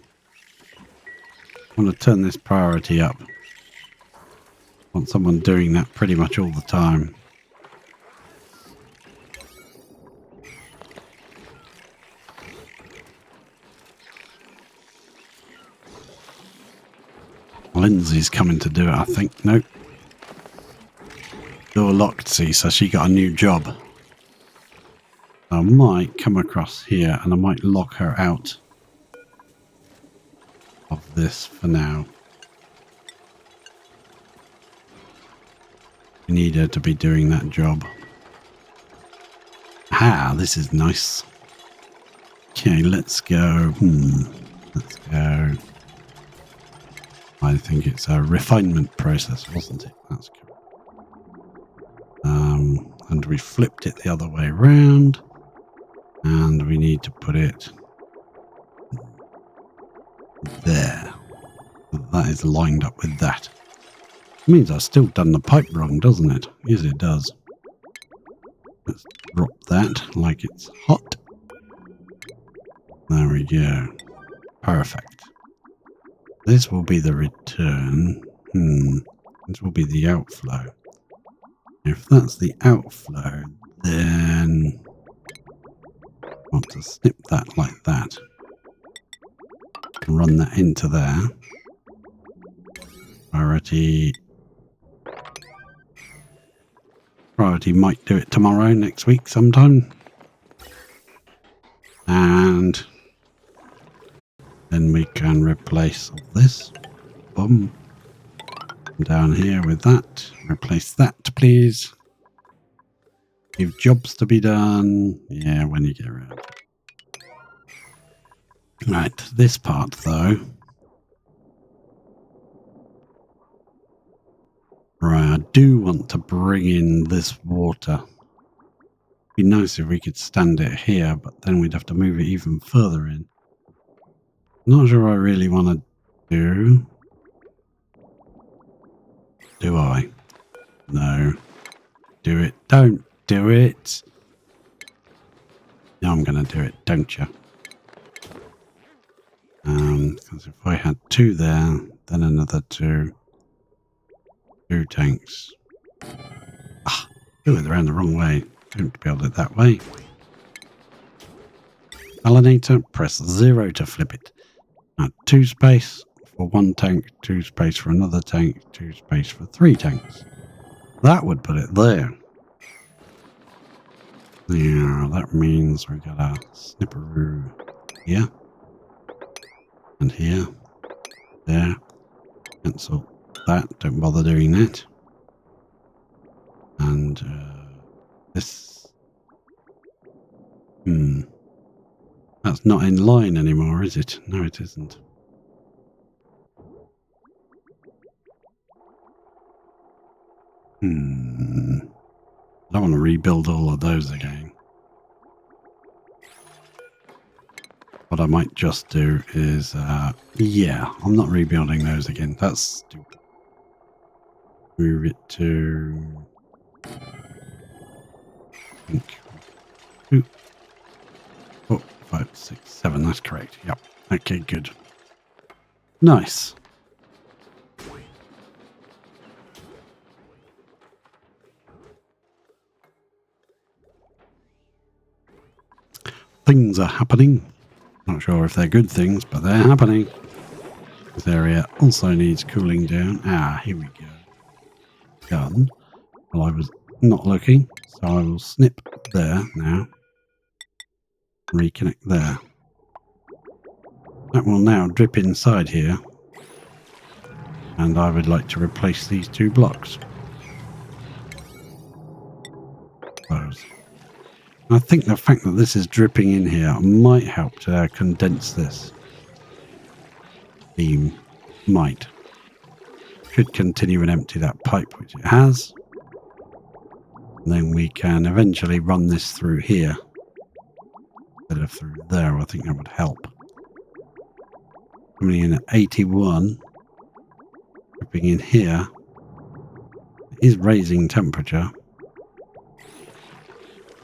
I want to turn this priority up. I want someone doing that pretty much all the time. Lindsay's coming to do it, I think. Nope. Door locked, see, so she got a new job. I might come across here and I might lock her out of this for now. We need her to be doing that job. Ah, this is nice. Okay, let's go. Let's go. I think it's a refinement process, wasn't it? That's cool. And we flipped it the other way around. And we need to put it there. That is lined up with that. It means I've still done the pipe wrong, doesn't it? Yes, it does. Let's drop that like it's hot. There we go. Perfect. This will be the return. This will be the outflow. If that's the outflow, then I want to snip that like that. And run that into there. Priority might do it tomorrow, next week sometime. And then we can replace all this. Boom. Down here with that. Replace that, please. Give jobs to be done. Yeah, when you get around. Right, this part though. Right, I do want to bring in this water. It'd be nice if we could stand it here, but then we'd have to move it even further in. Not sure I really want to do. Do I? No. Do it. Don't do it. No, I'm going to do it, don't you? Because if I had two there, then another two. Two tanks. Do it around the wrong way. Don't build it that way. Alanator, press 0 to flip it. Now 2 space for 1 tank, 2 space for another tank, 2 space for 3 tanks. That would put it there. Yeah, that means we got a snipperoo here. And here. There. Cancel that. Don't bother doing that. And this. That's not in line anymore, is it? No, it isn't. I don't want to rebuild all of those again. What I might just do is, yeah, I'm not rebuilding those again. That's stupid. Move it to... I think 2, 4, 5, 6, 7. That's correct. Yep. Okay, good. Nice. Things are happening. Not sure if they're good things, but they're happening. This area also needs cooling down. Here we go. Done. Well, I was not looking, so I will snip there now. Reconnect there. That will now drip inside here. And I would like to replace these 2 blocks. Close. I think the fact that this is dripping in here might help to condense this. Beam might. Should continue and empty that pipe, which it has. And then we can eventually run this through here. Instead of through there, I think that would help. coming in at 81. Dripping in here. It is raising temperature.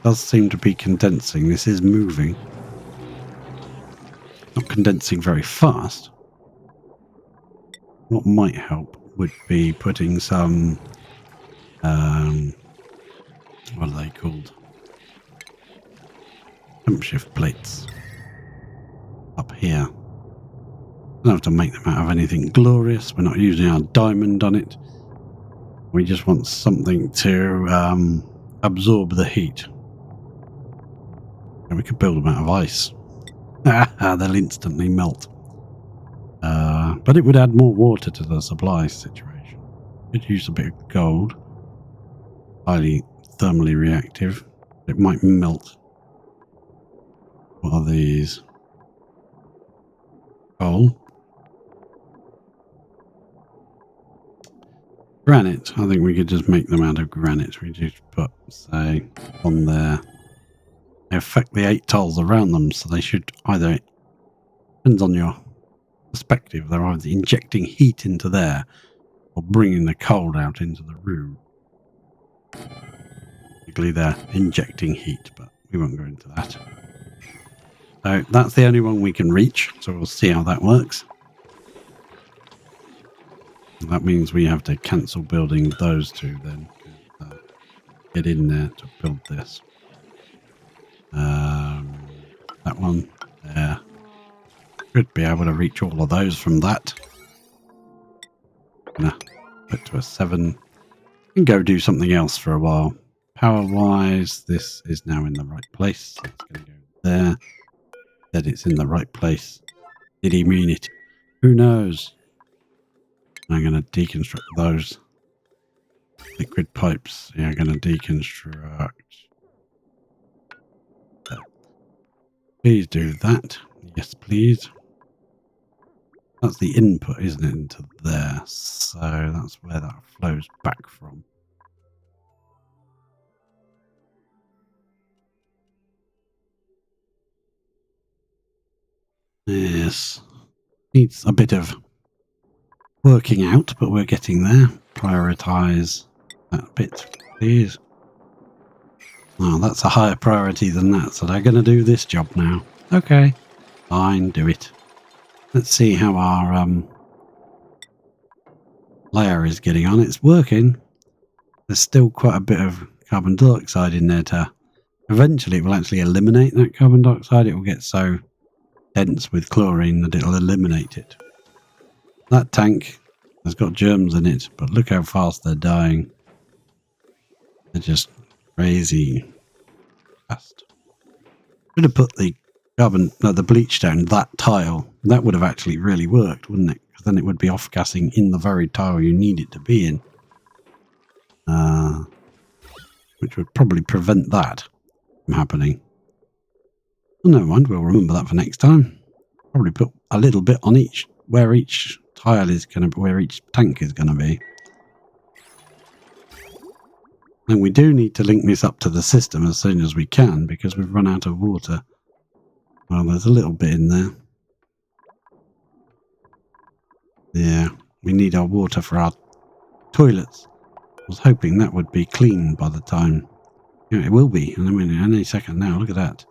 Does seem to be condensing. This is moving. Not condensing very fast. What might help would be putting some what are they called? Temp shift plates up here. Don't have to make them out of anything glorious. We're not using our diamond on it. We just want something to absorb the heat. And we could build them out of ice. They'll instantly melt. But it would add more water to the supply situation. Could use a bit of gold. Highly thermally reactive. It might melt. What are these? Coal. Granite. I think we could just make them out of granite. We just put, say, on there. They affect the 8 tiles around them, so they should either, depends on your perspective, they're either injecting heat into there or bringing the cold out into the room. Basically, they're injecting heat, but we won't go into that. So that's the only one we can reach, so we'll see how that works. That means we have to cancel building those two then. Get in there to build this. That one there. Should be able to reach all of those from that. Gonna put to a 7 and go do something else for a while. Power wise, this is now in the right place. So it's going to go there. Said it's in the right place. Did he mean it? Who knows? I'm going to deconstruct those liquid pipes. Yeah, I'm going to deconstruct. Please do that. Yes, please. That's the input, isn't it, into there? So that's where that flows back from. Yes. Needs a bit of working out, but we're getting there. Prioritize that bit, please. Oh, that's a higher priority than that, so they're going to do this job now. Okay, fine, do it. Let's see how our layer is getting on. It's working. There's still quite a bit of carbon dioxide in there to... Eventually, it will actually eliminate that carbon dioxide. It will get so dense with chlorine that it'll eliminate it. That tank has got germs in it, but look how fast they're dying. They're just crazy fast. Should have put the the bleach down that tile. That would have actually really worked, wouldn't it? Because then it would be off-gassing in the very tile you need it to be in. Which would probably prevent that from happening. Well, never mind, we'll remember that for next time. Probably put a little bit on where each tile is going to be, where each tank is going to be. And we do need to link this up to the system as soon as we can, because we've run out of water. Well, there's a little bit in there. Yeah, we need our water for our toilets. I was hoping that would be clean by the time... Yeah, it will be. And I mean, any second now, look at that.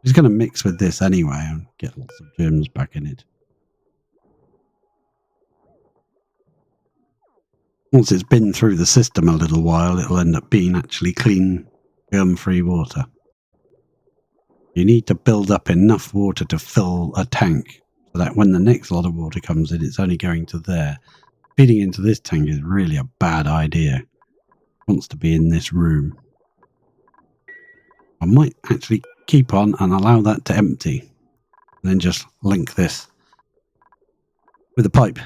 It's going to mix with this anyway and get lots of germs back in it. Once it's been through the system a little while, it'll end up being actually clean, germ-free water. You need to build up enough water to fill a tank so that when the next lot of water comes in, it's only going to there. Feeding into this tank is really a bad idea. It wants to be in this room. I might actually keep on and allow that to empty. And then just link this with a pipe.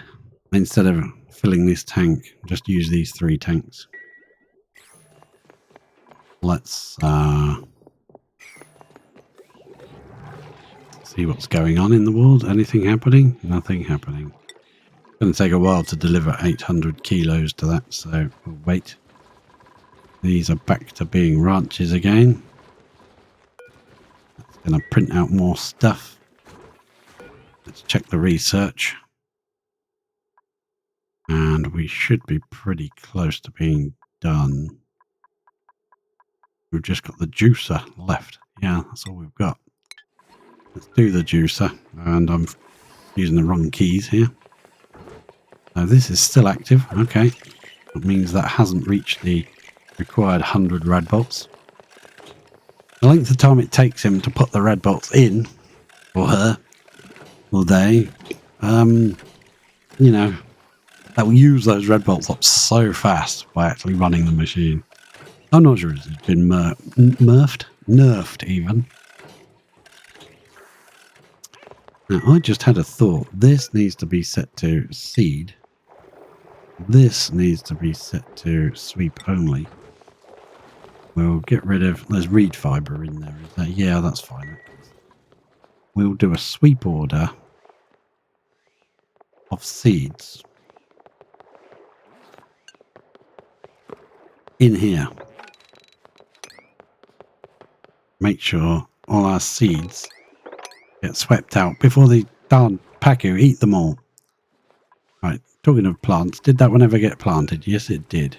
Instead of filling this tank, just use these 3 tanks. Let's see what's going on in the world. Anything happening? Nothing happening. It's going to take a while to deliver 800 kilos to that, so we'll wait. These are back to being ranches again. That's going to print out more stuff. Let's check the research. should be pretty close to being done. We've just got the juicer left. Yeah, that's all we've got. Let's do the juicer. And I'm using the wrong keys here. So this is still active. Okay. That means that hasn't reached the required 100 rad bolts. The length of time it takes him to put the rad bolts in, or her, or they, you know, that will use those red bolts up so fast by actually running the machine. I'm not sure it's been nerfed even. Now, I just had a thought. This needs to be set to seed. This needs to be set to sweep only. We'll get rid of... There's reed fibre in there. Is that? Yeah, that's fine. We'll do a sweep order of seeds in here. Make sure all our seeds get swept out before the darn Pacu eat them all. Right, talking of plants, did that one ever get planted? Yes, it did.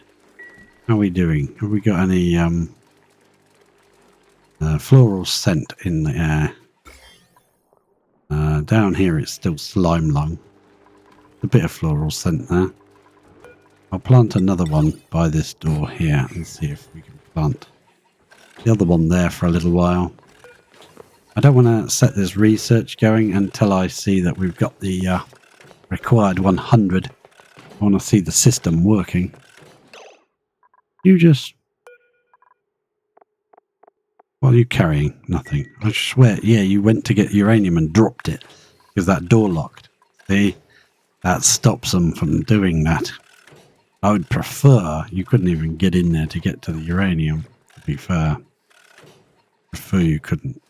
How are we doing? Have we got any floral scent in the air? Down here it's still slime lung. A bit of floral scent there. I'll plant another one by this door here and see if we can plant the other one there for a little while. I don't want to set this research going until I see that we've got the required 100. I want to see the system working. You just... What are you carrying? Nothing. I swear, yeah, you went to get uranium and dropped it because that door locked. See? That stops them from doing that. I would prefer you couldn't even get in there to get to the uranium, to be fair. Prefer you couldn't.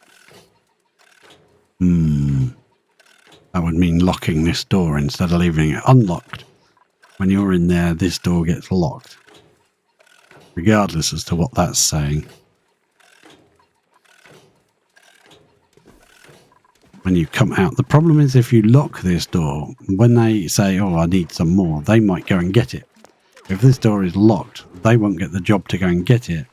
That would mean locking this door instead of leaving it unlocked. When you're in there, this door gets locked. Regardless as to what that's saying. When you come out, the problem is if you lock this door, when they say, oh, I need some more, they might go and get it. If this door is locked, they won't get the job to go and get it.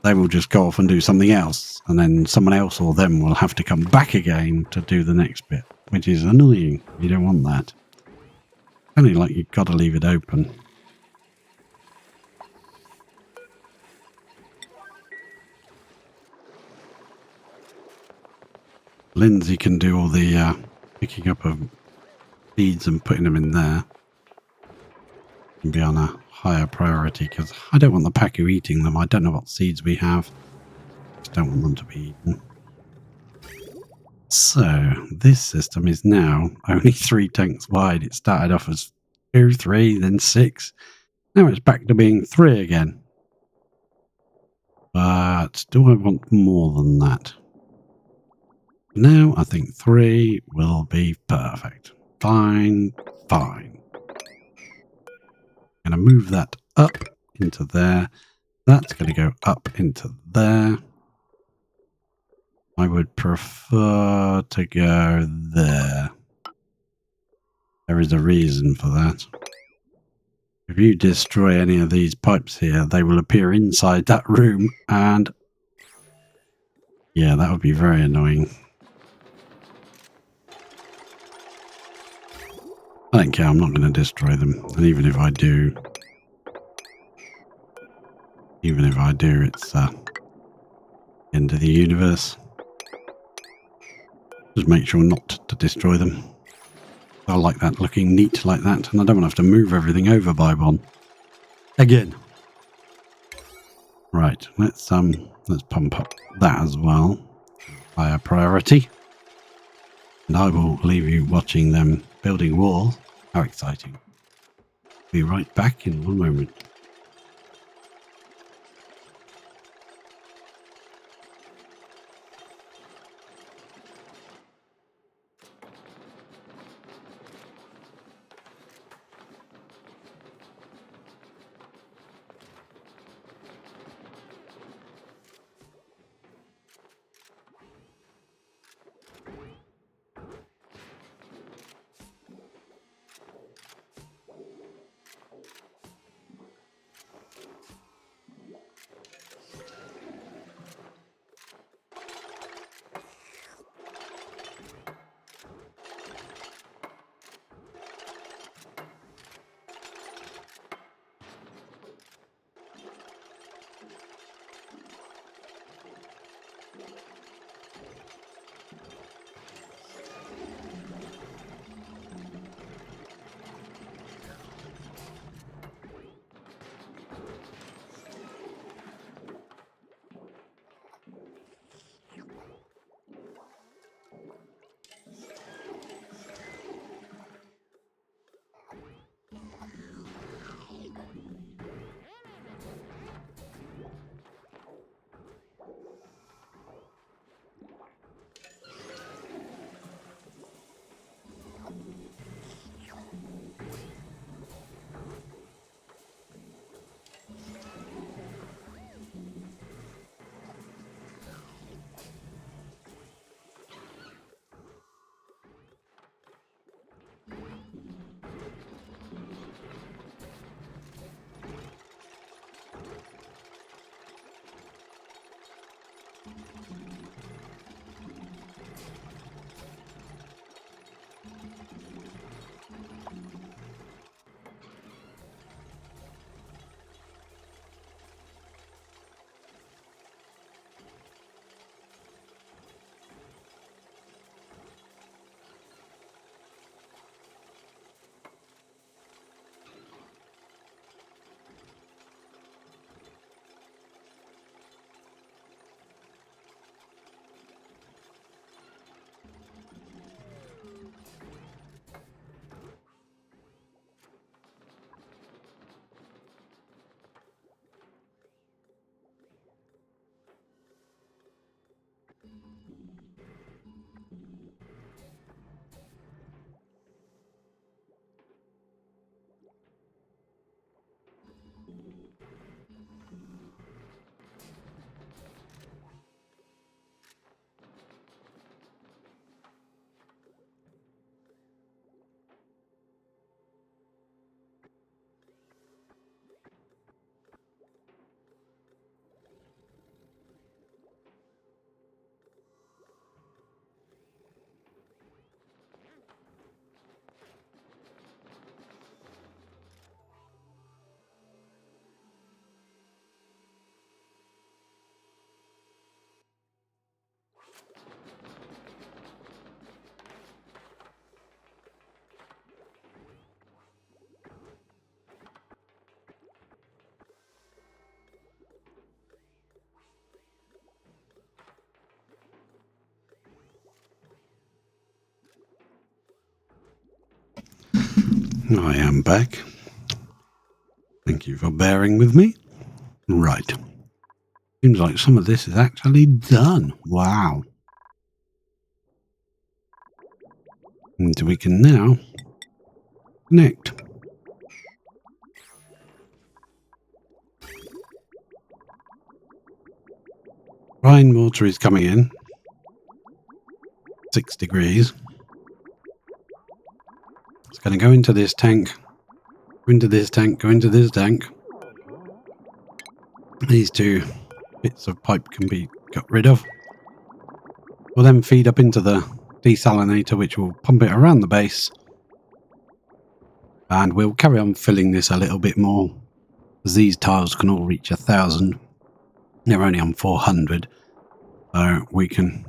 They will just go off and do something else, and then someone else or them will have to come back again to do the next bit, which is annoying. You don't want that. Only like you've got to leave it open. Lindsay can do all the picking up of seeds and putting them in there. And be on a higher priority because I don't want the Pacu eating them. I don't know what seeds we have. Just don't want them to be eaten. So this system is now only 3 tanks wide. It started off as 2, 3, then 6. Now it's back to being 3 again. But do I want more than that? Now I think 3 will be perfect. Fine, fine. I'm going to move that up into there. That's going to go up into there. I would prefer to go there. There is a reason for that. If you destroy any of these pipes here, they will appear inside that room and... yeah, that would be very annoying. I don't care, I'm not going to destroy them. And even if I do, it's end of the universe. Just make sure not to destroy them. I like that looking neat like that, and I don't want to have to move everything over by one. Again. Right, let's pump up that as well. Higher priority. And I will leave you watching them building walls. How exciting. Be right back in one moment. I am back. Thank you for bearing with me. Right. Seems like some of this is actually done. Wow. And we can now connect. Brine water is coming in. 6 degrees. It's going to go into this tank. Go into this tank. Go into this tank. These two bits of pipe can be got rid of. We'll then feed up into the desalinator, which will pump it around the base. And we'll carry on filling this a little bit more, as these tiles can all reach 1,000. They're only on 400. So we can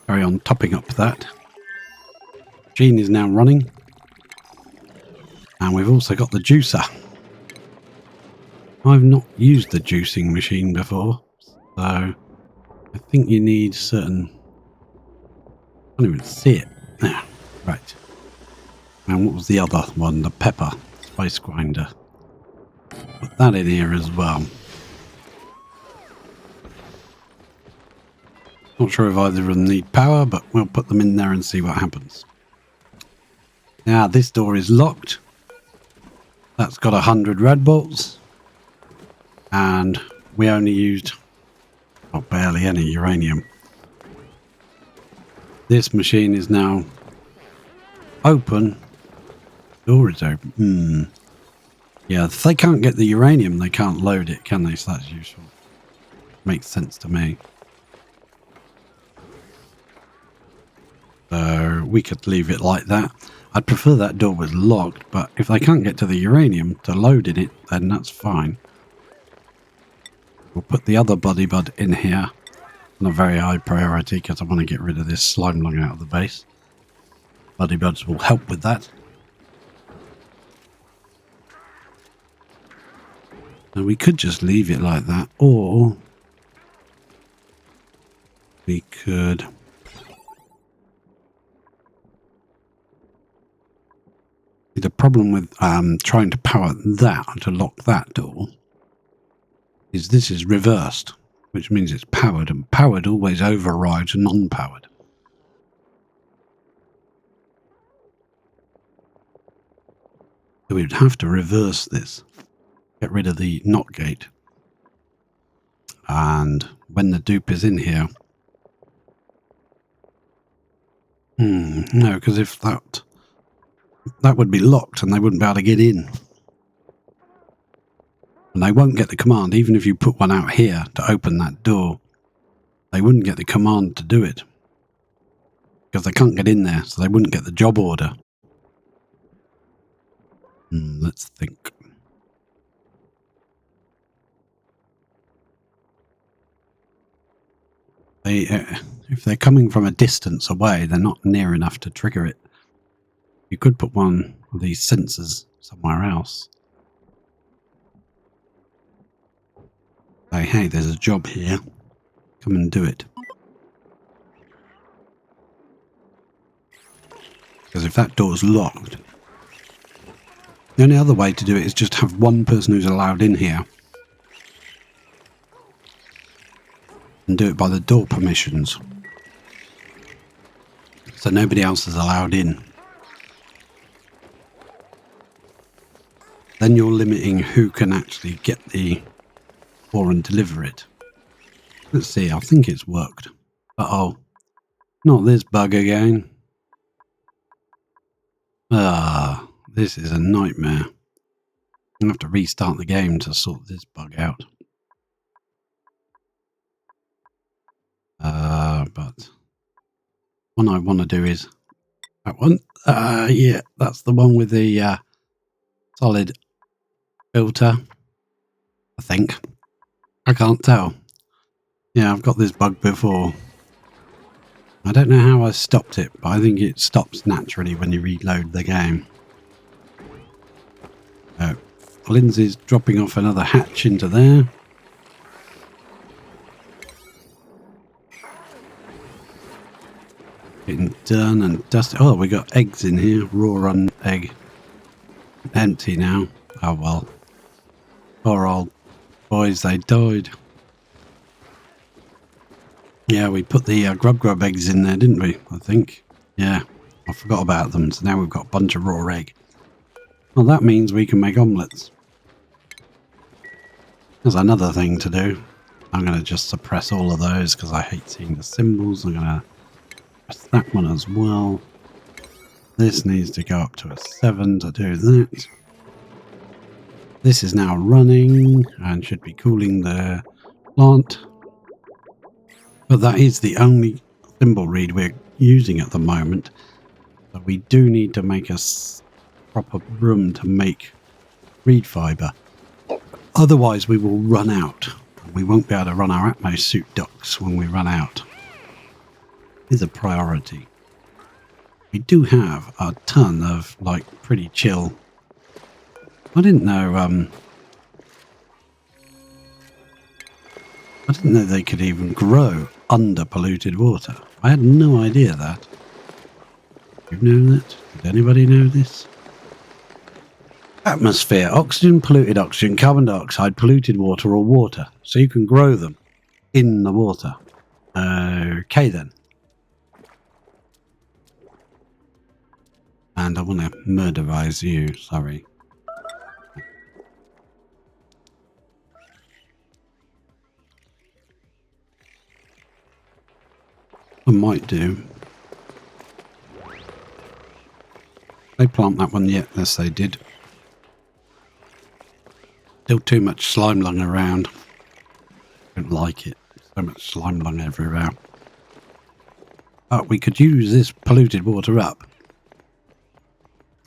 carry on topping up that. Machine is now running. And we've also got the juicer. I've not used the juicing machine before, so I think you need certain... I can't even see it. There, right. And what was the other one? The pepper spice grinder. Put that in here as well. Not sure if either of them need power, but we'll put them in there and see what happens. Now this door is locked. That's got 100 red bolts. And we only used barely any uranium. This machine is now open. Door is open. Yeah, if they can't get the uranium, they can't load it, can they? So that's useful. Makes sense to me. So we could leave it like that. I'd prefer that door was locked, but if they can't get to the uranium to load in it, then that's fine. We'll put the other buddy bud in here. Not very high priority because I want to get rid of this slime lung out of the base. Buddy buds will help with that. And we could just leave it like that, or we could the problem with trying to power that to lock that door is this is reversed, which means it's powered, and powered always overrides non-powered. So we'd have to reverse this, get rid of the not gate, and when the dupe is in here, no, because if that would be locked and they wouldn't be able to get in. And they won't get the command, even if you put one out here to open that door, they wouldn't get the command to do it. Because they can't get in there, so they wouldn't get the job order. Let's think. If they're coming from a distance away, they're not near enough to trigger it. You could put one of these sensors somewhere else. Say, hey, there's a job here. Come and do it. Because if that door's locked, the only other way to do it is just have one person who's allowed in here and do it by the door permissions. So nobody else is allowed in. Then you're limiting who can actually get the door and deliver it. Let's see, I think it's worked. Uh-oh. Not this bug again. This is a nightmare. I'm going to have to restart the game to sort this bug out. But one I want to do is that one. Yeah, that's the one with the solid filter, I think. I can't tell. Yeah, I've got this bug before. I don't know how I stopped it, but I think it stops naturally when you reload the game. Lindsay's dropping off another hatch into there. Getting done and dusted. Oh, we got eggs in here. Raw run egg. Empty now. Oh well. Poor old boys, they died. Yeah, we put the grub eggs in there, didn't we? I think. Yeah, I forgot about them. So now we've got a bunch of raw egg. Well, that means we can make omelettes. There's another thing to do. I'm going to just suppress all of those because I hate seeing the symbols. I'm going to press that one as well. This needs to go up to a 7 to do that. This is now running and should be cooling the plant. But that is the only symbol read we're using at the moment. So we do need to make a proper room to make reed fibre. Otherwise we will run out. We won't be able to run our Atmos suit ducts when we run out. Is a priority. We do have a ton of like pretty chill. I didn't know they could even grow under polluted water. I had no idea that. You know that? Did anybody know this? Atmosphere, oxygen, polluted oxygen, carbon dioxide, polluted water or water. So you can grow them in the water. Okay then. And I want to murderize you, sorry. I might do. They plant that one yet? Yes, they did. Still too much slime lung around. Don't like it. So much slime lung everywhere. But we could use this polluted water up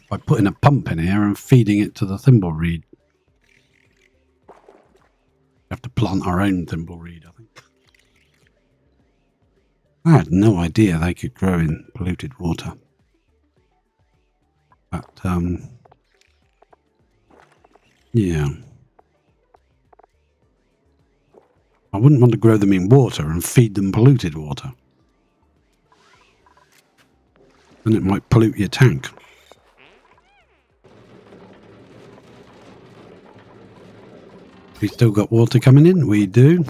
by putting a pump in here and feeding it to the thimble reed. We have to plant our own thimble reed, I think. I had no idea they could grow in polluted water. But, yeah. I wouldn't want to grow them in water and feed them polluted water. Then it might pollute your tank. We still got water coming in? We do.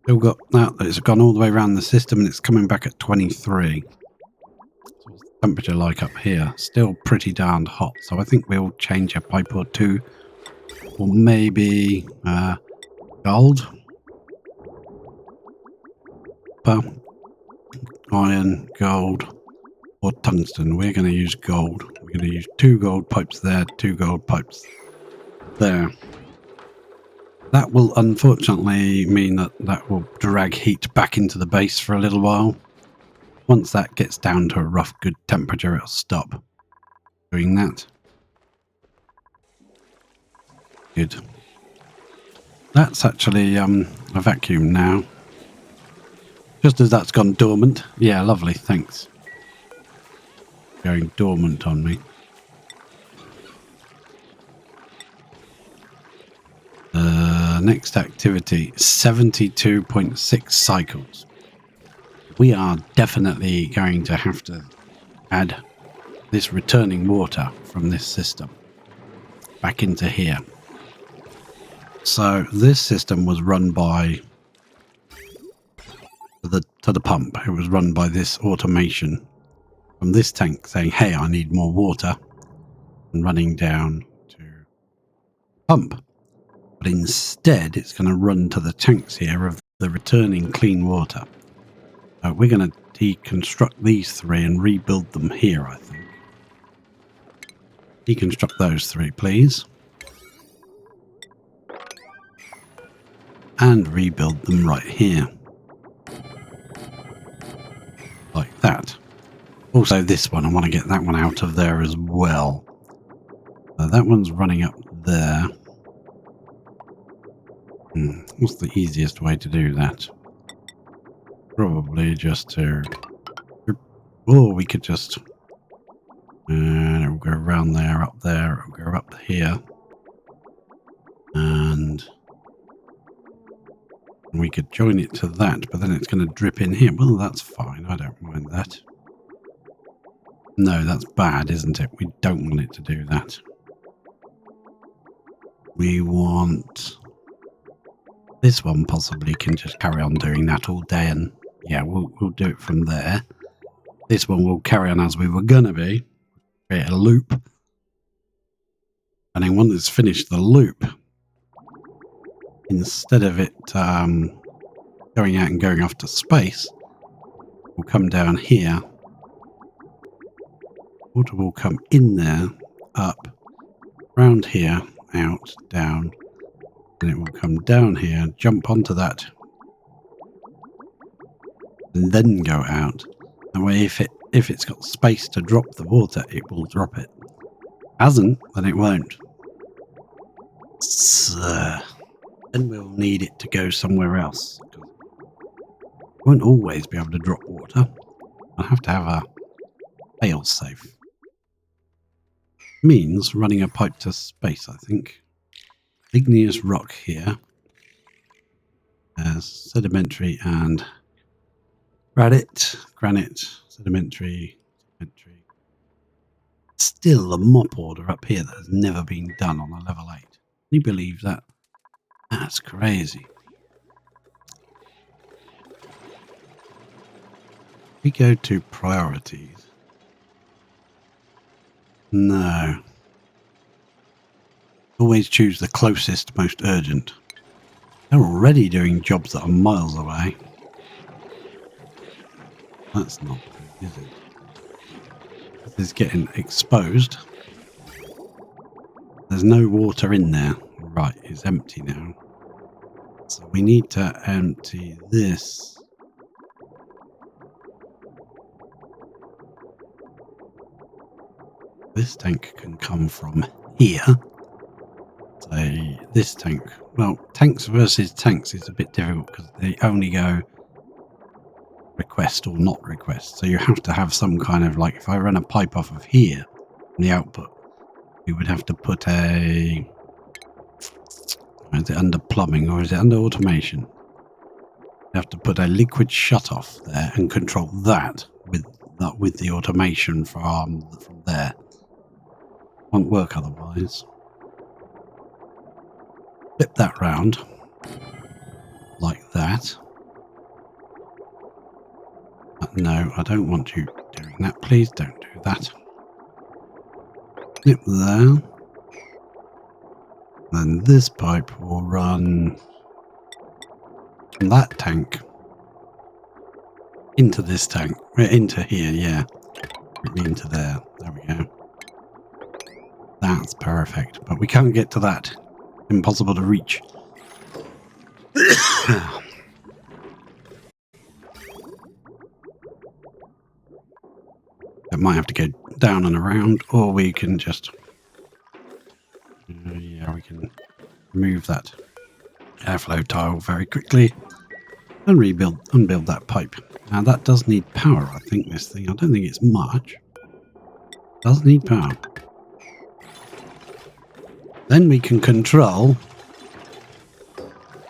Still got that. It's gone all the way around the system and it's coming back at 23. So what's the temperature like up here? Still pretty darned hot. So I think we'll change a pipe or two. Or maybe gold. Iron, gold, or tungsten. We're going to use gold. We're going to use 2 gold pipes there, 2 gold pipes there. That will unfortunately mean that will drag heat back into the base for a little while. Once that gets down to a rough, good temperature, it'll stop doing that. Good. That's actually a vacuum now. Just as that's gone dormant. Yeah, lovely, thanks. Going dormant on me. Next activity, 72.6 cycles. We are definitely going to have to add this returning water from this system back into here. So this system was run by to the pump. It was run by this automation from this tank saying, hey, I need more water, and running down to pump. But instead, it's going to run to the tanks here of the returning clean water. We're going to deconstruct these 3 and rebuild them here, I think. Deconstruct those 3, please. And rebuild them right here. Like that. Also this one, I want to get that one out of there as well. That one's running up there. What's the easiest way to do that? Probably just to... Or we could just... it'll go around there, it'll go up here. And... we could join it to that, but then it's going to drip in here. Well, that's fine. I don't mind that. No, that's bad, isn't it? We don't want it to do that. We want... this one possibly can just carry on doing that all day, and yeah, we'll do it from there. This one will carry on as we were going to be. Create a loop. And then once it's finished the loop, instead of it going out and going off to space, we'll come down here. Water will come in there, up, round here, out, down, and it will come down here, jump onto that, and then go out. That way, if it's got space to drop the water, it will drop it. Hasn't, then it won't. So, then we'll need it to go somewhere else. Won't always be able to drop water. I'll have to have a fail-safe. Means running a pipe to space, I think. Igneous rock here. Sedimentary and granite, sedimentary. Still a mop order up here that has never been done on a level 8. Can you believe that? That's crazy. We go to priorities. No. Always choose the closest, most urgent. They're already doing jobs that are miles away. That's not good, is it? This is getting exposed. There's no water in there. Right, it's empty now. So we need to empty this. This tank can come from here. Say this tank. Well, tanks versus tanks is a bit difficult because they only go request or not request. So you have to have some kind of, like, if I run a pipe off of here in the output, we would have to put a, is it under plumbing or is it under automation? You have to put a liquid shutoff there and control that with the automation from there. Won't work otherwise. Flip that round like that. No, I don't want you doing that. Please don't do that. Flip there. Then this pipe will run from that tank into this tank. Into here, yeah. Into there. There we go. That's perfect. But we can't get to that. Impossible to reach. It might have to go down and around, or we can just... yeah, we can remove that airflow tile very quickly and unbuild that pipe. Now that does need power, I think, this thing. I don't think it's much. It does need power. Then we can control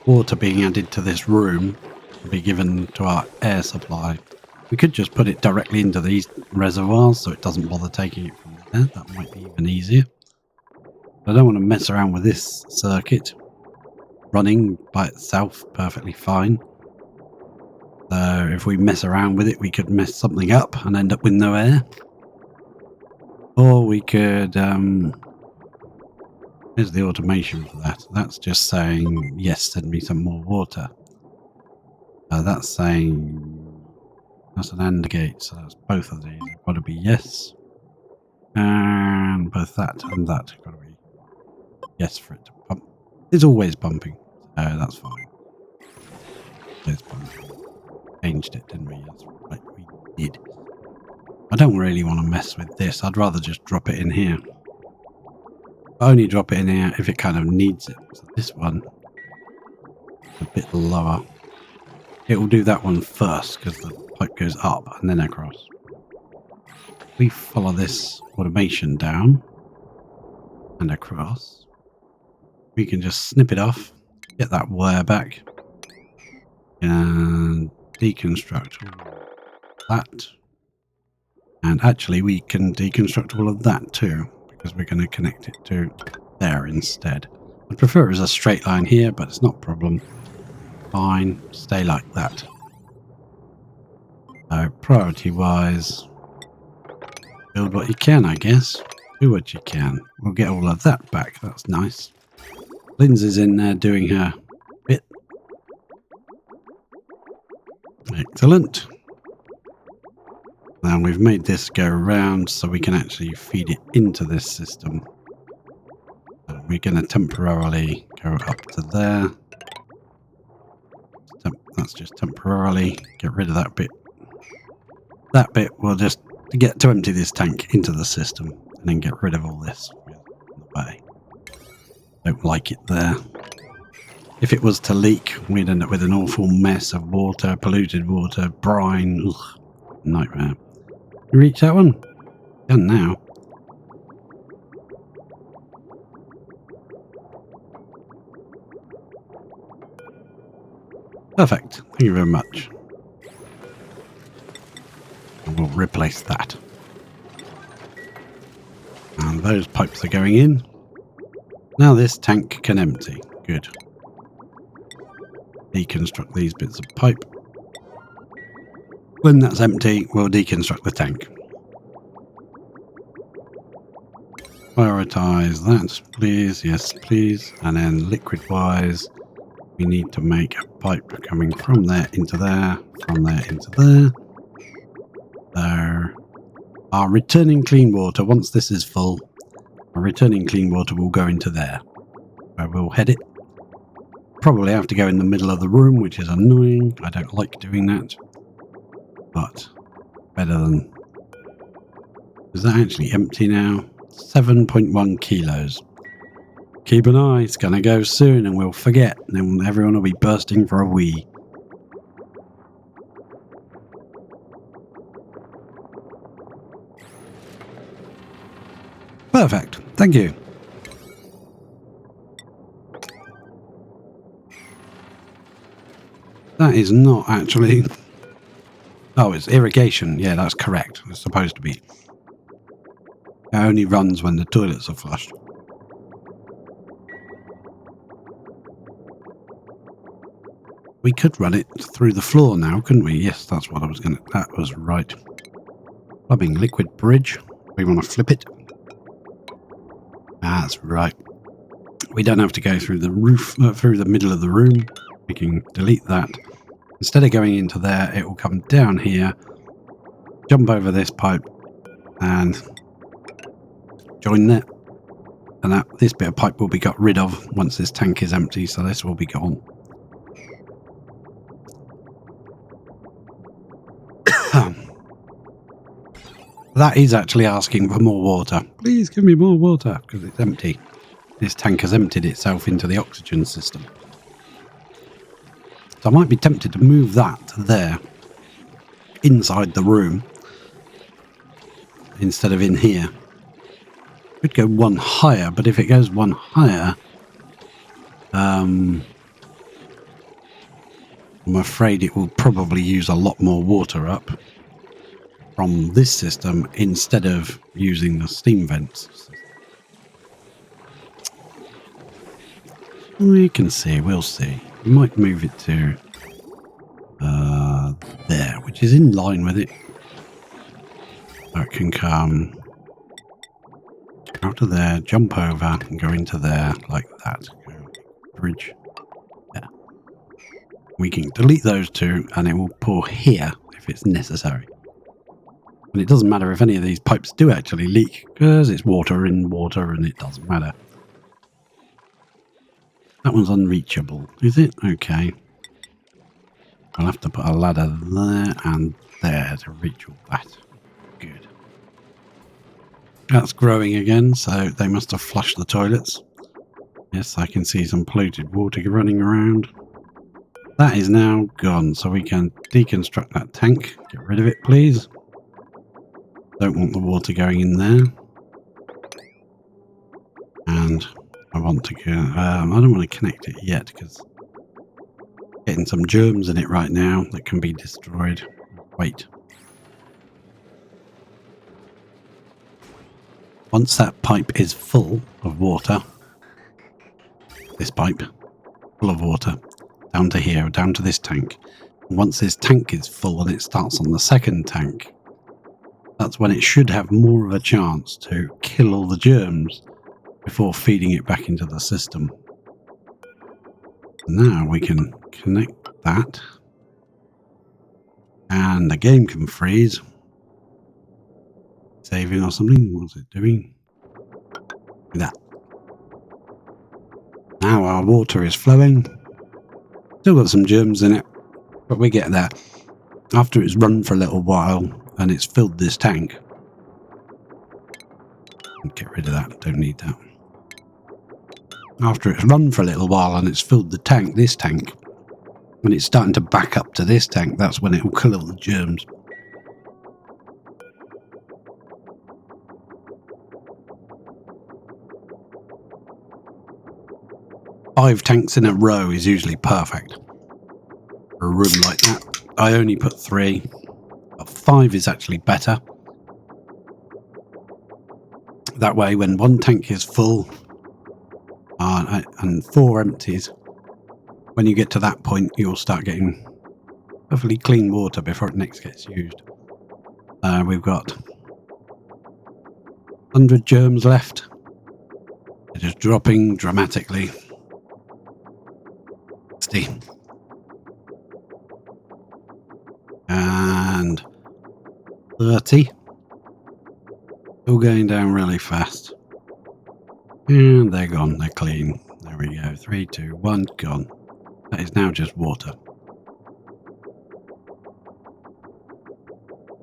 water being added to this room to be given to our air supply. We could just put it directly into these reservoirs so it doesn't bother taking it from there. That might be even easier. I don't want to mess around with this circuit running by itself perfectly fine. So if we mess around with it, we could mess something up and end up with no air. Or we could... here's the automation for that. That's just saying, yes, send me some more water. That's saying... that's an AND gate, so that's both of these. Got to be yes. And both that and that got to be yes for it to pump. It's always pumping, so that's fine. It's pumping. Changed it, didn't we? That's right, we did. I don't really want to mess with this. I'd rather just drop it in here. I only drop it in here if it kind of needs it. So this one is a bit lower. It will do that one first because the pipe goes up and then across. We follow this automation down and across. We can just snip it off, get that wire back, and deconstruct all that. And actually we can deconstruct all of that too, because we're going to connect it to there instead. I prefer it as a straight line here, but it's not a problem. Fine, stay like that. So priority wise, build what you can, I guess. Do what you can. We'll get all of that back. That's nice. Lindsay's in there doing her bit. Excellent. Now we've made this go around so we can actually feed it into this system. So we're going to temporarily go up to there. That's just temporarily. Get rid of that bit. That bit will just get to empty this tank into the system and then get rid of all this in the way. Don't like it there. If it was to leak, we'd end up with an awful mess of water, polluted water, brine. Ugh, nightmare. You reach that one? Done now. Perfect. Thank you very much. And we'll replace that. And those pipes are going in. Now this tank can empty. Good. Deconstruct these bits of pipe. When that's empty, we'll deconstruct the tank. Prioritize that, please. Yes, please. And then liquid-wise, we need to make a pipe coming from there into there, from there into there. So, our returning clean water, once this is full, our returning clean water will go into there. Where we'll head it. Probably have to go in the middle of the room, which is annoying. I don't like doing that. But better than... Is that actually empty now? 7.1 kilos. Keep an eye, it's going to go soon and we'll forget. And then everyone will be bursting for a wee. Perfect. Thank you. That is not actually... Oh, it's irrigation. Yeah, that's correct. It's supposed to be. It only runs when the toilets are flushed. We could run it through the floor now, couldn't we? Yes, that's what I was going to... That was right. Plumbing liquid bridge. We want to flip it. That's right. We don't have to go through the roof, through the middle of the room. We can delete that. Instead of going into there, it will come down here, jump over this pipe, and join there. And this bit of pipe will be got rid of once this tank is empty, so this will be gone. That is actually asking for more water. Please give me more water, because it's empty. This tank has emptied itself into the oxygen system. So I might be tempted to move that to there, inside the room, instead of in here. Could go one higher, but if it goes one higher, I'm afraid it will probably use a lot more water up from this system instead of using the steam vents. We can see, we'll see. We might move it to there, which is in line with it. So it can come out of there, jump over, and go into there like that. Bridge. Yeah. We can delete those two, and it will pour here if it's necessary. And it doesn't matter if any of these pipes do actually leak, because it's water in water, and it doesn't matter. That one's unreachable, is it? Okay. I'll have to put a ladder there and there to reach all that. Good. That's growing again, so they must have flushed the toilets. Yes, I can see some polluted water running around. That is now gone, so we can deconstruct that tank. Get rid of it, please. Don't want the water going in there. And I want to go... I don't want to connect it yet, because... getting some germs in it right now that can be destroyed. Wait. Once that pipe is full of water, this pipe, full of water, down to here, down to this tank. Once this tank is full and it starts on the second tank, that's when it should have more of a chance to kill all the germs before feeding it back into the system. Now we can connect that, and the game can freeze. Saving or something. What's it doing? That. Now our water is flowing. Still got some germs in it, but we get there. After it's run for a little while and it's filled this tank. Get rid of that. Don't need that. After it's run for a little while and it's filled the tank, this tank, when it's starting to back up to this tank, that's when it will kill all the germs. Five tanks in a row is usually perfect for a room like that. I only put 3, but 5 is actually better. That way, when one tank is full and 4 empties, when you get to that point, you'll start getting perfectly clean water before it next gets used. We've got 100 germs left. They're just dropping dramatically. 60. And 30. All going down really fast. And they're gone. They're clean. There we go. 3, 2, 1, gone. That is now just water.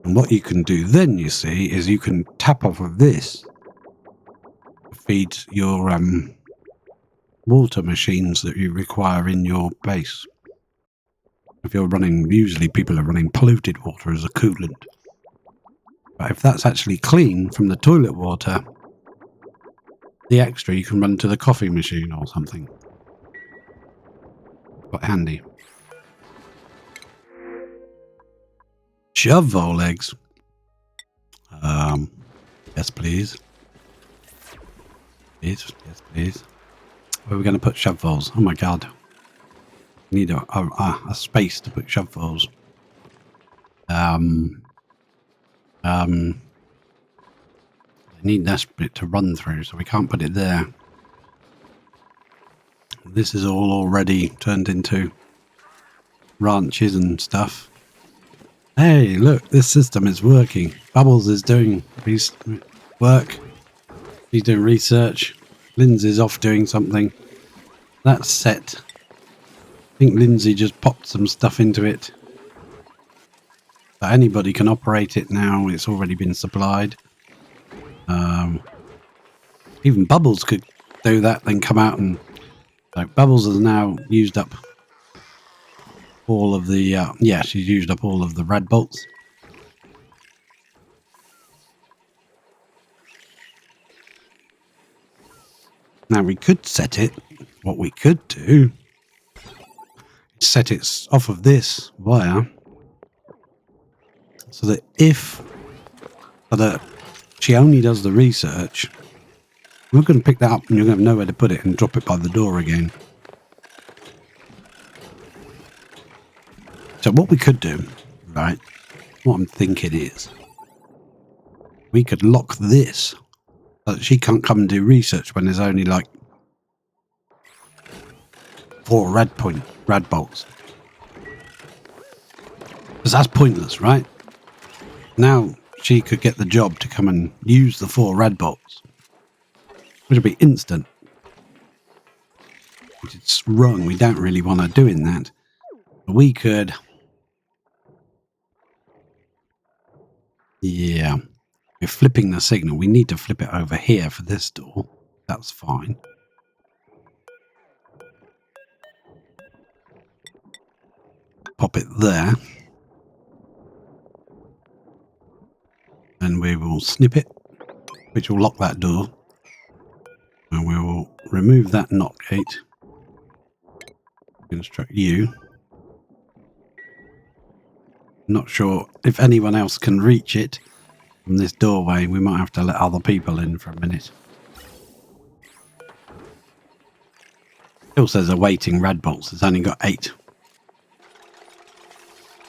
And what you can do then, you see, is you can tap off of this to feed your water machines that you require in your base. If you're running, usually people are running polluted water as a coolant. But if that's actually clean from the toilet water, the extra, you can run to the coffee machine or something. Quite handy. Shovel eggs. Yes, please. Please, yes, please. Where are we going to put shovels? Oh my god. Need a space to put shovels. I need this bit to run through, so we can't put it there. This is all already turned into ranches and stuff. Hey, look, this system is working. Bubbles is doing work. He's doing research. Lindsay's off doing something. That's set. I think Lindsay just popped some stuff into it. But anybody can operate it now. It's already been supplied. Even Bubbles could do that, then come out and... Like, Bubbles has now used up all of the... yeah, she's used up all of the red bolts. Now, we could set it... What we could do... Set it off of this wire... So that if... So that she only does the research... We're going to pick that up and you're going to have nowhere to put it and drop it by the door again. So what we could do, right, what I'm thinking is, we could lock this so that she can't come and do research when there's only like 4 red bolts. Because that's pointless, right? Now she could get the job to come and use the 4 red bolts. Which would be instant. It's wrong. We don't really want her doing that. But we could... Yeah. We're flipping the signal. We need to flip it over here for this door. That's fine. Pop it there. And we will snip it, which will lock that door. And we will remove that NOT gate. Instruct you. Not sure if anyone else can reach it from this doorway. We might have to let other people in for a minute. Still says awaiting red bolts. It's only got 8.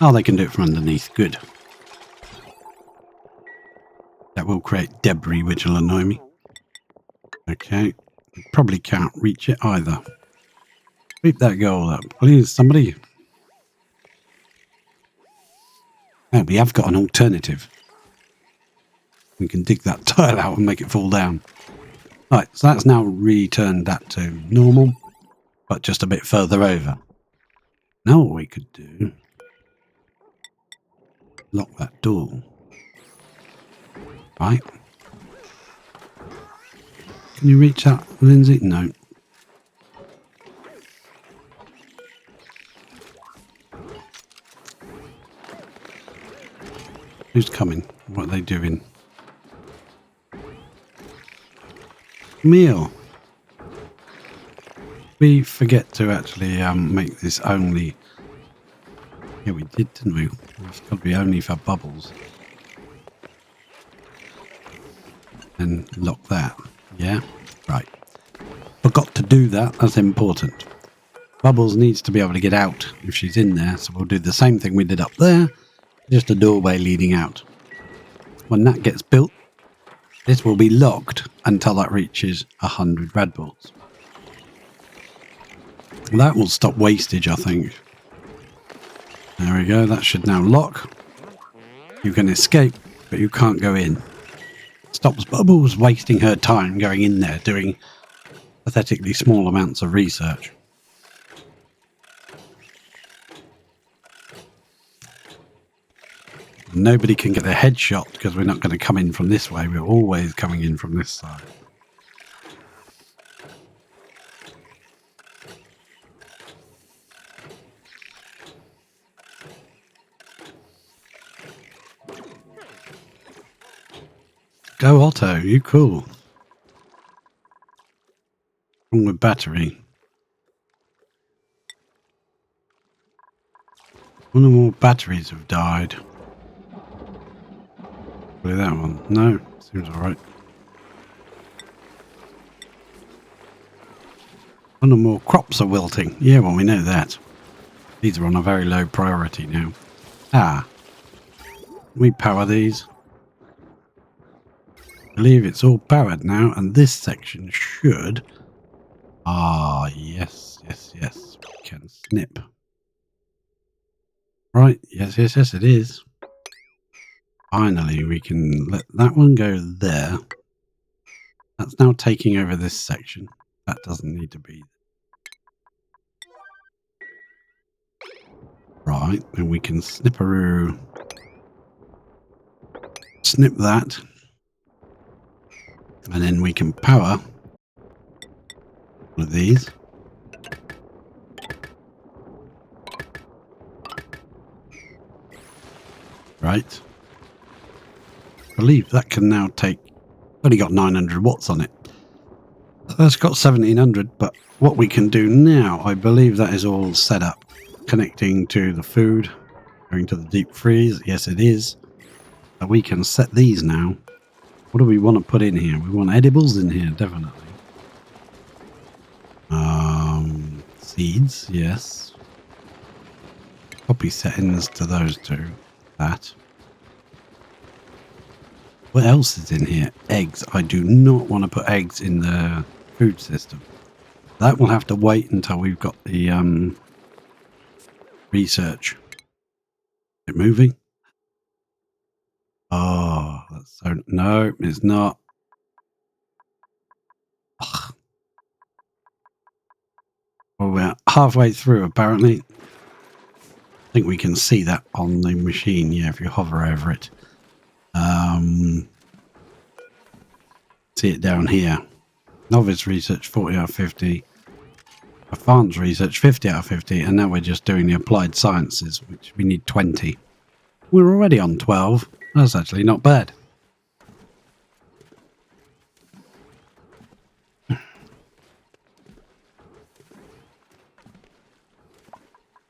Oh, they can do it from underneath. Good. That will create debris, which will annoy me. Okay. Probably can't reach it either. Sweep that goal up. Please, somebody. Oh, we have got an alternative. We can dig that tile out and make it fall down. Right, so that's now returned that to normal, but just a bit further over. Now what we could do... Lock that door. Right. Can you reach that, Lindsay? No. Who's coming? What are they doing? Meal. We forget to actually make this only... Yeah, we did, didn't we? It's got to be only for Bubbles. And lock that. Yeah? Right. Forgot to do that. That's important. Bubbles needs to be able to get out if she's in there, so we'll do the same thing we did up there. Just a doorway leading out. When that gets built, this will be locked until that reaches 100 red bolts. That will stop wastage, I think. There we go. That should now lock. You can escape, but you can't go in. Stops Bubbles wasting her time going in there doing pathetically small amounts of research. Nobody can get their head shot because we're not going to come in from this way. We're always coming in from this side. Go Otto, you cool. Wrong with battery. One or more batteries have died. Probably that one. No, seems alright. One or more crops are wilting. Yeah, well, we know that. These are on a very low priority now. Ah. We power these. I believe it's all powered now, and this section should... Ah, yes, yes, yes. We can snip. Right, yes, yes, yes, it is. Finally, we can let that one go there. That's now taking over this section. That doesn't need to be. Right, then we can snipperoo. Snip that. And then we can power one of these. Right. I believe that can now take... Only got 900 watts on it. That's got 1700, but what we can do now, I believe that is all set up. Connecting to the food, going to the deep freeze. Yes, it is. So we can set these now. What do we want to put in here? We want edibles in here, definitely. Seeds, yes. Copy settings to those two. That. What else is in here? Eggs. I do not want to put eggs in the food system. That will have to wait until we've got the research. Is it moving? Oh, that's so... No, it's not. Ugh. Well, we're halfway through, apparently. I think we can see that on the machine, yeah, if you hover over it. See it down here. Novice research 40 out of 50. Advanced research 50 out of 50. And now we're just doing the applied sciences, which we need 20. We're already on 12. That's actually not bad.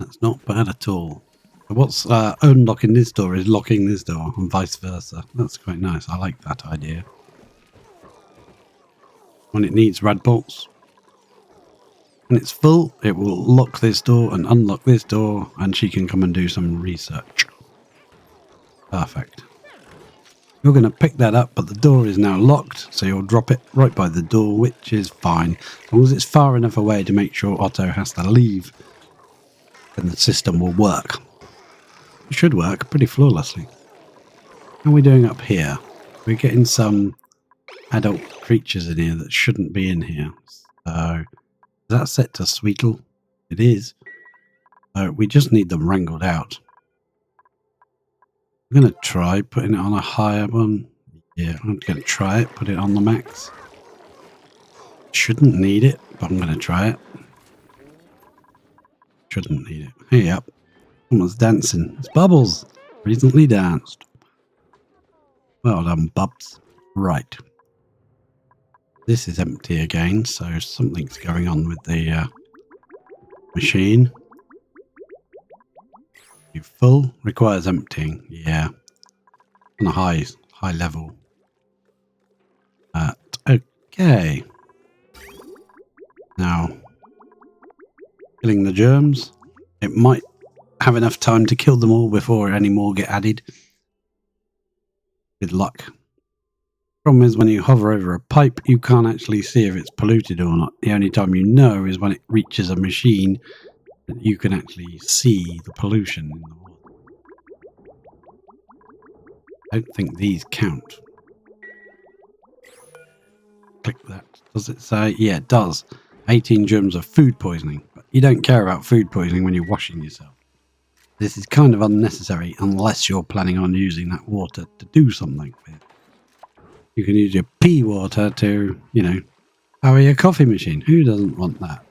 That's not bad at all. What's unlocking this door is locking this door and vice versa. That's quite nice. I like that idea. When it needs red bolts, when it's full, it will lock this door and unlock this door, and she can come and do some research. Perfect. You're going to pick that up, but the door is now locked, so you'll drop it right by the door, which is fine. As long as it's far enough away to make sure Otto has to leave, then the system will work. It should work pretty flawlessly. How are we doing up here? We're getting some adult creatures in here that shouldn't be in here. So, is that set to Sweetle? It is. So, we just need them wrangled out. I'm going to try putting it on a higher one. Yeah, I'm going to try it, put it on the max. Shouldn't need it, but I'm going to try it. Shouldn't need it. Hey up. Someone's dancing. It's Bubbles. Recently danced. Well done, Bubs. Right. This is empty again, so something's going on with the machine. You full? Requires emptying. Yeah. On a high level. Okay. Now, killing the germs. It might have enough time to kill them all before any more get added. Good luck. Problem is, when you hover over a pipe, you can't actually see if it's polluted or not. The only time you know is when it reaches a machine that you can actually see the pollution in the water. I don't think these count. Click that. Does it say? Yeah, it does. 18 germs of food poisoning. But you don't care about food poisoning when you're washing yourself. This is kind of unnecessary unless you're planning on using that water to do something with. You can use your pea water to, you know, power your coffee machine. Who doesn't want that?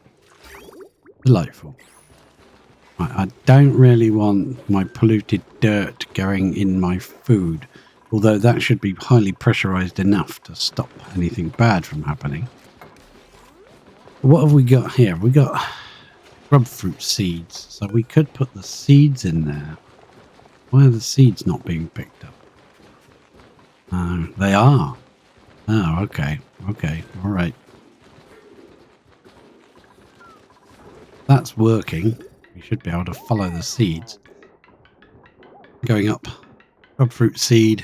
Delightful. Right, I don't really want my polluted dirt going in my food, although that should be highly pressurized enough to stop anything bad from happening. What have we got here? We got grub fruit seeds. So we could put the seeds in there. Why are the seeds not being picked up? They are. Oh, okay. Okay. All right. That's working. We should be able to follow the seeds. Going up. Grub fruit seed.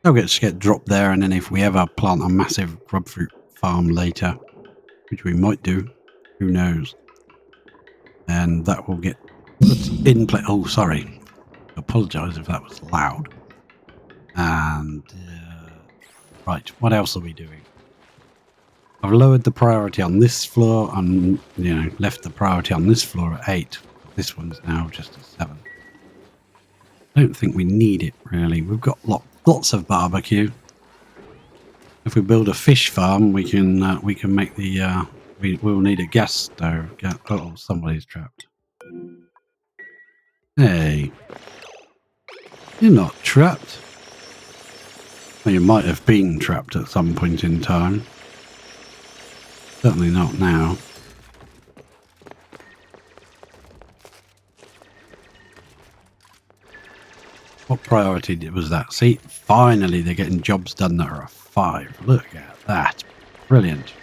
They'll just get dropped there, and then if we ever plant a massive grub fruit farm later, which we might do, who knows, and that will get put in place. Oh, sorry. Apologise if that was loud. And right, what else are we doing? I've lowered the priority on this floor and, left the priority on this floor at 8. This one's now just at 7. I don't think we need it, really. We've got lots of barbecue. If we build a fish farm, we can make the... we'll need a gas stove. Oh, somebody's trapped. Hey. You're not trapped. Well, you might have been trapped at some point in time. Certainly not now. What priority was that? See, finally they're getting jobs done that are a 5. Look at that. Brilliant.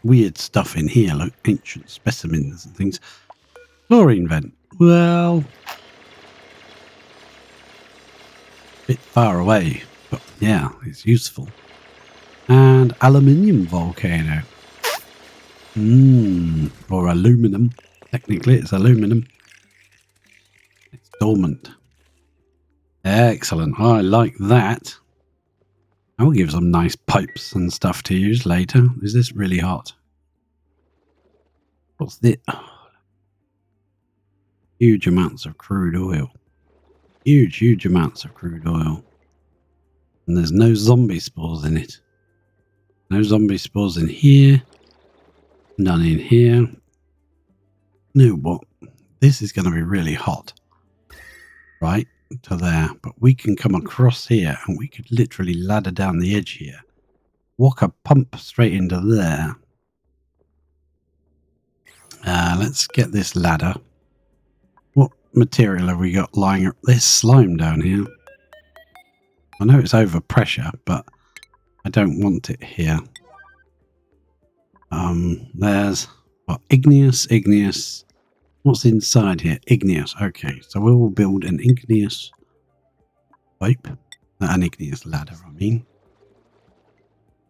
Weird stuff in here, like ancient specimens and things. Chlorine vent. Well, bit far away, but yeah, it's useful. And aluminium volcano. Or aluminum. Technically, it's aluminum. It's dormant. Excellent. I like that. I'll give some nice pipes and stuff to use later. Is this really hot? What's this? Huge amounts of crude oil. Huge amounts of crude oil. And there's no zombie spores in it. No zombie spores in here. None in here. You know what? This is going to be really hot. Right to there. But we can come across here and we could literally ladder down the edge here. Walk a pump straight into there. Let's get this ladder. What material have we got lying up? There's slime down here. I know it's over pressure, but I don't want it here. There's what? Igneous. What's inside here? Igneous. Okay, so we'll build an igneous pipe. An igneous ladder, I mean.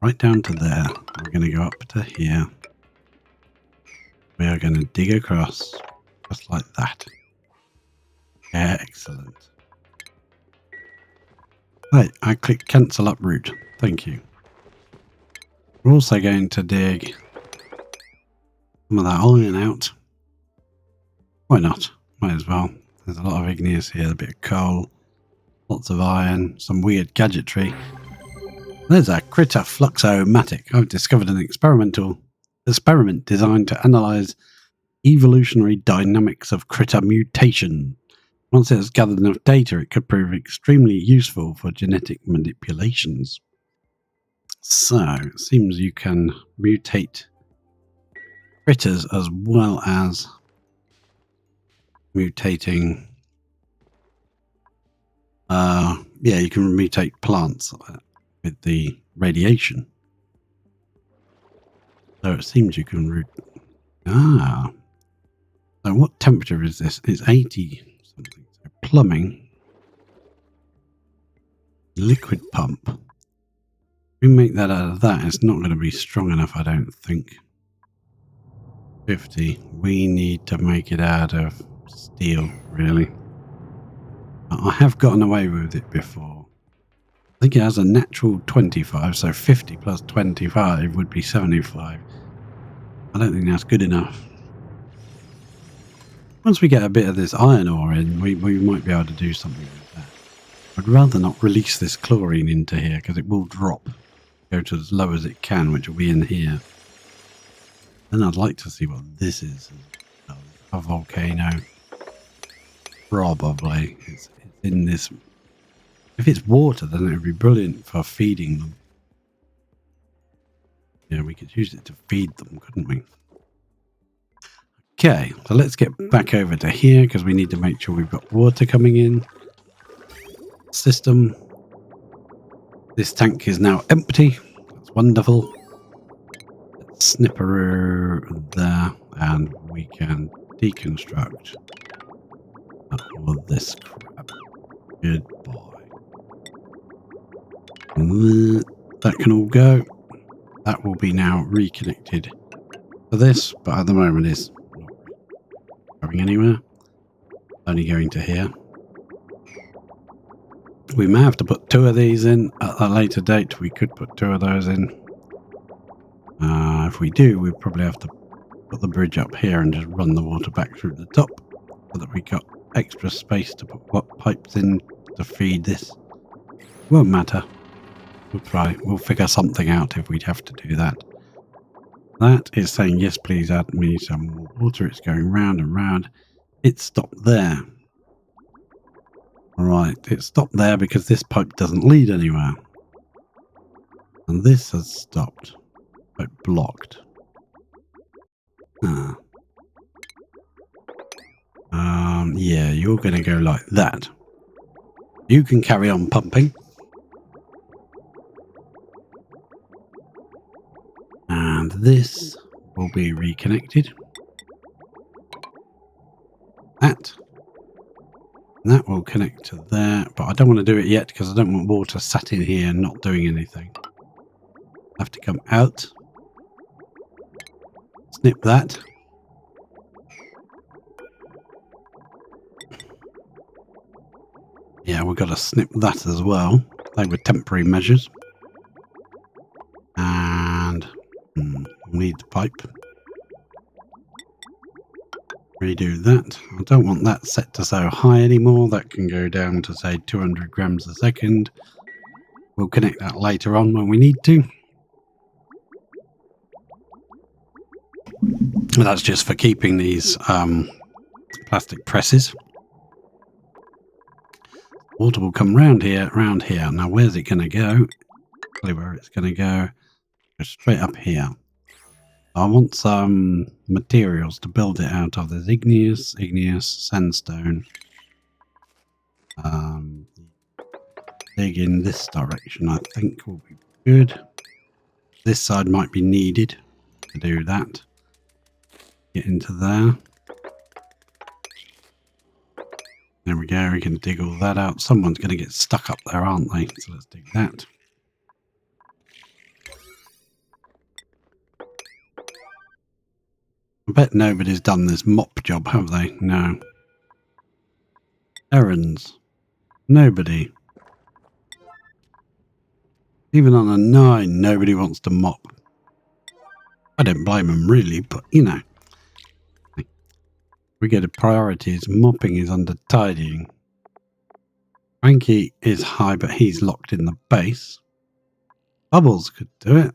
Right down to there. We're going to go up to here. We are going to dig across, just like that. Excellent. Right, I click cancel uproot. Thank you. We're also going to dig some of that iron out. Why not? Might as well. There's a lot of igneous here, a bit of coal, lots of iron, some weird gadgetry. There's a critter fluxo-matic. I've discovered an experiment designed to analyze evolutionary dynamics of critter mutation. Once it has gathered enough data, it could prove extremely useful for genetic manipulations. So, it seems you can mutate critters as well as mutating... yeah, you can mutate plants with the radiation. So it seems you can... So what temperature is this? It's 80 something. So plumbing. Liquid pump. We make that out of that. It's not going to be strong enough, I don't think. 50. We need to make it out of steel, really. I have gotten away with it before. I think it has a natural 25, so 50 plus 25 would be 75. I don't think that's good enough. Once we get a bit of this iron ore in, we might be able to do something with that. I'd rather not release this chlorine into here because it will drop. Go to as low as it can, which will be in here. Then I'd like to see what this is. A volcano. Probably. It's in this. If it's water, then it would be brilliant for feeding them. Yeah, we could use it to feed them, couldn't we? Okay, so let's get back over to here because we need to make sure we've got water coming in. System. This tank is now empty. That's wonderful. Let's snipperoo there, and we can deconstruct all of this crap. Goodbye. That can all go. That will be now reconnected to this, but at the moment it's not going anywhere. Only going to here. We may have to put 2 of these in at a later date. We could put 2 of those in. If we do, we'll probably have to put the bridge up here and just run the water back through the top so that we got extra space to put pipes in to feed this. Won't matter. We'll try. We'll figure something out if we'd have to do that. That is saying, yes, please add me some more water. It's going round and round. It stopped there. Right, it stopped there because this pipe doesn't lead anywhere. And this has stopped. Pipe blocked. Yeah, you're going to go like that. You can carry on pumping. And this will be reconnected. That will connect to there, but I don't want to do it yet because I don't want water sat in here and not doing anything. I have to come out. Snip that. Yeah, we've got to snip that as well. They were temporary measures. And we'll need the pipe. Redo that. I don't want that set to so high anymore. That can go down to say 200 grams a second. We'll connect that later on when we need to. And that's just for keeping these plastic presses. Water will come round here. Now where's it going to go? Probably where it's going to go. Go straight up here. I want some materials to build it out of. There's igneous, sandstone. Dig in this direction, I think will be good. This side might be needed to do that. Get into there. There we go, we can dig all that out. Someone's going to get stuck up there, aren't they? So let's dig that. I bet nobody's done this mop job, have they? No. Errands. Nobody. Even on a 9, nobody wants to mop. I don't blame them really, but you know. We get a priorities. Mopping is under tidying. Frankie is high, but he's locked in the base. Bubbles could do it.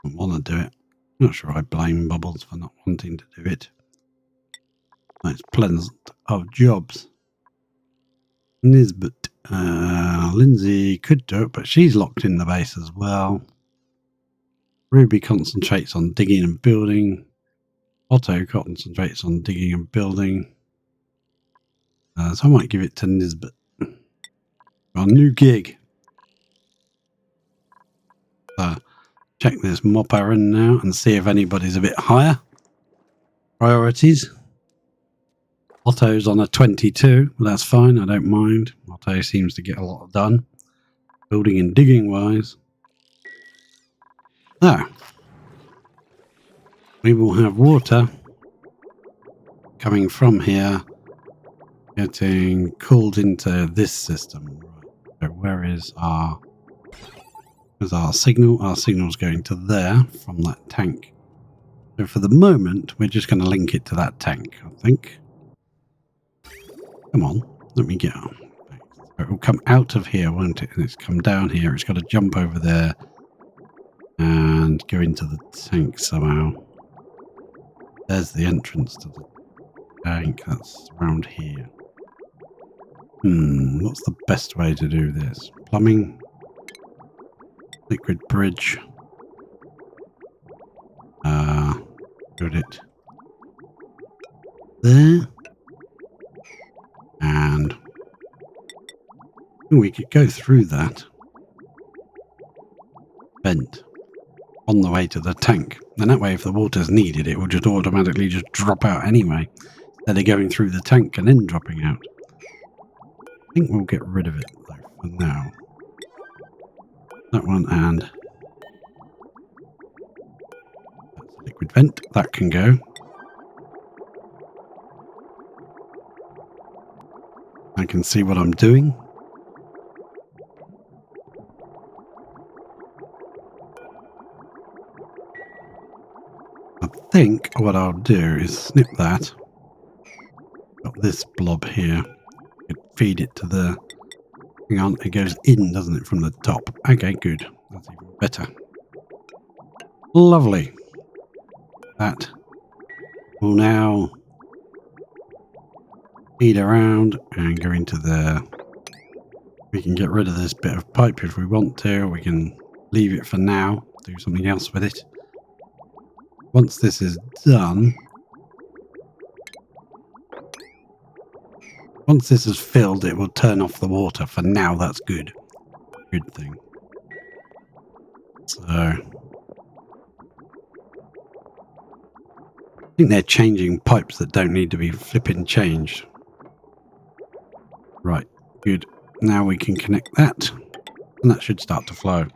I don't want to do it. Not sure I blame Bubbles for not wanting to do it. It's plenty of jobs. Nisbet. Lindsay could do it, but she's locked in the base as well. Ruby concentrates on digging and building. Otto concentrates on digging and building. So I might give it to Nisbet. Our new gig. Check this mop errand now and see if anybody's a bit higher. Priorities. Otto's on a 22. Well, that's fine. I don't mind. Otto seems to get a lot done. Building and digging wise. Now, we will have water coming from here, getting cooled into this system. So where is our... There's our signal. Our signal's going to there from that tank. So for the moment, we're just going to link it to that tank, I think. Come on, let me get on. It will come out of here, won't it? And it's come down here. It's got to jump over there and go into the tank somehow. There's the entrance to the tank that's around here. What's the best way to do this? Plumbing, liquid bridge. Put it there, and we could go through that vent on the way to the tank. And that way, if the water's needed, it will just automatically just drop out anyway, instead of going through the tank and then dropping out. I think we'll get rid of it though for now. That one, and that's a liquid vent. That can go. I can see what I'm doing. I think what I'll do is snip that. Got this blob here. Feed it to the... Hang on, it goes in, doesn't it, from the top? Okay, good. That's even better. Lovely. That will now feed around and go into there. We can get rid of this bit of pipe if we want to. We can leave it for now, do something else with it. Once this is done, once this is filled, it will turn off the water. For now, that's good. Good thing. So, I think they're changing pipes that don't need to be flipping changed. Right, good. Now we can connect that, and that should start to flow.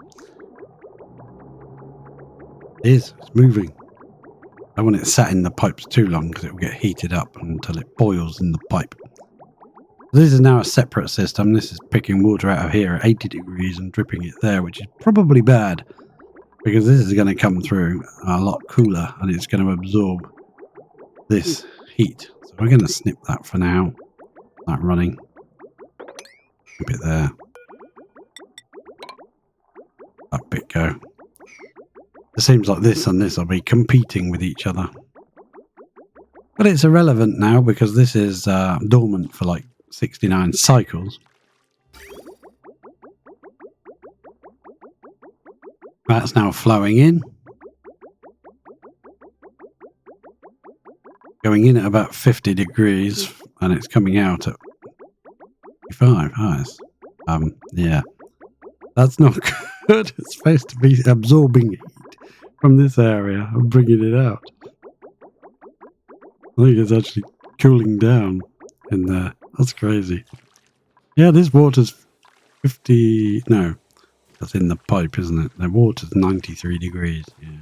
It is. It's moving. I want it sat in the pipes too long because it will get heated up until it boils in the pipe. This is now a separate system. This is picking water out of here at 80 degrees and dripping it there, which is probably bad because this is going to come through a lot cooler and it's going to absorb this heat. So we're going to snip that for now. That running. Keep it there. That bit go. It seems like this and this will be competing with each other. But it's irrelevant now because this is dormant for like 69 cycles. That's now flowing in. Going in at about 50 degrees and it's coming out at 55. Nice. Yeah. That's not good. It's supposed to be absorbing heat from this area and bringing it out. I think it's actually cooling down in there. That's crazy. Yeah, this water's 50... No, that's in the pipe, isn't it? The water's 93 degrees. Yeah.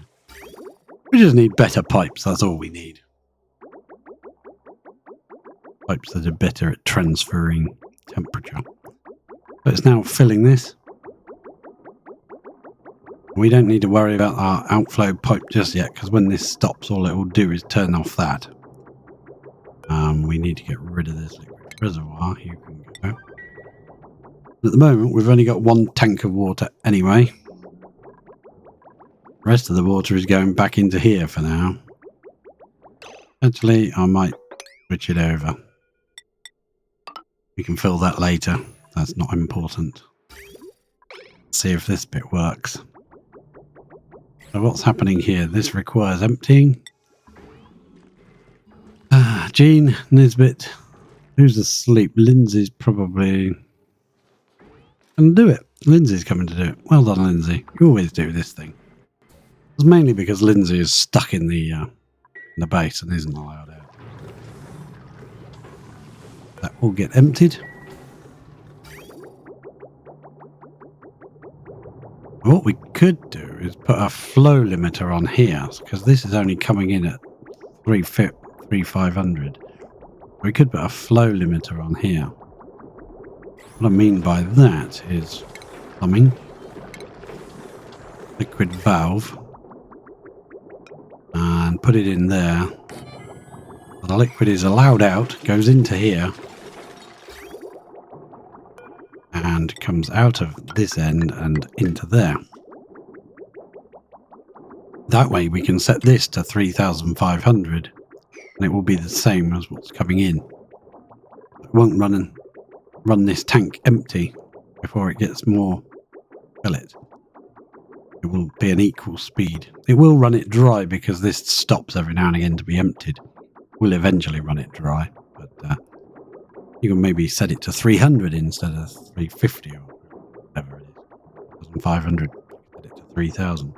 We just need better pipes. That's all we need. Pipes that are better at transferring temperature. But it's now filling this. We don't need to worry about our outflow pipe just yet, because when this stops, all it will do is turn off that. We need to get rid of this liquid reservoir. You can go. At the moment, we've only got one tank of water anyway. The rest of the water is going back into here for now. Actually, I might switch it over. We can fill that later. That's not important. Let's see if this bit works. So what's happening here? This requires emptying. Jean, Nisbet, who's asleep? Lindsay's probably going to do it. Lindsay's coming to do it. Well done, Lindsay. You always do this thing. It's mainly because Lindsay is stuck in the base and isn't allowed out. That will get emptied. What we could do is put a flow limiter on here, because this is only coming in at 3,500. We could put a flow limiter on here. What I mean by that is plumbing, liquid valve, and put it in there. So the liquid is allowed out, goes into here, and comes out of this end and into there. That way we can set this to 3,500 And it will be the same as what's coming in. It won't run this tank empty before it gets more pellet. It will be an equal speed. It will run it dry because this stops every now and again to be emptied. We'll eventually run it dry, but you can maybe set it to 300 instead of 350 or whatever it is. 1,500, set it to 3,000.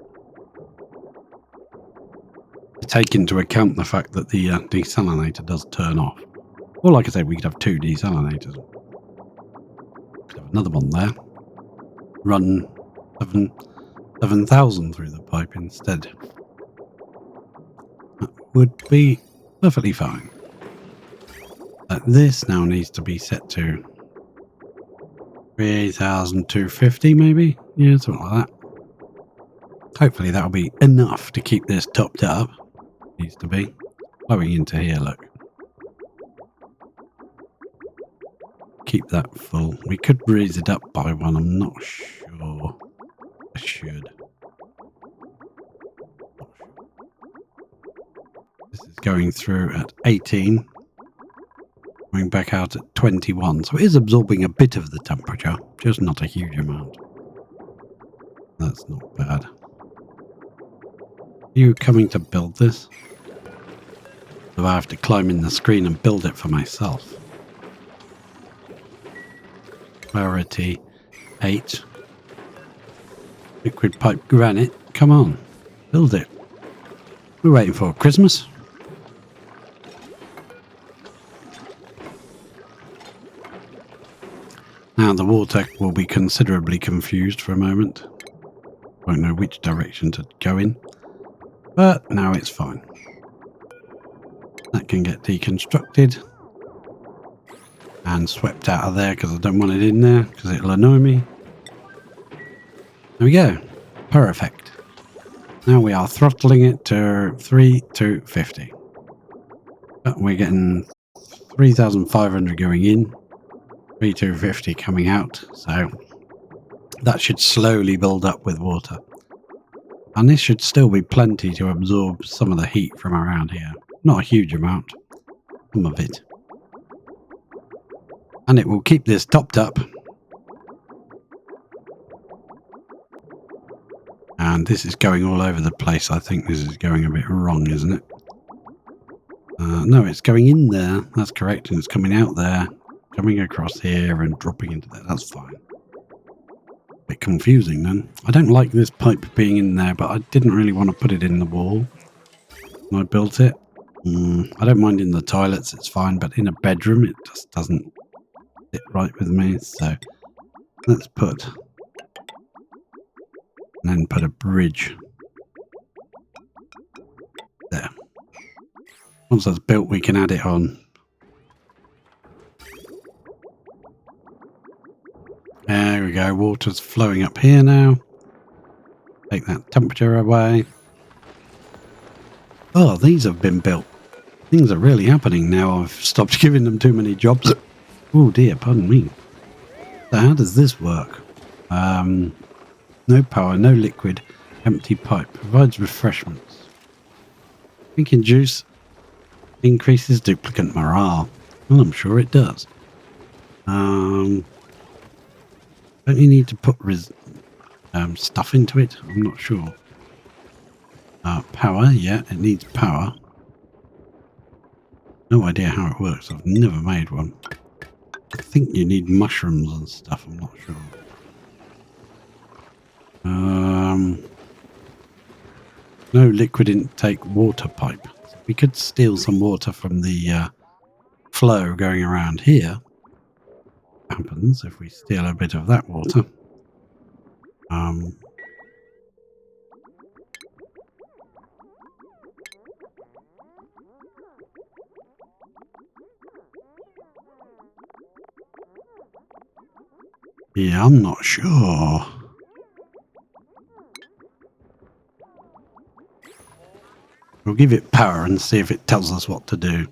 Take into account the fact that the desalinator does turn off. Or like I say, we could have 2 desalinators. Could have another one there. Run 7,000 through the pipe instead. That would be perfectly fine. This now needs to be set to 3,250 maybe? Yeah, something like that. Hopefully that'll be enough to keep this topped up. Needs to be. Flowing into here, look. Keep that full. We could raise it up by 1, I'm not sure. I should. This is going through at 18. Going back out at 21. So it is absorbing a bit of the temperature, just not a huge amount. That's not bad. Are you coming to build this? Do I have to climb in the screen and build it for myself? Priority 8. Liquid pipe granite. Come on. Build it. We're waiting for Christmas. Now the water will be considerably confused for a moment. Won't know which direction to go in. But now it's fine. That can get deconstructed. And swept out of there because I don't want it in there because it'll annoy me. There we go. Perfect. Now we are throttling it to 3,250. But we're getting 3,500 going in. 3,250 coming out. So that should slowly build up with water. And this should still be plenty to absorb some of the heat from around here. Not a huge amount. Some of it. And it will keep this topped up. And this is going all over the place. I think this is going a bit wrong, isn't it? No, it's going in there. That's correct. And it's coming out there. Coming across here and dropping into there. That's fine. Bit confusing then. I don't like this pipe being in there, but I didn't really want to put it in the wall when I built it. I don't mind in the toilets. It's fine. But in a bedroom, it just doesn't sit right with me. So let's put... and then put a bridge there. Once that's built, we can add it on. There we go. Water's flowing up here now. Take that temperature away. Oh, these have been built. Things are really happening now. I've stopped giving them too many jobs. Oh dear, pardon me. So how does this work? No power, no liquid, empty pipe. Provides refreshments. Drinking juice increases duplicate morale. Well, I'm sure it does. Don't you need to put stuff into it? I'm not sure. Power, yeah, it needs power. No idea how it works. I've never made one. I think you need mushrooms and stuff. I'm not sure. No liquid intake water pipe. So we could steal some water from the flow going around here. What happens if we steal a bit of that water? Yeah, I'm not sure. We'll give it power and see if it tells us what to do.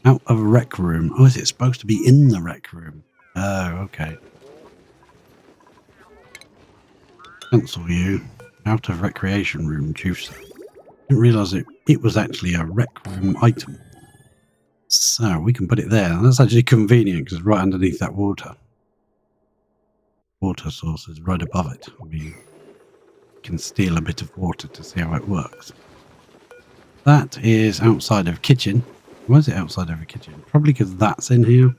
Out of rec room. Oh, is it supposed to be in the rec room? Oh, okay. Cancel you. Out of recreation room juicer. Didn't realise it was actually a rec room item. So we can put it there. That's actually convenient because it's right underneath that water. Water source is right above it. We can steal a bit of water to see how it works. That is outside of kitchen. Why is it outside of a kitchen? Probably because that's in here.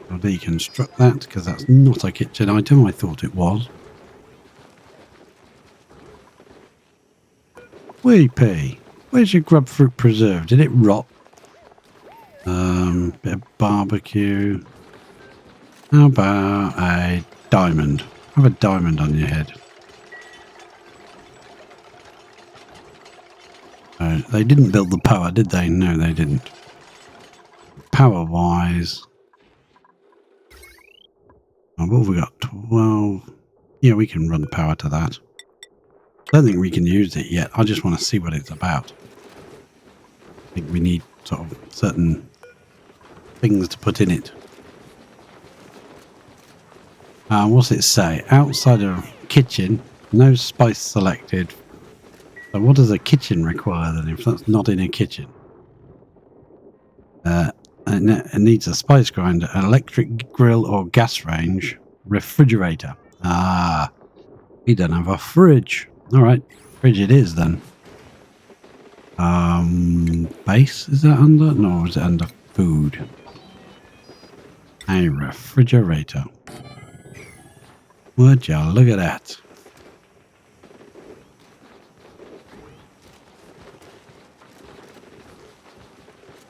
I'll deconstruct that because that's not a kitchen item. I thought it was. Weepy. Where's your grub fruit preserve? Did it rot? Bit of barbecue. How about a diamond? Have a diamond on your head. They didn't build the power, did they? No, they didn't. Power-wise... Oh, what have we got? 12... Yeah, we can run power to that. I don't think we can use it yet. I just want to see what it's about. I think we need sort of certain things to put in it. What's it say? Outside of kitchen, no spice selected. So what does a kitchen require then if that's not in a kitchen? It needs a spice grinder, an electric grill or gas range, refrigerator. Ah, we don't have a fridge. All right, fridge it is then. Base, is that under? No, is it under food? A refrigerator. Would you look at that?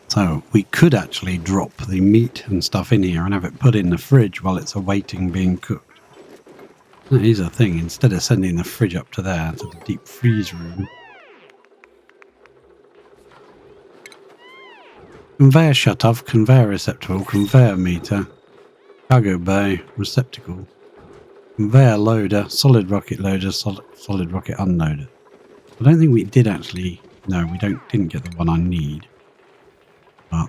So we could actually drop the meat and stuff in here and have it put in the fridge while it's awaiting being cooked. That is a thing. Instead of sending the fridge up to there, to the deep freeze room. Conveyor shut off, conveyor receptacle, conveyor meter, cargo bay, receptacle, conveyor loader, solid rocket loader, solid rocket unloader. I don't think we did actually... No, we didn't get the one I need. But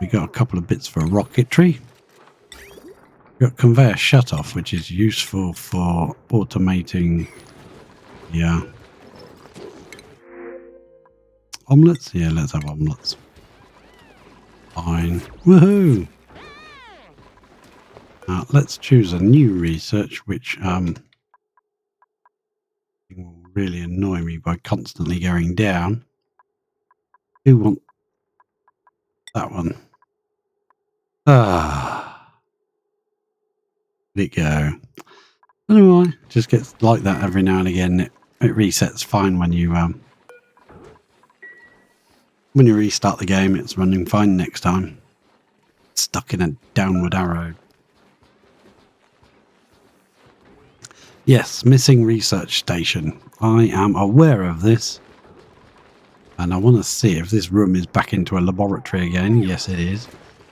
we got a couple of bits for rocketry. We got conveyor shut off, which is useful for automating. Yeah. Omelets? Yeah, let's have omelets. Fine. Woohoo! Let's choose a new research, which will really annoy me by constantly going down. Who want that one? Let it go. I don't know why. It just gets like that every now and again. It resets fine when you restart the game. It's running fine next time. It's stuck in a downward arrow. Yes, missing research station. I am aware of this. And I want to see if this room is back into a laboratory again. Yes, it is.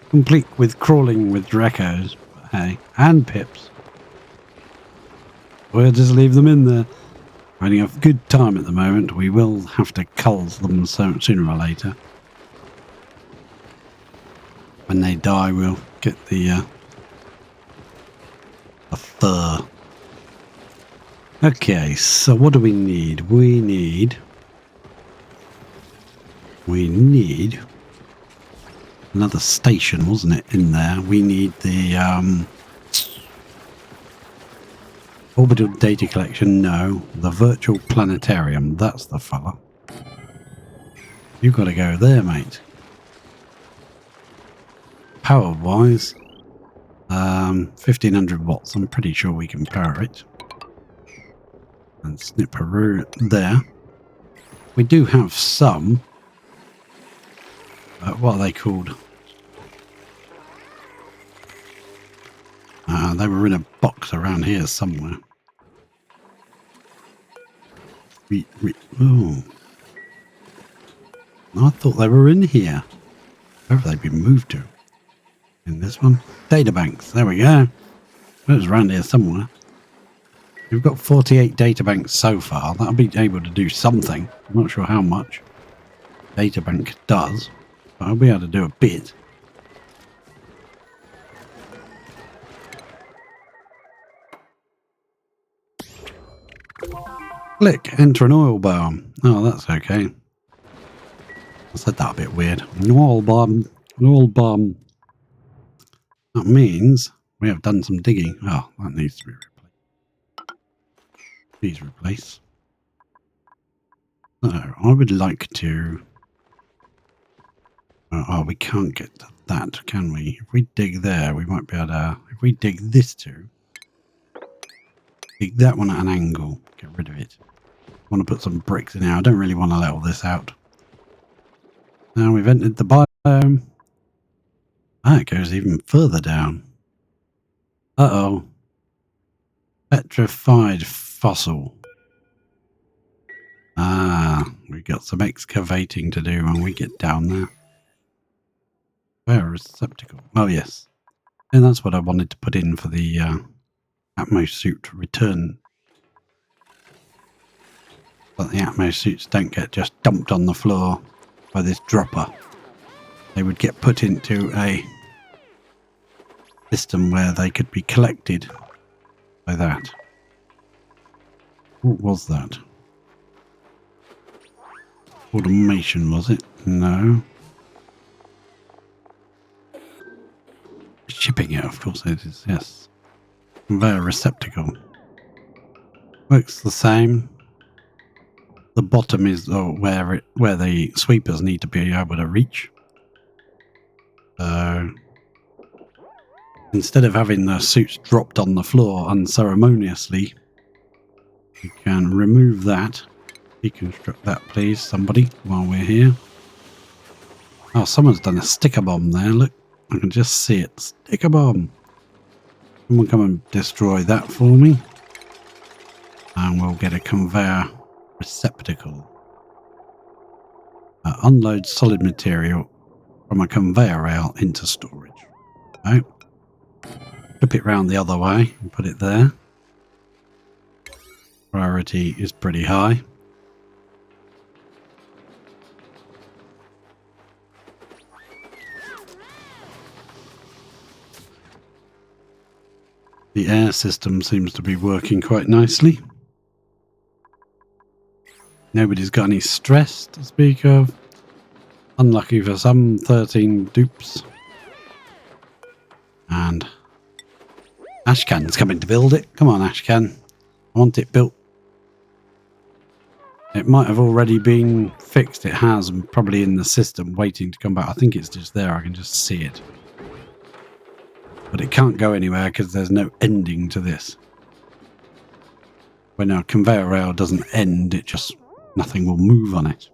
Complete with crawling with Drekos. Hey, and Pips. We'll just leave them in there. We're having a good time at the moment. We will have to cull them sooner or later. When they die, we'll get the fur. Okay, so what do we need? We need another station, wasn't it, in there? We need the orbital data collection. No, the virtual planetarium. That's the fella. You've got to go there, mate. Power wise, 1500 watts. I'm pretty sure we can power it. And snipperoo there. We do have some. What are they called? They were in a box around here somewhere. Oh. I thought they were in here. Where have they been moved to? In this one? Databanks. There we go. It was around here somewhere. We've got 48 databanks so far. That'll be able to do something. I'm not sure how much databank does, but I'll be able to do a bit. Click, enter an oil barn. Oh, that's okay. I said that a bit weird. No bomb. That means we have done some digging. Oh, that needs to be replaced. Please replace. So I would like to. Oh, we can't get to that, can we? If we dig there, we might be able to. If we dig this too, dig that one at an angle. Get rid of it. I want to put some bricks in here. I don't really want to let all this out. Now we've entered the biome. Ah, it goes even further down. Uh-oh. Petrified fossil. Ah, we've got some excavating to do when we get down there. Where receptacle? Oh, yes. And that's what I wanted to put in for the Atmos suit return. But the Atmos suits don't get just dumped on the floor by this dropper. They would get put into a system where they could be collected by that. What was that? Automation, was it? No. Shipping it, of course it is, yes. Conveyor receptacle. Works the same. The bottom is where the sweepers need to be able to reach. So instead of having the suits dropped on the floor unceremoniously, you can remove that. Deconstruct that, please, somebody, while we're here. Oh, someone's done a sticker bomb there. Look, I can just see it. Sticker bomb. Someone come and destroy that for me. And we'll get a conveyor receptacle. Unload solid material from a conveyor rail into storage. Right. Flip it round the other way and put it there. Priority is pretty high. The air system seems to be working quite nicely. Nobody's got any stress to speak of. Unlucky for some, 13 dupes. And Ashcan's coming to build it. Come on, Ashcan. I want it built. It might have already been fixed. It has, and probably in the system waiting to come back. I think it's just there. I can just see it. But it can't go anywhere because there's no ending to this. When a conveyor rail doesn't end, it just, nothing will move on it.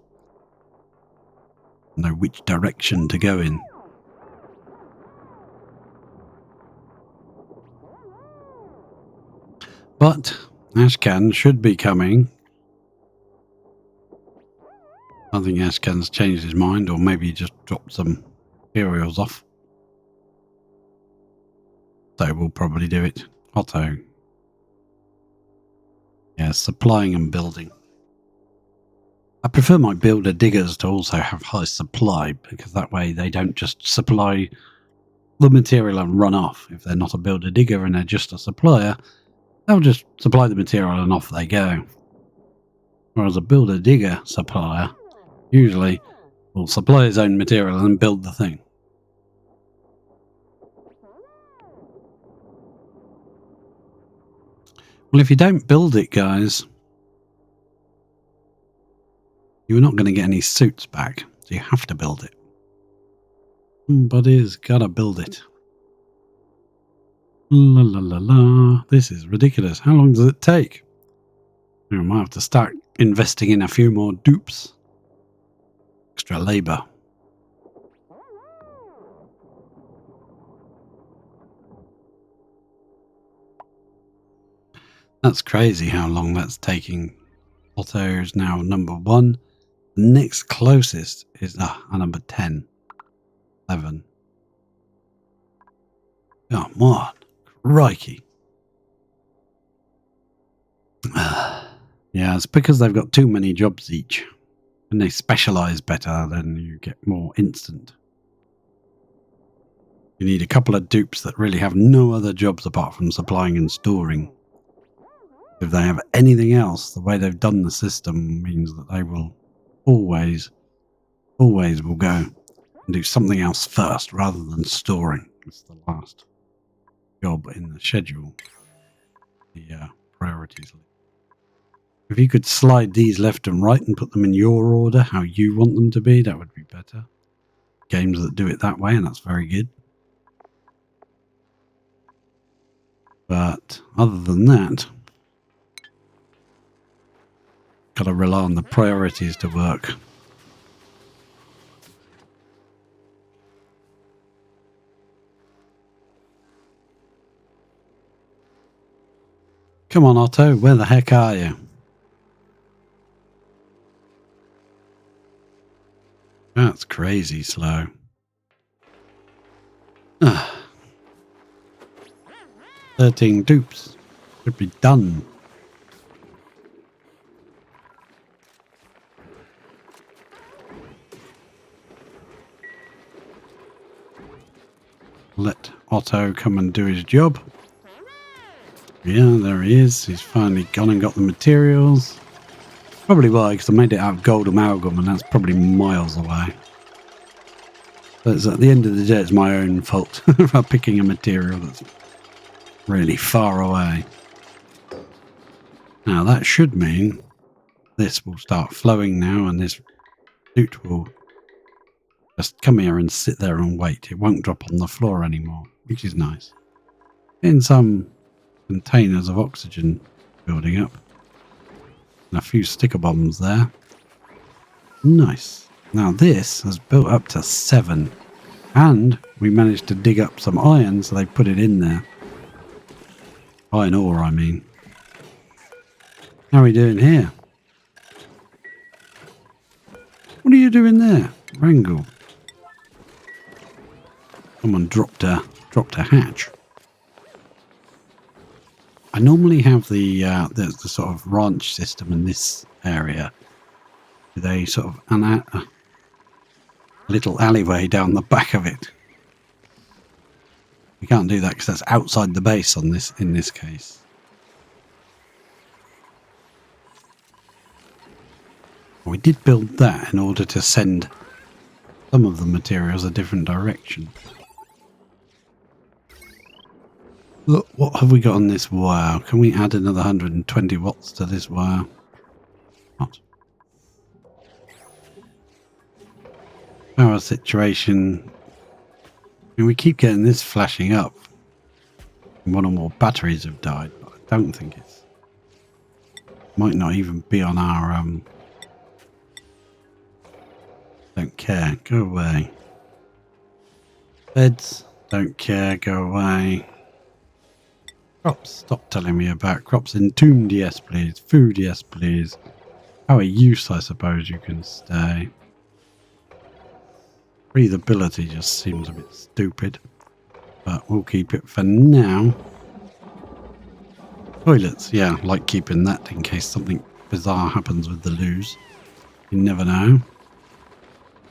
Know which direction to go in. But Ashcan should be coming. I think Ashcan's changed his mind, or maybe he just dropped some materials off. So we'll probably do it. Otto. Yeah, supplying and building. I prefer my builder diggers to also have high supply, because that way they don't just supply the material and run off. If they're not a builder digger and they're just a supplier, they'll just supply the material and off they go. Whereas a builder digger supplier usually will supply his own material and build the thing. Well, if you don't build it, guys, you're not going to get any suits back, so you have to build it. Somebody's got to build it. La la la la. This is ridiculous. How long does it take? I might have to start investing in a few more dupes. Extra labour. That's crazy how long that's taking. Otto's now number 1. The next closest is number 10. 11. Come on. Crikey. Yeah, it's because they've got too many jobs each. When they specialise better, then you get more instant. You need a couple of dupes that really have no other jobs apart from supplying and storing. If they have anything else, the way they've done the system means that they will always Always will go and do something else first rather than storing. It's the last job in the schedule. The priorities list. If you could slide these left and right and put them in your order, how you want them to be, that would be better. Games that do it that way, and that's very good. But other than that, gotta rely on the priorities to work. Come on, Otto, where the heck are you? That's crazy slow. 13 dupes. Should be done. Let Otto come and do his job. Yeah, there he is. He's finally gone and got the materials. Probably why, because I made it out of gold amalgam, and that's probably miles away. But it's, at the end of the day, it's my own fault for picking a material that's really far away. Now, that should mean this will start flowing now, and this loot will just come here and sit there and wait. It won't drop on the floor anymore, which is nice. In some containers of oxygen building up. And a few sticker bombs there. Nice. Now this has built up to 7. And we managed to dig up some iron, so they put it in there. Iron ore, I mean. How are we doing here? What are you doing there? Wrangle. Someone dropped a hatch. I normally have the sort of ranch system in this area with a sort of a little alleyway down the back of it. You can't do that because that's outside the base on this in this case. We did build that in order to send some of the materials a different direction. Look, what have we got on this wire? Can we add another 120 watts to this wire? Not. Power situation. I mean, we keep getting this flashing up. One or more batteries have died, but I don't think it's... Might not even be on our... Don't care. Go away. Beds. Don't care. Go away. Crops, stop telling me about crops. Entombed, yes please. Food, yes please. Power use, I suppose you can stay. Breathability just seems a bit stupid, but we'll keep it for now. Toilets, yeah, like keeping that in case something bizarre happens with the loos. You never know.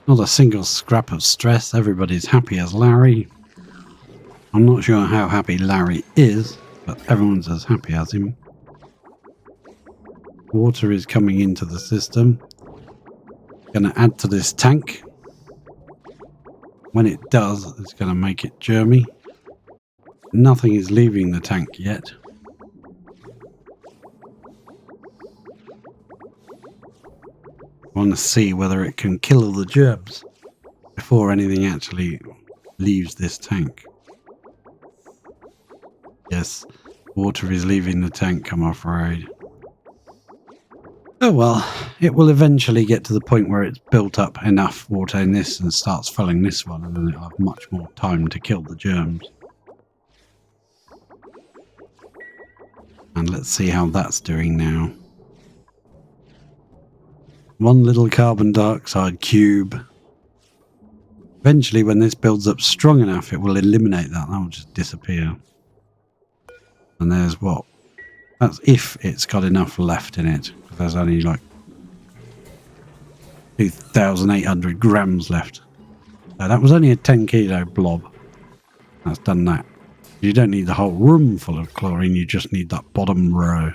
Not a single scrap of stress. Everybody's happy as Larry. I'm not sure how happy Larry is, but everyone's as happy as him. Water is coming into the system. Going to add to this tank. When it does, it's going to make it germy. Nothing is leaving the tank yet. I want to see whether it can kill all the germs before anything actually leaves this tank. Yes, water is leaving the tank, I'm afraid. Oh well, it will eventually get to the point where it's built up enough water in this and starts filling this one, and then it'll have much more time to kill the germs. And let's see how that's doing now. One little carbon dioxide cube. Eventually, when this builds up strong enough, it will eliminate that. That will just disappear. And there's what? That's if it's got enough left in it. There's only like 2,800 grams left. So that was only a 10 kilo blob. That's done that. You don't need the whole room full of chlorine, you just need that bottom row.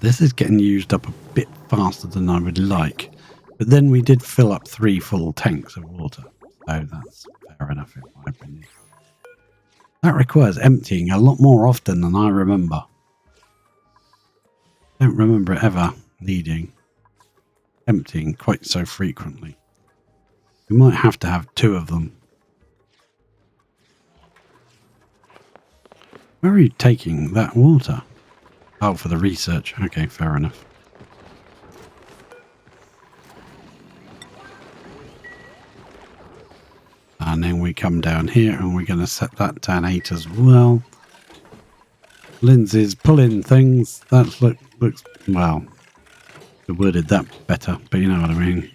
This is getting used up a bit faster than I would like. But then we did fill up 3 full tanks of water. So that's fair enough in my opinion. That requires emptying a lot more often than I remember. I don't remember it ever needing emptying quite so frequently. We might have to have 2 of them. Where are you taking that water? Oh, for the research. Okay, fair enough. And then we come down here and we're going to set that down 8 as well. Lindsay's pulling things. That looks, well, I worded that better, but you know what I mean.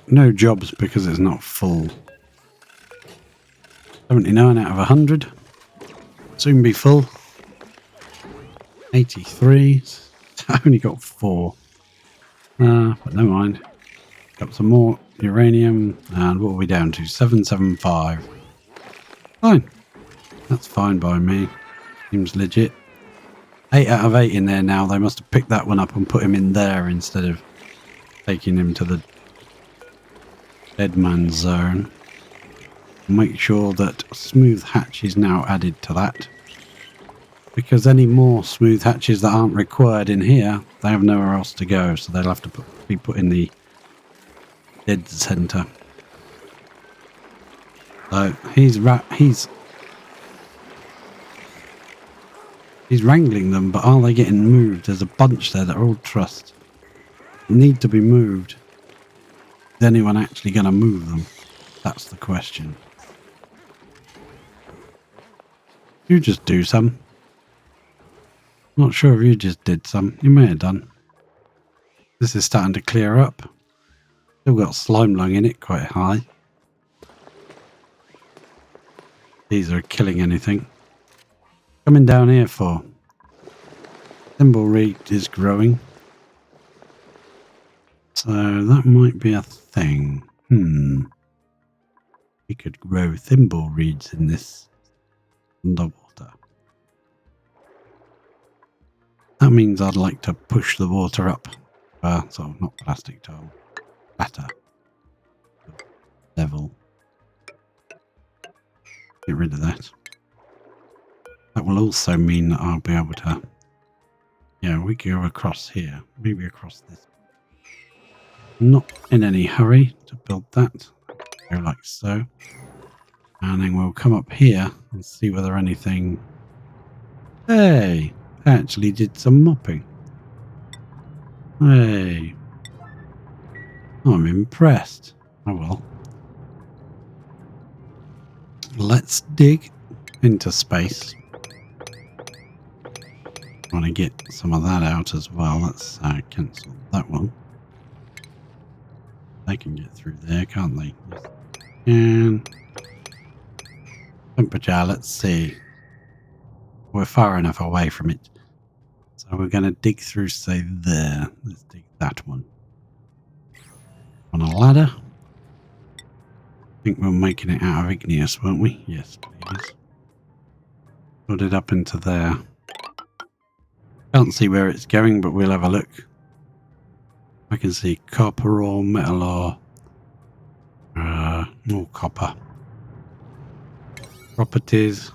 No jobs because it's not full. 79 out of 100. Soon be full. 83. I only got 4. But never mind. Got some more uranium. And what are we down to? 775. Fine. That's fine by me. Seems legit. 8 out of 8 in there now. They must have picked that one up and put him in there instead of taking him to the dead man zone. Make sure that smooth hatch is now added to that. Because any more smooth hatches that aren't required in here, they have nowhere else to go. So they'll have to be put in the dead centre. So he's wrangling them, but are they getting moved? There's a bunch there that are all trussed. Need to be moved. Is anyone actually going to move them? That's the question. You just do some. Not sure if you just did some. You may have done. This is starting to clear up. Still got slime lung in it quite high. These are killing anything. Coming down here for. Thimbleweed is growing. So that might be a thing. We could grow thimbleweeds in this underwater. That means I'd like to push the water up. So not plastic tile. Flatter. Level. Get rid of that. That will also mean that I'll be able to... Yeah, we can go across here. Maybe across this. Not in any hurry to build that. Go like so. And then we'll come up here and see whether anything... Hey! I actually did some mopping. Hey! I'm impressed. Oh well. Let's dig into space. I want to get some of that out as well. Let's cancel that one. They can get through there, can't they? Yes. And temperature, let's see. We're far enough away from it. So we're going to dig through, say, there. Let's dig that one. On a ladder. I think we're making it out of igneous, weren't we? Yes, please. Put it up into there. Can't see where it's going, but we'll have a look. I can see copper ore, metal ore. More copper. Properties.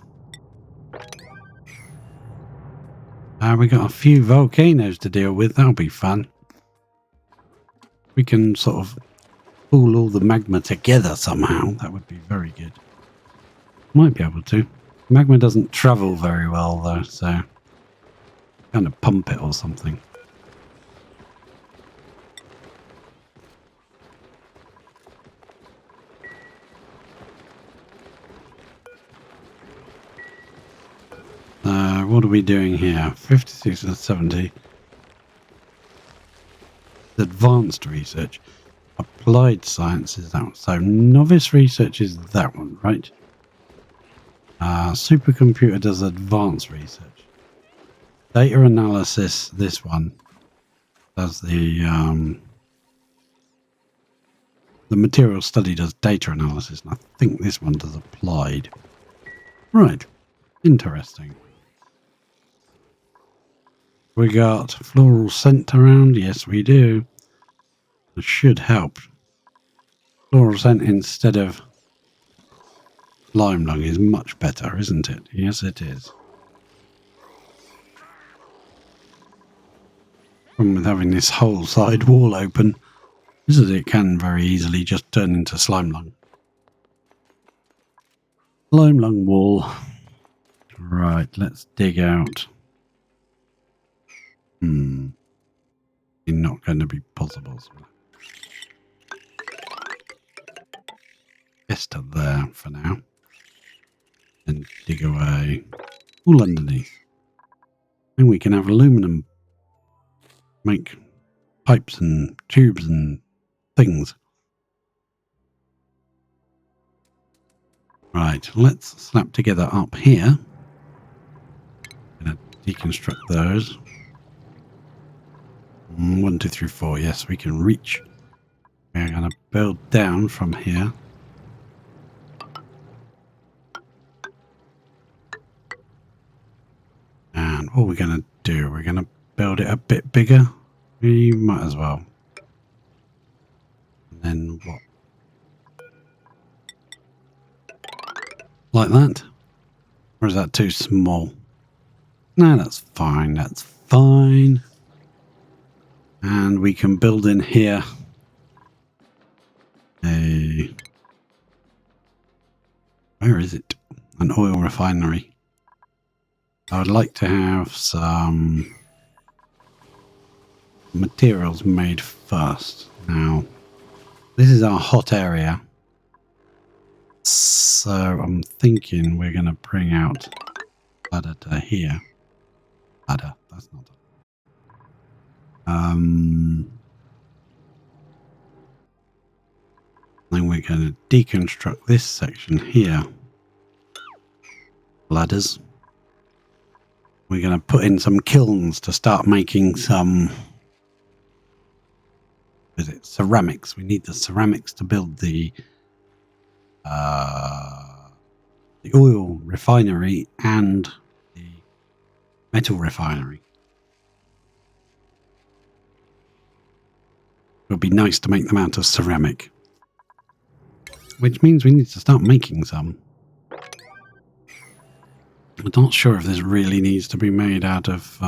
We got a few volcanoes to deal with. That'll be fun. We can sort of pull all the magma together somehow. That would be very good. Might be able to. Magma doesn't travel very well though, so kind of pump it or something. What are we doing here? 56 and 70. Advanced research. Applied science is that one. So novice research is that one, right? Supercomputer does advanced research. Data analysis, this one, does the The material study does data analysis, and I think this one does applied. Right. Interesting. We got floral scent around? Yes, we do. It should help. Floral scent instead of lime lung is much better, isn't it? Yes, it is. Problem with having this whole side wall open is that it can very easily just turn into slime lung. Slime lung wall. Right, let's dig out. Not going to be possible. Just up there for now. And dig away. All underneath. And we can have aluminum. Make pipes and tubes and things. Right, let's slap together up here. Gonna deconstruct those. 1, 2, 3, 4. Yes, we can reach. We're going to build down from here. And what we're going to do, we're going to build it a bit bigger. We might as well. And then what? Like that? Or is that too small? No, that's fine. That's fine. And we can build in here a... Where is it? An oil refinery. I would like to have some materials made first. Now, this is our hot area. So I'm thinking we're going to bring out ladder to here. Ladder, that's not it. Then we're going to deconstruct this section here. Ladders. We're going to put in some kilns to start making some... Is it ceramics? We need the ceramics to build the oil refinery and the metal refinery. It would be nice to make them out of ceramic. Which means we need to start making some. I'm not sure if this really needs to be made out of